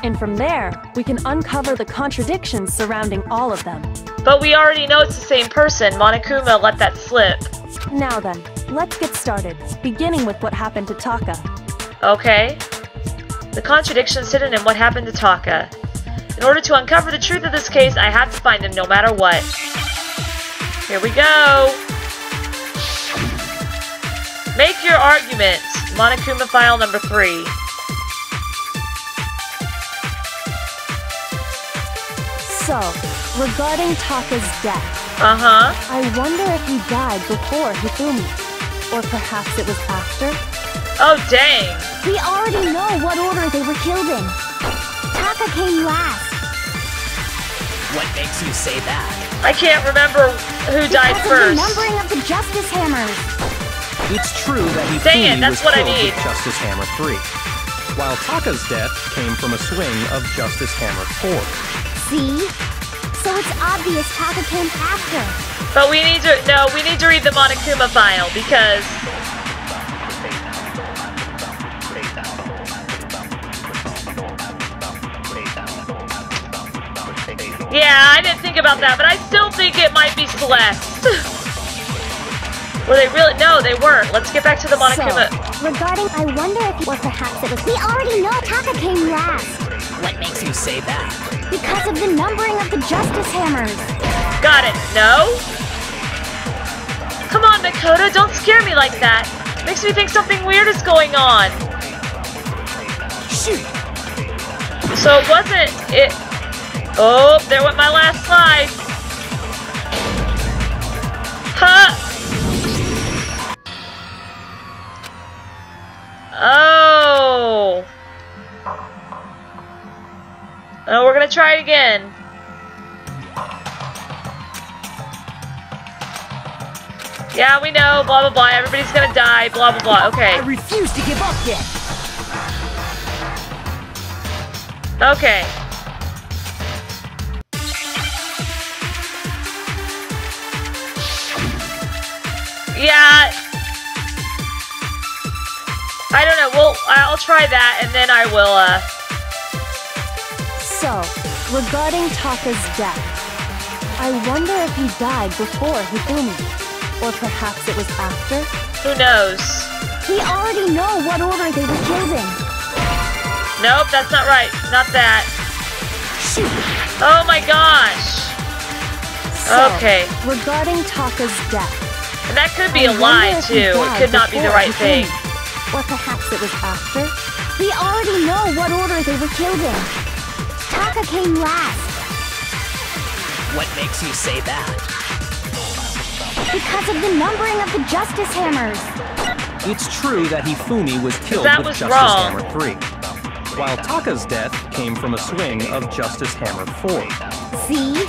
And from there, we can uncover the contradictions surrounding all of them. But we already know it's the same person. Monokuma let that slip. Now then, let's get started, beginning with what happened to Taka. Okay. The contradictions hidden in what happened to Taka. In order to uncover the truth of this case, I have to find him no matter what. Here we go. Make your argument. Monokuma file number 3. So, regarding Taka's death, I wonder if he died before Hifumi, or perhaps it was after? Oh, dang. We already know what order they were killed in. Taka came last. What makes you say that? I can't remember who died Because first. of the numbering of the Justice Hammers. It's true that Dang it, Hifumi that's was what I killed need. with Justice Hammer 3, while Taka's death came from a swing of Justice Hammer 4. See? So it's obvious Taka came after. But we need to read the Monokuma file because yeah, I didn't think about that, but I still think it might be Celeste. Were they really? No, they weren't. Let's get back to the Monokuma. So, regarding, I wonder if, or perhaps it was, we already know Taka came last. What makes you say that? Because of the numbering of the Justice Hammers. Got it. No? Come on, Makoto, don't scare me like that. Makes me think something weird is going on. Shoot! So it wasn't it. Oh, there went my last slide. Huh. Oh. Oh, we're gonna try it again. Yeah, we know, blah, blah, blah. Everybody's gonna die, blah, blah, blah. Okay. I refuse to give up yet. Okay. Yeah. I don't know. I'll try that, and then I will, So, regarding Taka's death, I wonder if he died before Hifumi, or perhaps it was after? Who knows? We already know what order they were killed in. Nope, that's not right. Not that. Shoot. Oh my gosh. So, okay. Regarding Taka's death, and that could be a lie too. It could not be the right thing. Or perhaps it was after? We already know what order they were killed in. Taka came last. What makes you say that? Because of the numbering of the Justice Hammers. It's true that Hifumi was killed that with was Justice wrong. Hammer 3, while Taka's death came from a swing of Justice Hammer 4. See?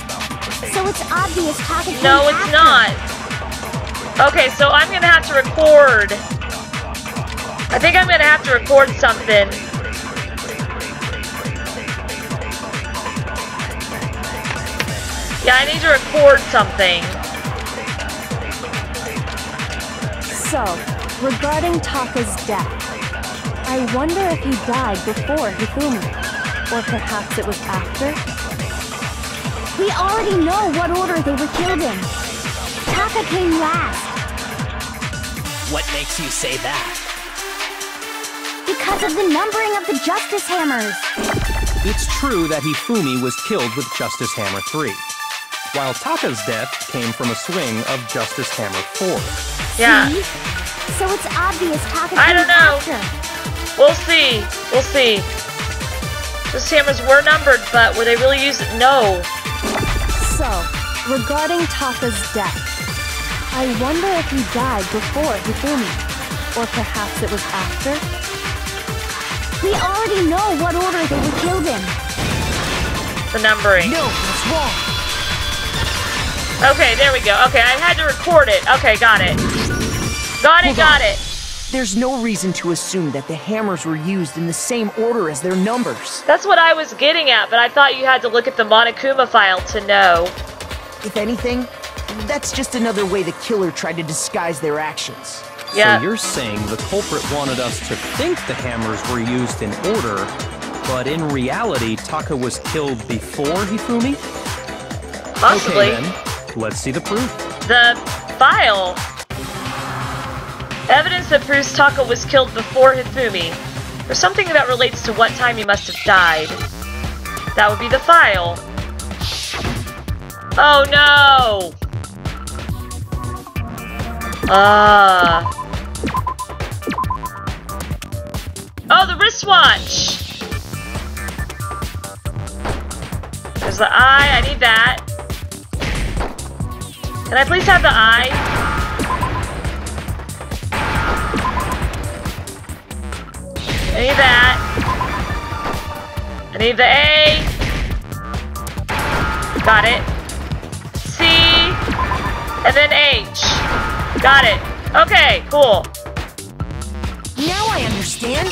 So it's obvious Taka came No, it's after. not. Okay, so I'm gonna have to record. I think I'm gonna have to record something. Yeah, I need to record something. So, regarding Taka's death, I wonder if he died before Hifumi, or perhaps it was after? We already know what order they were killed in. Taka came last. What makes you say that? Because of the numbering of the Justice Hammers. It's true that Hifumi was killed with Justice Hammer 3, while Taka's death came from a swing of Justice Hammer 4. Yeah. See? So it's obvious Taka came I don't know. after. We'll see. We'll see. Those hammers were numbered, but were they really used? No. So, regarding Taka's death, I wonder if he died before Hifumi, or perhaps it was after? We already know what order they were killed in. The numbering. No, that's wrong. Okay, there we go. Okay, I had to record it. Okay, got it. Got it. There's no reason to assume that the hammers were used in the same order as their numbers. That's what I was getting at, but I thought you had to look at the Monokuma file to know. If anything, that's just another way the killer tried to disguise their actions. Yeah. So you're saying the culprit wanted us to think the hammers were used in order, but in reality, Taka was killed before Hifumi? Possibly. Okay, then. Let's see the proof. The file. Evidence that proves Taka was killed before Hifumi. There's something that relates to what time he must have died. That would be the file. Oh no! Oh, the wristwatch! There's the eye, I need that. Can I please have the eye? I need that. I need the A. Got it. C. And then H. Got it. Okay, cool. Now I understand.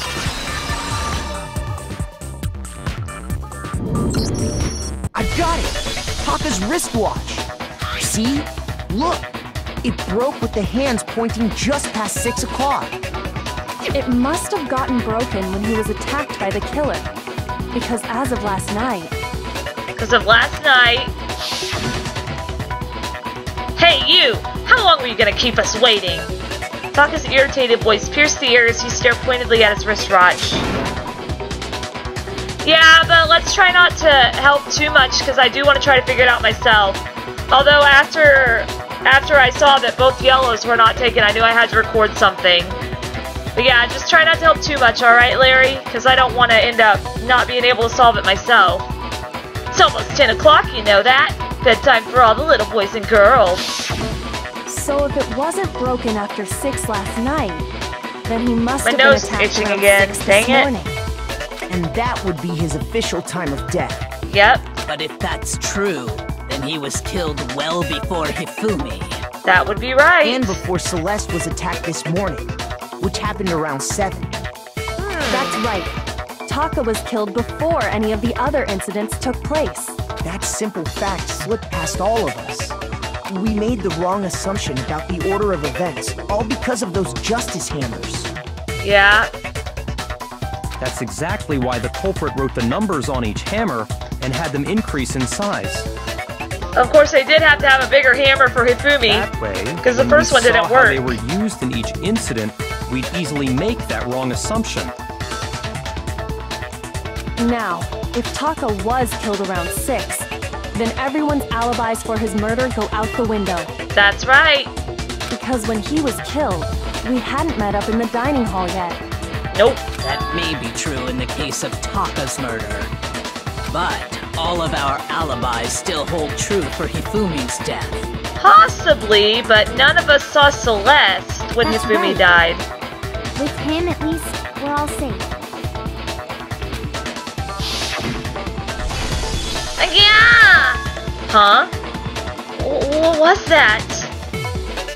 I got it. Taka's wristwatch. See? Look. It broke with the hands pointing just past 6 o'clock. It must have gotten broken when he was attacked by the killer. Because as of last night... Hey, you! How long were you gonna keep us waiting? Taka's irritated voice pierced the air as he stared pointedly at his wristwatch. Yeah, but let's try not to help too much, because I do want to try to figure it out myself. Although after I saw that both yellows were not taken, I knew I had to record something. But yeah, just try not to help too much, alright, Larry? Because I don't want to end up not being able to solve it myself. It's almost 10 o'clock, you know that? Bedtime for all the little boys and girls. So if it wasn't broken after 6 last night, then he must have My nose been attacked itching around again. 6 Dang this it. morning. And that would be his official time of death. Yep, But if that's true, then he was killed well before Hifumi. that would be right. And before Celeste was attacked this morning, which happened around 7. That's right. Taka was killed before any of the other incidents took place. That simple fact slipped past all of us. We made the wrong assumption about the order of events, all because of those justice hammers. Yeah. That's exactly why the culprit wrote the numbers on each hammer and had them increase in size. Of course, they did have to have a bigger hammer for Hifumi, That way, because the first one didn't how work. they were used in each incident, we'd easily make that wrong assumption. Now, if Taka was killed around 6, then everyone's alibis for his murder go out the window. That's right. Because when he was killed, we hadn't met up in the dining hall yet. Nope. That may be true in the case of Taka's murder. But all of our alibis still hold true for Hifumi's death. Possibly, but none of us saw Celeste when That's Hifumi right. died. With him, at least, we're all safe. Yeah! Huh? What was that?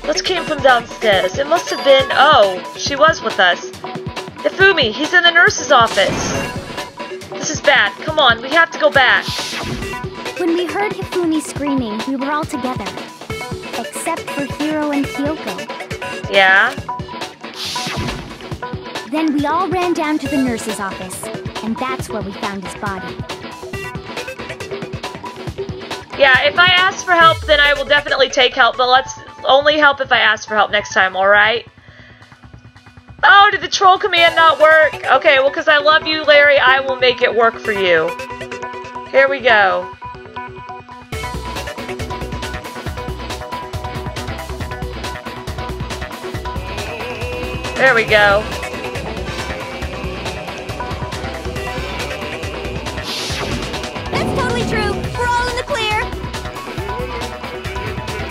What came from downstairs? It must have been... Oh, she was with us. Hifumi, he's in the nurse's office. This is bad. Come on, we have to go back. When we heard Hifumi screaming, we were all together. Except for Hiro and Kyoko. Yeah? Then we all ran down to the nurse's office, and that's where we found his body. Yeah, if I ask for help, then I will definitely take help, but let's only help if I ask for help next time, alright? Oh, did the troll command not work? Okay, well, because I love you, Larry, I will make it work for you. Here we go. There we go. That's totally true. We're all in the clear.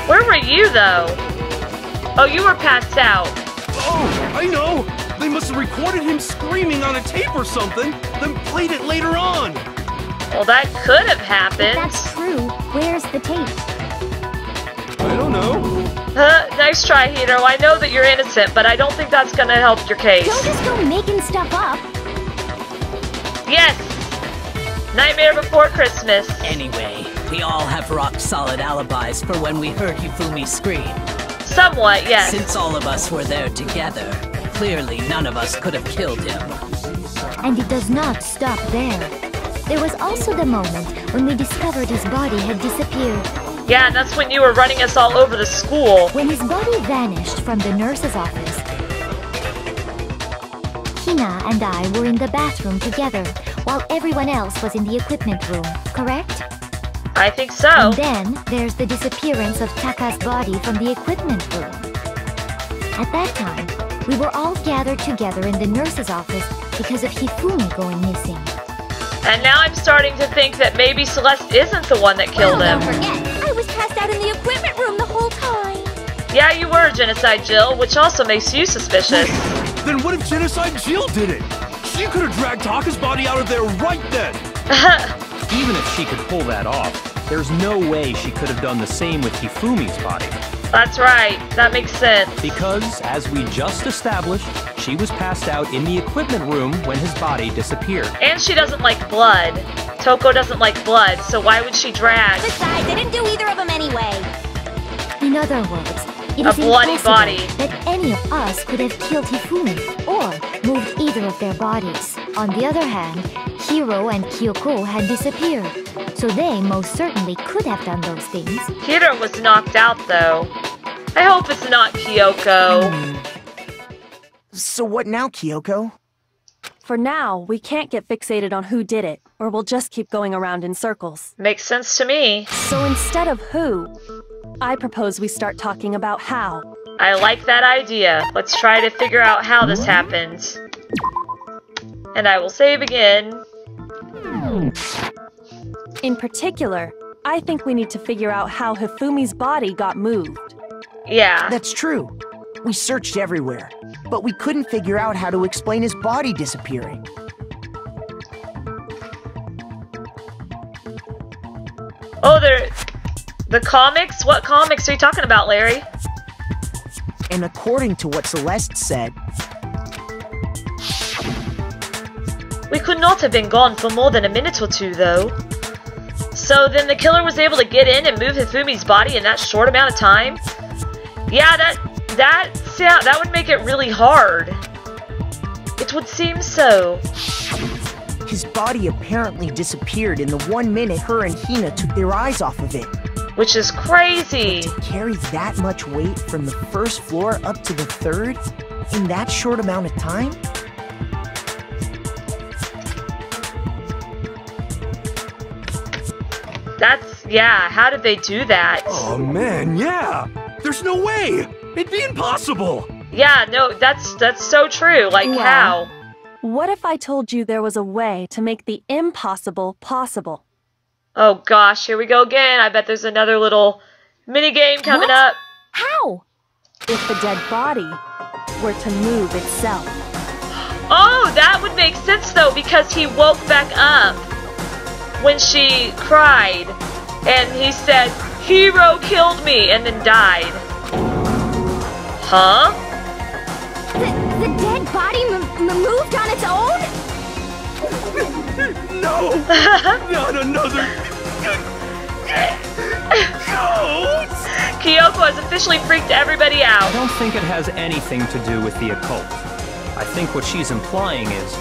Where were you, though? Oh, you were passed out. Oh, I know! They must have recorded him screaming on a tape or something, then played it later on! Well, that could have If happened. that's true, where's the tape? I don't know. Nice try, Hito. I know that you're innocent, but I don't think that's gonna help your case. Don't just go making stuff up. Yes! Nightmare Before Christmas. Anyway, we all have rock-solid alibis for when we heard Hifumi scream. Somewhat, yes. Since all of us were there together, clearly none of us could have killed him. And it does not stop there. There was also the moment when we discovered his body had disappeared. Yeah, and that's when you were running us all over the school. When his body vanished from the nurse's office, Hina and I were in the bathroom together, while everyone else was in the equipment room, correct? I think so. And then there's the disappearance of Taka's body from the equipment room. At that time, we were all gathered together in the nurse's office because of Hifumi going missing. And now I'm starting to think that maybe Celeste isn't the one that killed him. Don't forget, I was passed out in the equipment room the whole time. Yeah, you were, Genocide Jill, which also makes you suspicious. Then what if Genocide Jill did it? She could have dragged Taka's body out of there right then! Even if she could pull that off, there's no way she could have done the same with Hifumi's body. That's right. That makes sense. Because, as we just established, she was passed out in the equipment room when his body disappeared. And she doesn't like blood. Toko doesn't like blood, so why would she drag Besides, I didn't do either of them anyway. In other words, it a is bloody impossible body? that any of us could have killed Hifumi or moved either of their bodies. On the other hand, Hiro and Kyoko had disappeared, so they most certainly could have done those things. Hiro was knocked out, though. I hope it's not Kyoko. So what now, Kyoko? For now, we can't get fixated on who did it, or we'll just keep going around in circles. Makes sense to me. So instead of who, I propose we start talking about how. I like that idea. Let's try to figure out how this happened. And I will save again. In particular, I think we need to figure out how Hifumi's body got moved. Yeah. That's true. We searched everywhere, but we couldn't figure out how to explain his body disappearing. Oh, the comics? What comics are you talking about, Larry? And according to what Celeste said, We could not have been gone for more than a minute or two, though. So then the killer was able to get in and move Hifumi's body in that short amount of time? Yeah, that would make it really hard. It would seem so. His body apparently disappeared in the 1 minute her and Hina took their eyes off of it. Which is crazy. But to carry that much weight from the first floor up to the third in that short amount of time? Yeah, how did they do that? Oh man, yeah! There's no way! It'd be impossible! Yeah, no, that's so true. Like, Well, how? What if I told you there was a way to make the impossible possible? Oh gosh, here we go again. I bet there's another little mini game coming up. How? If the dead body were to move itself. Oh, that would make sense though, because he woke back up when she cried. And he said, "Hero killed me," and then died. Huh? The dead body moved on its own? No! Not another... ghost! Kyoko has officially freaked everybody out. I don't think it has anything to do with the occult. I think what she's implying is,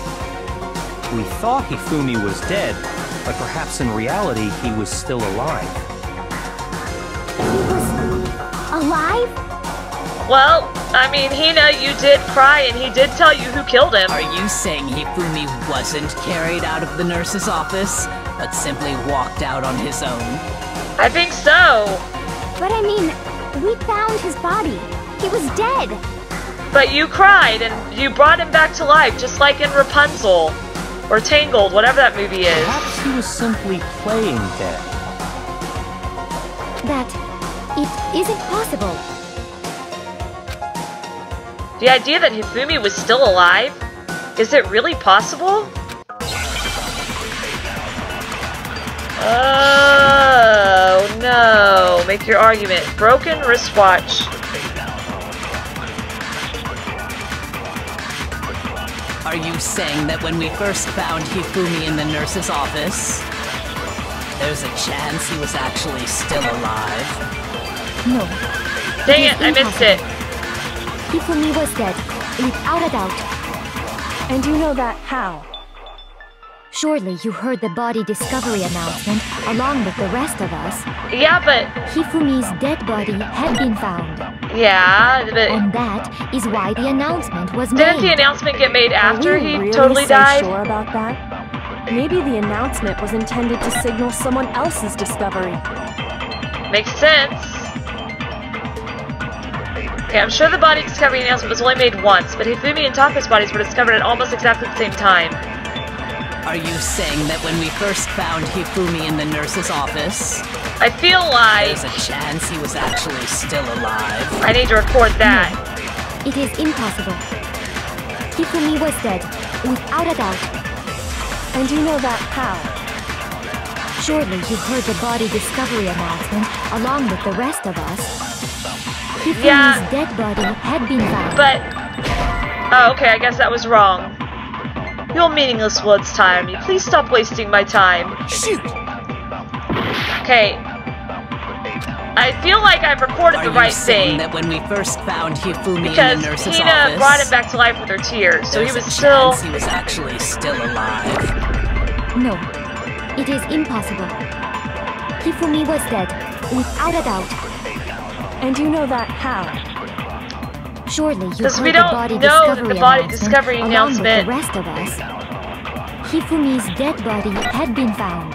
we thought Hifumi was dead, but perhaps in reality he was still alive. He was alive? Well, I mean, Hina, you did cry and he did tell you who killed him. Are you saying Hifumi wasn't carried out of the nurse's office, but simply walked out on his own? I think so. But I mean, we found his body. He was dead. But you cried and you brought him back to life, just like in Rapunzel. Or Tangled, whatever that movie is. Perhaps he was simply playing dead. That it isn't possible. The idea that Hifumi was still alive? Is it really possible? Oh no. Make your argument. Broken wristwatch. Are you saying that when we first found Hifumi in the nurse's office, there's a chance he was actually still alive? No. Dang it, I missed it. Hifumi was dead, without a doubt. And you know that how? Surely you heard the body discovery announcement along with the rest of us. Yeah, but... Hifumi's dead body had been found. Yeah, but... And that is why the announcement was made. Didn't the announcement get made after he really totally died? Sure about that? Maybe the announcement was intended to signal someone else's discovery. Makes sense. Okay, I'm sure the body discovery announcement was only made once, but Hifumi and Taka's bodies were discovered at almost exactly the same time. Are you saying that when we first found Hifumi in the nurse's office, I feel like... there's a chance he was actually still alive? I need to record that. No, it is impossible. Hifumi was dead, without a doubt. And you know that how? Surely you heard the body discovery announcement along with the rest of us. Hifumi's dead body had been found. But... oh, okay, I guess that was wrong. Your meaningless words tire me. Please stop wasting my time. Shoot! Okay. I feel like I've recorded the right thing. That when we first found Hifumi because in the nurse's Hina office, brought him back to life with her tears, so he was a still... chance he was actually still alive. No, it is impossible. Hifumi was dead, without a doubt. And you know that how? Surely you because heard we the don't body know discovery that the body announcement discovery along announcement... with the rest of us. Hifumi's dead body had been found.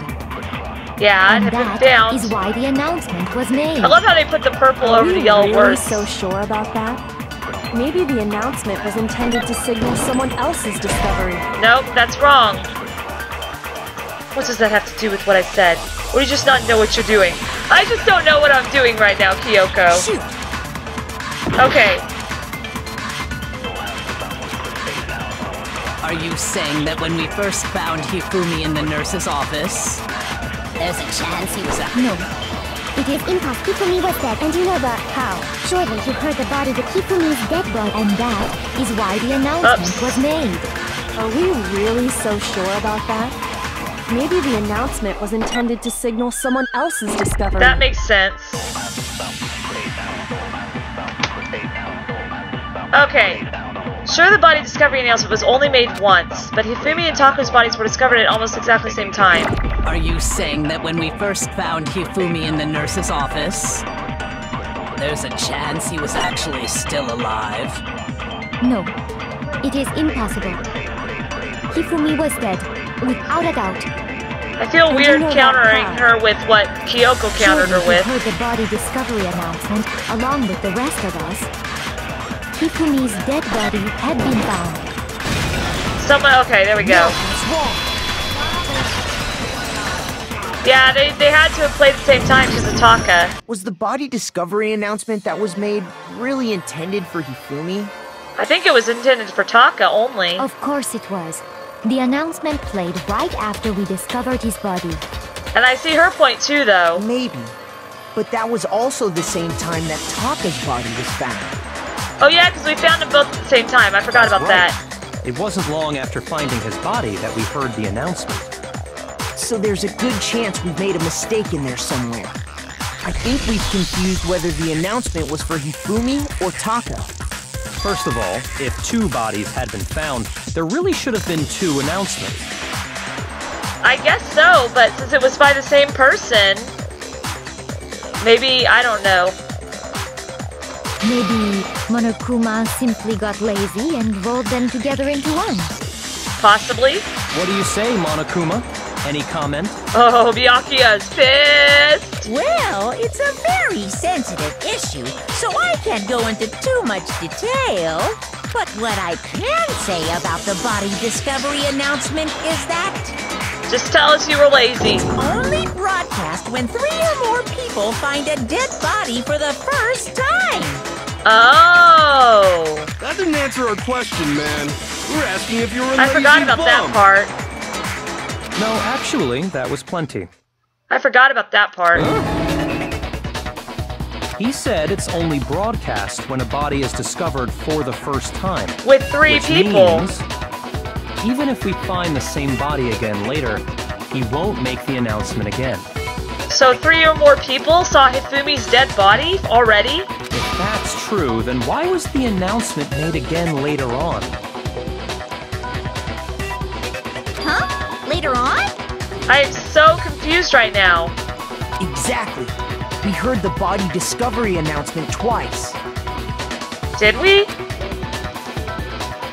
Yeah, and it had that been found. is why the announcement was made. I love how they put the purple Are over we the yellow really words. so sure about that? Maybe the announcement was intended to signal someone else's discovery. Nope, that's wrong. What does that have to do with what I said? Or do you just not know what you're doing? I just don't know what I'm doing right now, Kyoko. Shoot! Okay. Are you saying that when we first found Hifumi in the nurse's office, there's a chance he was No. It is impossible. Hifumi was dead, and you know that how? Surely you heard the body with Hifumi's dead body, and that is why the announcement was made. Are we really so sure about that? Maybe the announcement was intended to signal someone else's discovery. That makes sense. Okay. Sure, the body discovery announcement was only made once, but Hifumi and Tako's bodies were discovered at almost exactly the same time. Are you saying that when we first found Hifumi in the nurse's office, there's a chance he was actually still alive? No, it is impossible. Hifumi was dead, without a doubt. I feel weird countering her with what Kyoko countered her with. Heard the body discovery announcement along with the rest of us. Hifumi's dead body had been found. Someone, okay, there we go. Yeah, they had to have played at the same time because of Taka. Was the body discovery announcement that was made really intended for Hifumi? I think it was intended for Taka only. Of course it was. The announcement played right after we discovered his body. And I see her point too, though. Maybe. But that was also the same time that Taka's body was found. Oh yeah, because we found them both at the same time. I forgot about that. It wasn't long after finding his body that we heard the announcement. So there's a good chance we've made a mistake in there somewhere. I think we've confused whether the announcement was for Hifumi or Taka. First of all, if 2 bodies had been found, there really should have been 2 announcements. I guess so, but since it was by the same person, maybe, I don't know. Maybe Monokuma simply got lazy and rolled them together into one. Possibly. What do you say, Monokuma? Any comment? Oh, Byakuya's pissed! Well, it's a very sensitive issue, so I can't go into too much detail. But what I can say about the body discovery announcement is that... Just tell us you were lazy. It's only broadcast when 3 or more people find a dead body for the first time. Oh! That didn't answer our question, man. We were asking if you were a lazy I forgot about bum. that part. No, actually, that was plenty. I forgot about that part. He said it's only broadcast when a body is discovered for the first time. With 3 people. Means, even if we find the same body again later, he won't make the announcement again. So 3 or more people saw Hifumi's dead body already? If that's true, then why was the announcement made again later on? Huh? Later on? I am so confused right now. Exactly. We heard the body discovery announcement twice. Did we?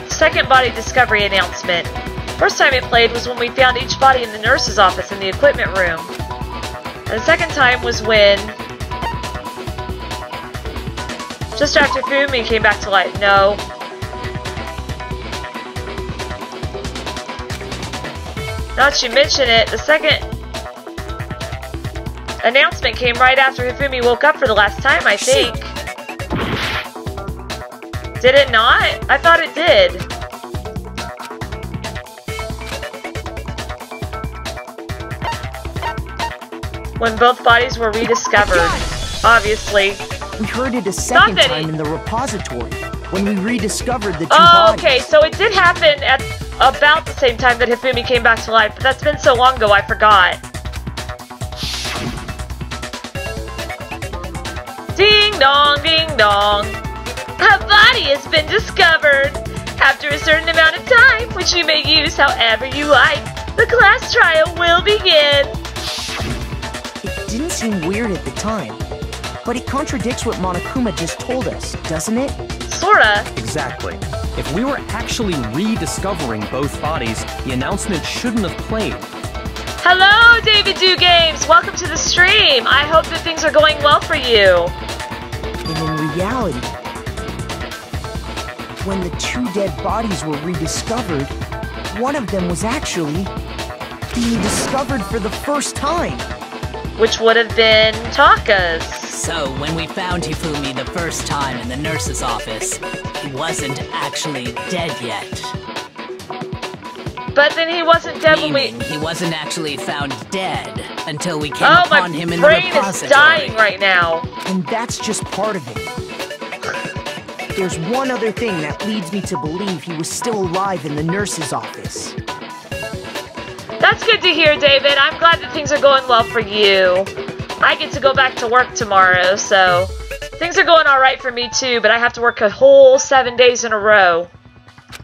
Second body discovery announcement. First time it played was when we found each body in the nurse's office in the equipment room. And the second time was when... just after Fumi came back to life. No. Now that you mention it, the second announcement came right after Hifumi woke up for the last time, I think. Did it not? I thought it did. When both bodies were rediscovered, obviously. We heard it a second time in the repository, when we rediscovered the 2 bodies. Oh, okay, so it did happen at about the same time that Hifumi came back to life, but that's been so long ago I forgot. Ding dong, ding dong. A body has been discovered. After a certain amount of time, which you may use however you like, the class trial will begin. It didn't seem weird at the time, but it contradicts what Monokuma just told us, doesn't it? Sorta. Exactly. If we were actually rediscovering both bodies, the announcement shouldn't have played. Hello, David Do Games! Welcome to the stream! I hope that things are going well for you. And in reality, when the 2 dead bodies were rediscovered, one of them was actually being discovered for the first time. Which would have been Taka's. So, when we found Hifumi the first time in the nurse's office, he wasn't actually dead yet. But then he wasn't dead when we... He wasn't actually found dead until we came upon him in the repository. Oh, my brain is dying right now. And that's just part of it. there's one other thing that leads me to believe he was still alive in the nurse's office. That's good to hear, David. I'm glad that things are going well for you. I get to go back to work tomorrow, so things are going all right for me too, but I have to work a whole 7 days in a row.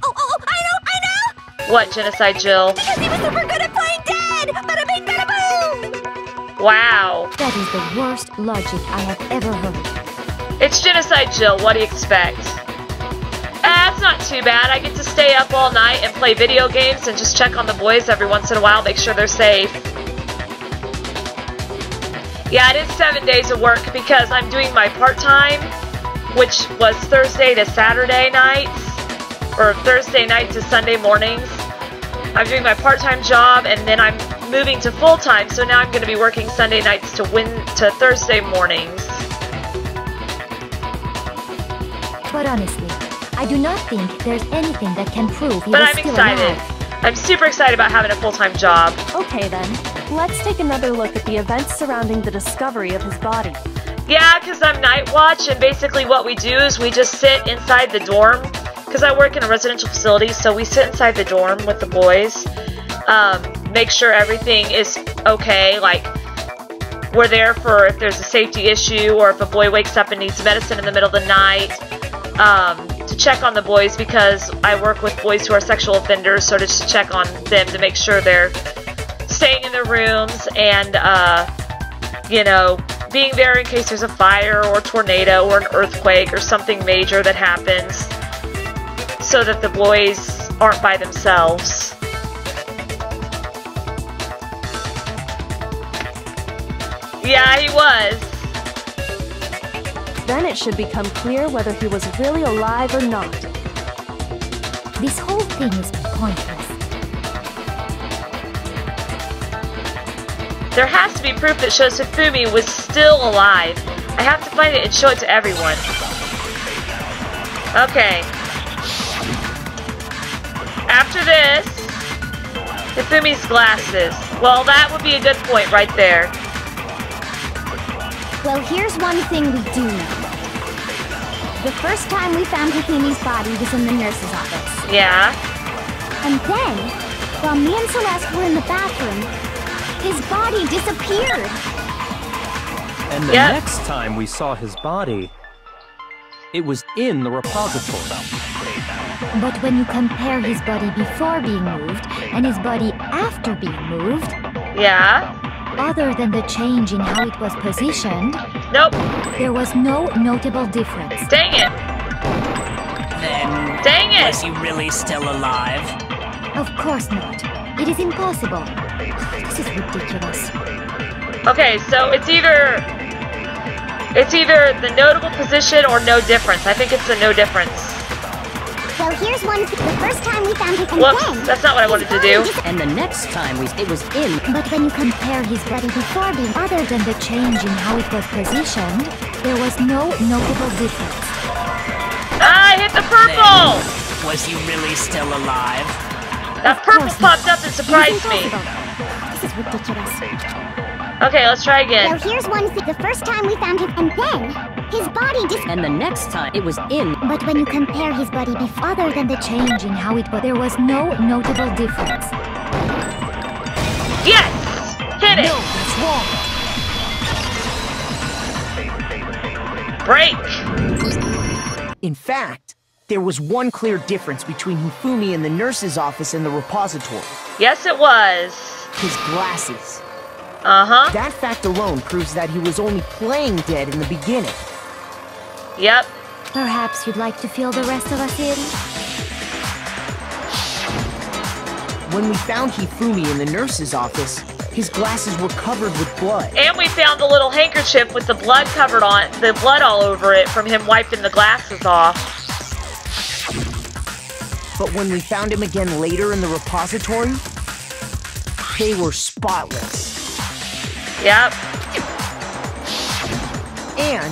Oh, I know! What, Genocide Jill? Because he was super good at playing dead! Bada bing, bada boom! Wow. That is the worst logic I have ever heard. It's Genocide Jill, what do you expect? That's not too bad. I get to stay up all night and play video games and just check on the boys every once in a while, make sure they're safe. Yeah, it is 7 days of work because I'm doing my part-time, which was Thursday to Saturday nights, or Thursday night to Sunday mornings. I'm doing my part-time job and then I'm moving to full-time, so now I'm going to be working Sunday nights to Thursday mornings. But honestly, I do not think there's anything that can prove he But was I'm still excited. alive. I'm super excited about having a full-time job. Okay then, let's take another look at the events surrounding the discovery of his body. Yeah, because I'm night watch, and basically what we do is we just sit inside the dorm, because I work in a residential facility, so we sit inside the dorm with the boys, make sure everything is okay, like we're there for if there's a safety issue, or if a boy wakes up and needs medicine in the middle of the night, to check on the boys, because I work with boys who are sexual offenders, so to just check on them to make sure they're staying in their rooms, and, you know, being there in case there's a fire or a tornado or an earthquake or something major that happens, so that the boys aren't by themselves. Yeah, he was. Then it should become clear whether he was really alive or not. This whole thing is pointless. There has to be proof that shows Hifumi was still alive. I have to find it and show it to everyone. Okay. After this, Hifumi's glasses. Well, that would be a good point right there. Well, here's one thing we do know. The first time we found Hifumi's body was in the nurse's office. Yeah. And then, while me and Celeste were in the bathroom, his body disappeared. And the next time we saw his body, it was in the repository. But when you compare his body before being moved and his body after being moved, yeah, other than the change in how it was positioned, nope, there was no notable difference. Dang it! Then, dang it! Was he really still alive? Of course not. It is impossible. This is ridiculous. Okay, so it's either the notable position or no difference. I think it's a no difference. Well, here's one. The first time we found him, whoops, that's not what I wanted to do. And the next time it was in. But when you compare his body before being, other than the change in how it was positioned, there was no notable difference. Ah, I hit the purple! Then, was he really still alive? That purple popped up and surprised me. This is ridiculous. Okay, let's try again. Well, here's one. The first time we found him, and then his body And the next time it was in. But when you compare his body before, other than the change in how it was, there was no notable difference. Yes! Hit it! No, that's wrong. Break! In fact, there was one clear difference between Hifumi in the nurse's office and the repository. Yes, it was. His glasses. Uh-huh. That fact alone proves that he was only playing dead in the beginning. Yep. Perhaps you'd like to fill the rest of us in? When we found Hifumi in the nurse's office, his glasses were covered with blood. And we found the little handkerchief with the blood all over it from him wiping the glasses off. But when we found him again later in the repository, they were spotless. Yep. And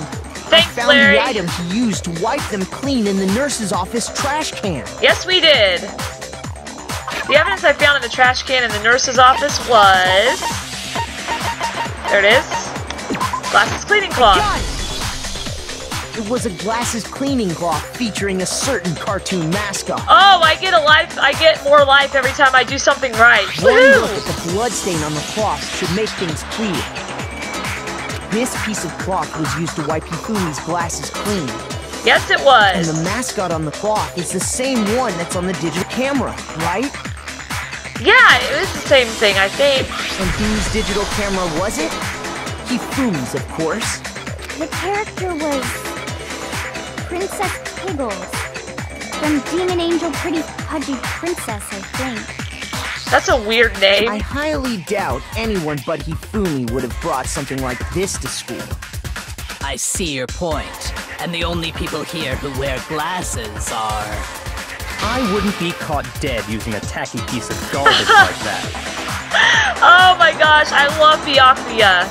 thanks, I found Larry. the item he used to wipe them clean in the nurse's office trash can. Yes, we did. The evidence I found in the trash can in the nurse's office was... There it is. Glasses cleaning cloth. It was a glasses cleaning cloth featuring a certain cartoon mascot. Oh, I get more life every time I do something right. One look at the bloodstain on the cloth should make things clear. This piece of cloth was used to wipe Hifumi's glasses clean. Yes, it was. And the mascot on the cloth is the same one that's on the digital camera, right? Yeah, it was the same thing, I think. And whose digital camera was it? Hifumi's, of course. The character was Princess Piggles from Demon Angel Pretty Pudgy Princess, I think. That's a weird name. I highly doubt anyone but Hifumi would have brought something like this to school. I see your point. And the only people here who wear glasses are... I wouldn't be caught dead using a tacky piece of garbage like that. Oh my gosh, I love Byakuya.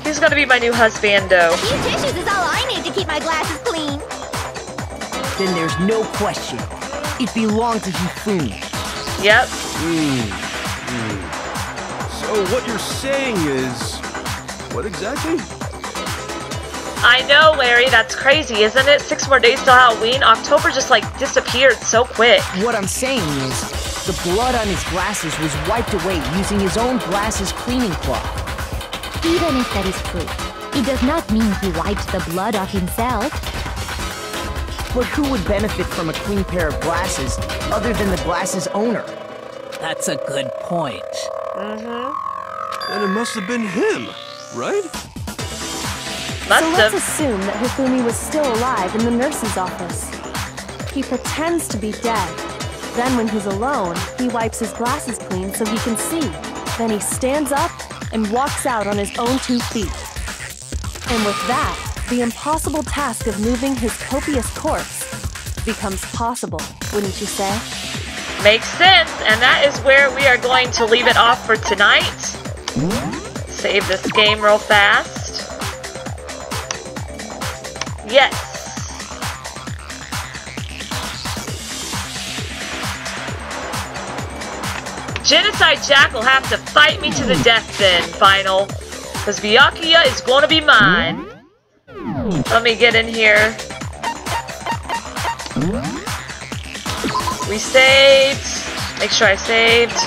He's gonna be my new husbando. These tissues is all I need to keep my glasses clean. Then there's no question. It belonged to Hifumi. Yep. So what you're saying is... what exactly? I know, Larry, that's crazy, isn't it? 6 more days till Halloween. October just, like, disappeared so quick. What I'm saying is, the blood on his glasses was wiped away using his own glasses cleaning cloth. Even if that is true, it does not mean he wiped the blood off himself. But who would benefit from a clean pair of glasses other than the glasses owner? That's a good point. And it must have been him, right? So let's assume that Hifumi was still alive in the nurse's office. He pretends to be dead. Then when he's alone, he wipes his glasses clean so he can see. Then he stands up and walks out on his own 2 feet. And with that, the impossible task of moving his copious corpse becomes possible, wouldn't you say? Makes sense, and that is where we are going to leave it off for tonight. Save this game real fast. Yes. Genocide Jack will have to fight me to the death then, final. Because Byakuya is going to be mine. Let me get in here. We saved. Make sure I saved.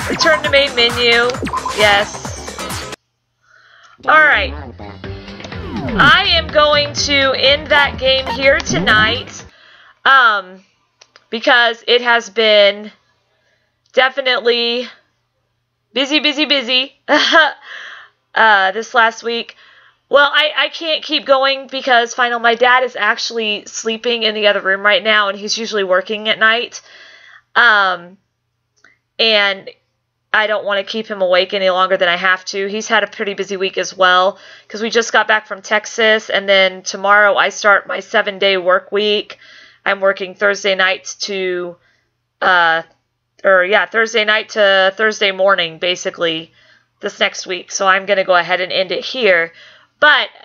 Return to main menu. Yes. Alright. I am going to end that game here tonight, because it has been definitely busy this last week. Well, I can't keep going because, final, my dad is actually sleeping in the other room right now, and he's usually working at night, and I don't want to keep him awake any longer than I have to. He's had a pretty busy week as well, because we just got back from Texas, and then tomorrow I start my 7-day work week. I'm working Thursday night to, Thursday night to Thursday morning, basically, this next week. So I'm going to go ahead and end it here.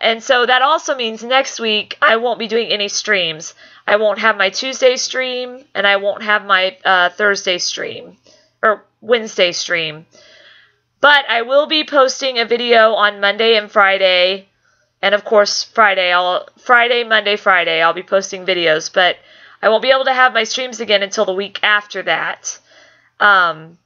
And so that also means next week I won't be doing any streams. I won't have my Tuesday stream, and I won't have my Thursday stream. Or Wednesday stream. But I will be posting a video on Monday and Friday. And of course Friday, Monday, Friday, I'll be posting videos. But I won't be able to have my streams again until the week after that. And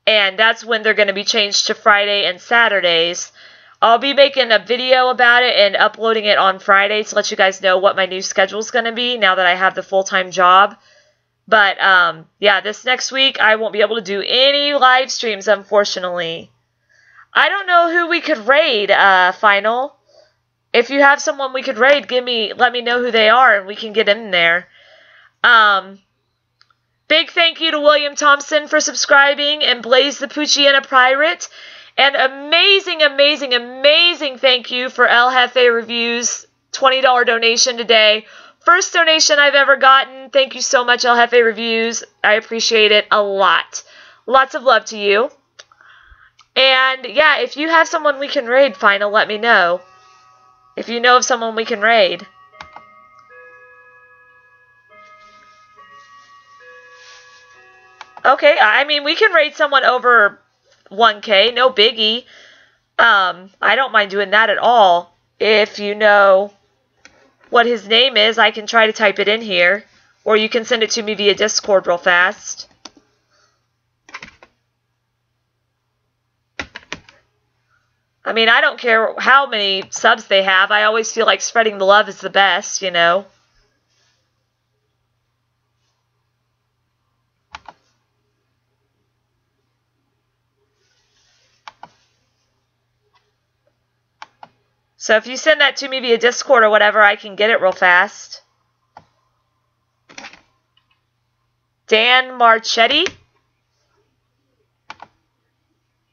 that's when they're going to be changed to Friday and Saturdays. I'll be making a video about it and uploading it on Friday to let you guys know what my new schedule is going to be now that I have the full-time job. But, yeah, this next week, I won't be able to do any live streams, unfortunately. I don't know who we could raid, Final. If you have someone we could raid, let me know who they are, and we can get in there. Big thank you to William Thompson for subscribing, and Blaze the Poochiana Pirate. And amazing thank you for El Jefe Reviews' $20 donation today. First donation I've ever gotten. Thank you so much, El Jefe Reviews. I appreciate it a lot. Lots of love to you. And, yeah, if you have someone we can raid, Final, let me know. If you know of someone we can raid. Okay, I mean, we can raid someone over 1K. No biggie. I don't mind doing that at all. If you know what his name is, I can try to type it in here. Or you can send it to me via Discord real fast. I mean, I don't care how many subs they have. I always feel like spreading the love is the best, you know. So if you send that to me via Discord or whatever, I can get it real fast. Dan Marchetti.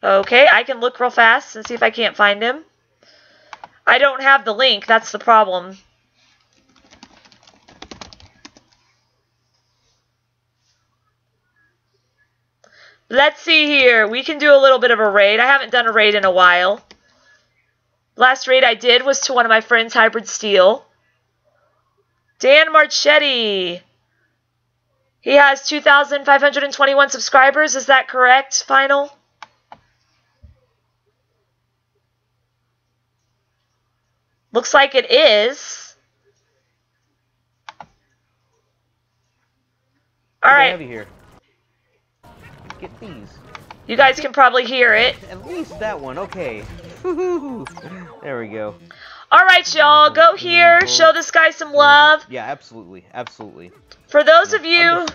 Okay, I can look real fast and see if I can't find him. I don't have the link, that's the problem. Let's see here. We can do a little bit of a raid. I haven't done a raid in a while. Last raid I did was to one of my friends, Hybrid Steel. Dan Marchetti. He has 2,521 subscribers. Is that correct, Final? Looks like it is. All right. Have you here? Get these. You guys can probably hear it. At least that one. Okay. There we go. All right, y'all. Go here. Show this guy some love. Yeah, absolutely. Absolutely. For those of you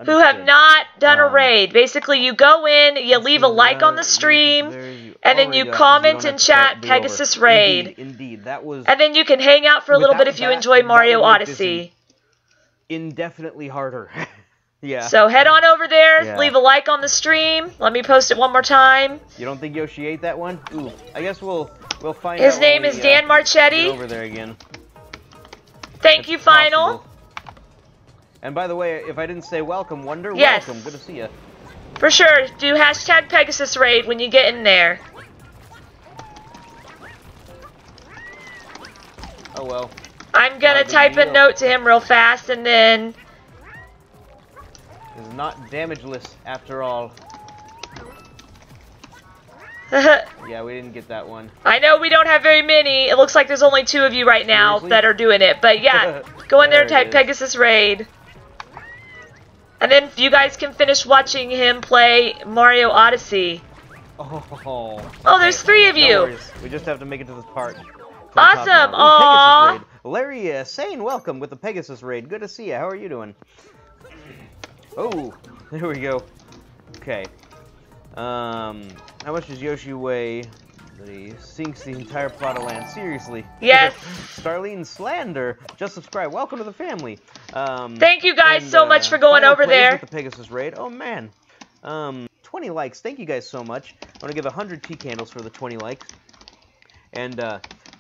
who have not done a raid, basically you go in, you leave a like on the stream, and then you comment and chat Pegasus Raid. Indeed, that was. And then you can hang out for a little bit if you enjoy Mario Odyssey. Indefinitely harder. Yeah. So head on over there, leave a like on the stream. Let me post it one more time. You don't think Yoshi ate that one? Ooh, I guess we'll find out. His name is Dan Marchetti. Over there again. Thank you, Final. And by the way, if I didn't say welcome, Wonder, welcome. Good to see you. For sure. Do hashtag Pegasus Raid when you get in there. Oh well. I'm gonna type a note to him real fast and then. It's not damageless after all. Yeah, we didn't get that one. I know we don't have very many. It looks like there's only 2 of you right now that are doing it. But yeah, go in there and type Pegasus Raid. And then you guys can finish watching him play Mario Odyssey. Oh, there's 3 of you. No worries. We just have to make it to this part. Awesome. Aww. Larry Sane, welcome with the Pegasus Raid. Good to see you. How are you doing? Oh, there we go. Okay. How much does Yoshi weigh that he sinks the entire plot of land? Seriously. Yes. Starlene Slander, just subscribe. Welcome to the family. Thank you guys so much for going over there. With the Pegasus Raid. Oh, man. 20 likes. Thank you guys so much. I want to give 100 tea candles for the 20 likes. And,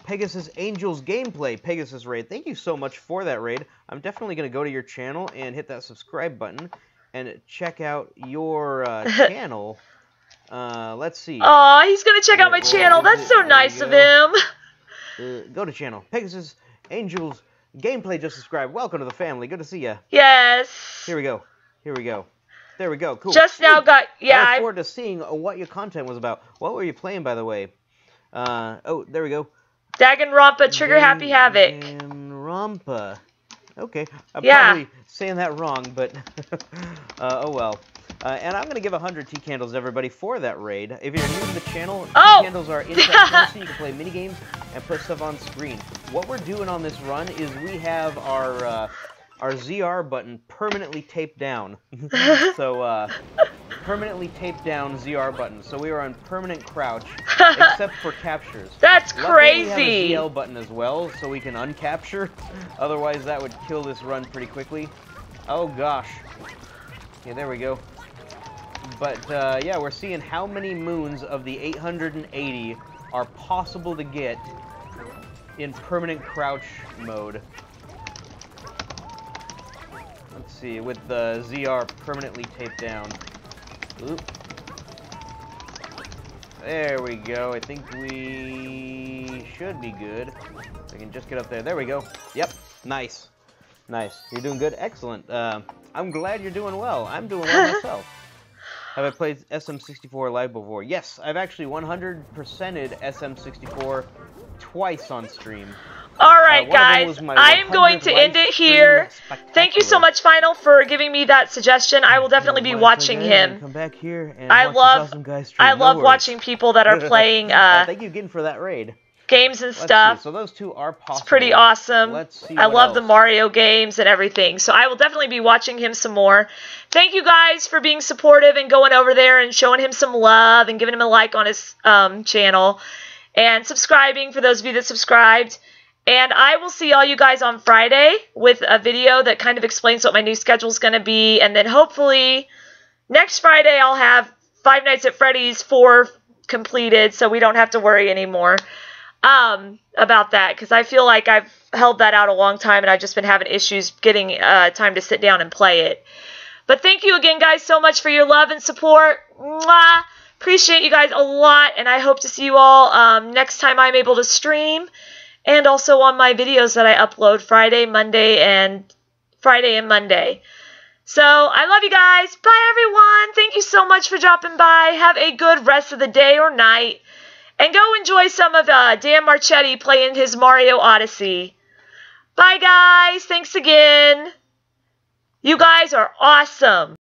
Pegasusangel gameplay, Pegasus Raid. Thank you so much for that raid. I'm definitely going to go to your channel and hit that subscribe button and check out your channel. Let's see. Aw, he's going to check out my channel. That's so nice of him. Go to channel. Pegasusangel gameplay, just subscribe. Welcome to the family. Good to see you. Yes. Here we go. Here we go. There we go. Cool. Just now got, I look forward to seeing what your content was about. What were you playing, by the way? Oh, there we go. Danganronpa Trigger Happy Havoc. Danganronpa. Okay. I'm probably saying that wrong, but oh well. And I'm going to give 100 tea candles to everybody for that raid. If you're new to the channel, tea candles are in-chat currency. You can play minigames and put stuff on screen. What we're doing on this run is we have our ZR button permanently taped down. So, permanently taped down ZR button. So we are on permanent crouch, except for captures. That's crazy! Luckily, we have a ZL button as well, so we can uncapture. Otherwise, that would kill this run pretty quickly. Oh, gosh. Yeah, there we go. But, yeah, we're seeing how many moons of the 880 are possible to get in permanent crouch mode. Let's see, with the ZR permanently taped down. Oop. There we go. I think we should be good. We can just get up there. There we go. Yep. Nice. Nice. You're doing good? Excellent. I'm glad you're doing well. I'm doing well myself. Have I played SM64 live before? Yes, I've actually 100%ed SM64 twice on stream. Alright, guys. I am going to end it here. Thank you so much, Final, for giving me that suggestion. I will definitely be watching him. Come back here and I love watching people that are playing thank you again for that raid. Games and stuff. So those two are possible. It's pretty awesome. Let's see I love else. the Mario games and everything. So I will definitely be watching him some more. Thank you guys for being supportive and going over there and showing him some love and giving him a like on his channel. And subscribing for those of you that subscribed. And I will see all you guys on Friday with a video that kind of explains what my new schedule is going to be. And then hopefully next Friday I'll have Five Nights at Freddy's 4 completed, so we don't have to worry anymore about that, because I feel like I've held that out a long time and I've just been having issues getting time to sit down and play it. But thank you again, guys, so much for your love and support. Mwah! Appreciate you guys a lot, and I hope to see you all next time I'm able to stream, and also on my videos that I upload Friday, and Monday. So, I love you guys. Bye, everyone. Thank you so much for dropping by. Have a good rest of the day or night. And go enjoy some of Dan Marchetti playing his Mario Odyssey. Bye, guys. Thanks again. You guys are awesome.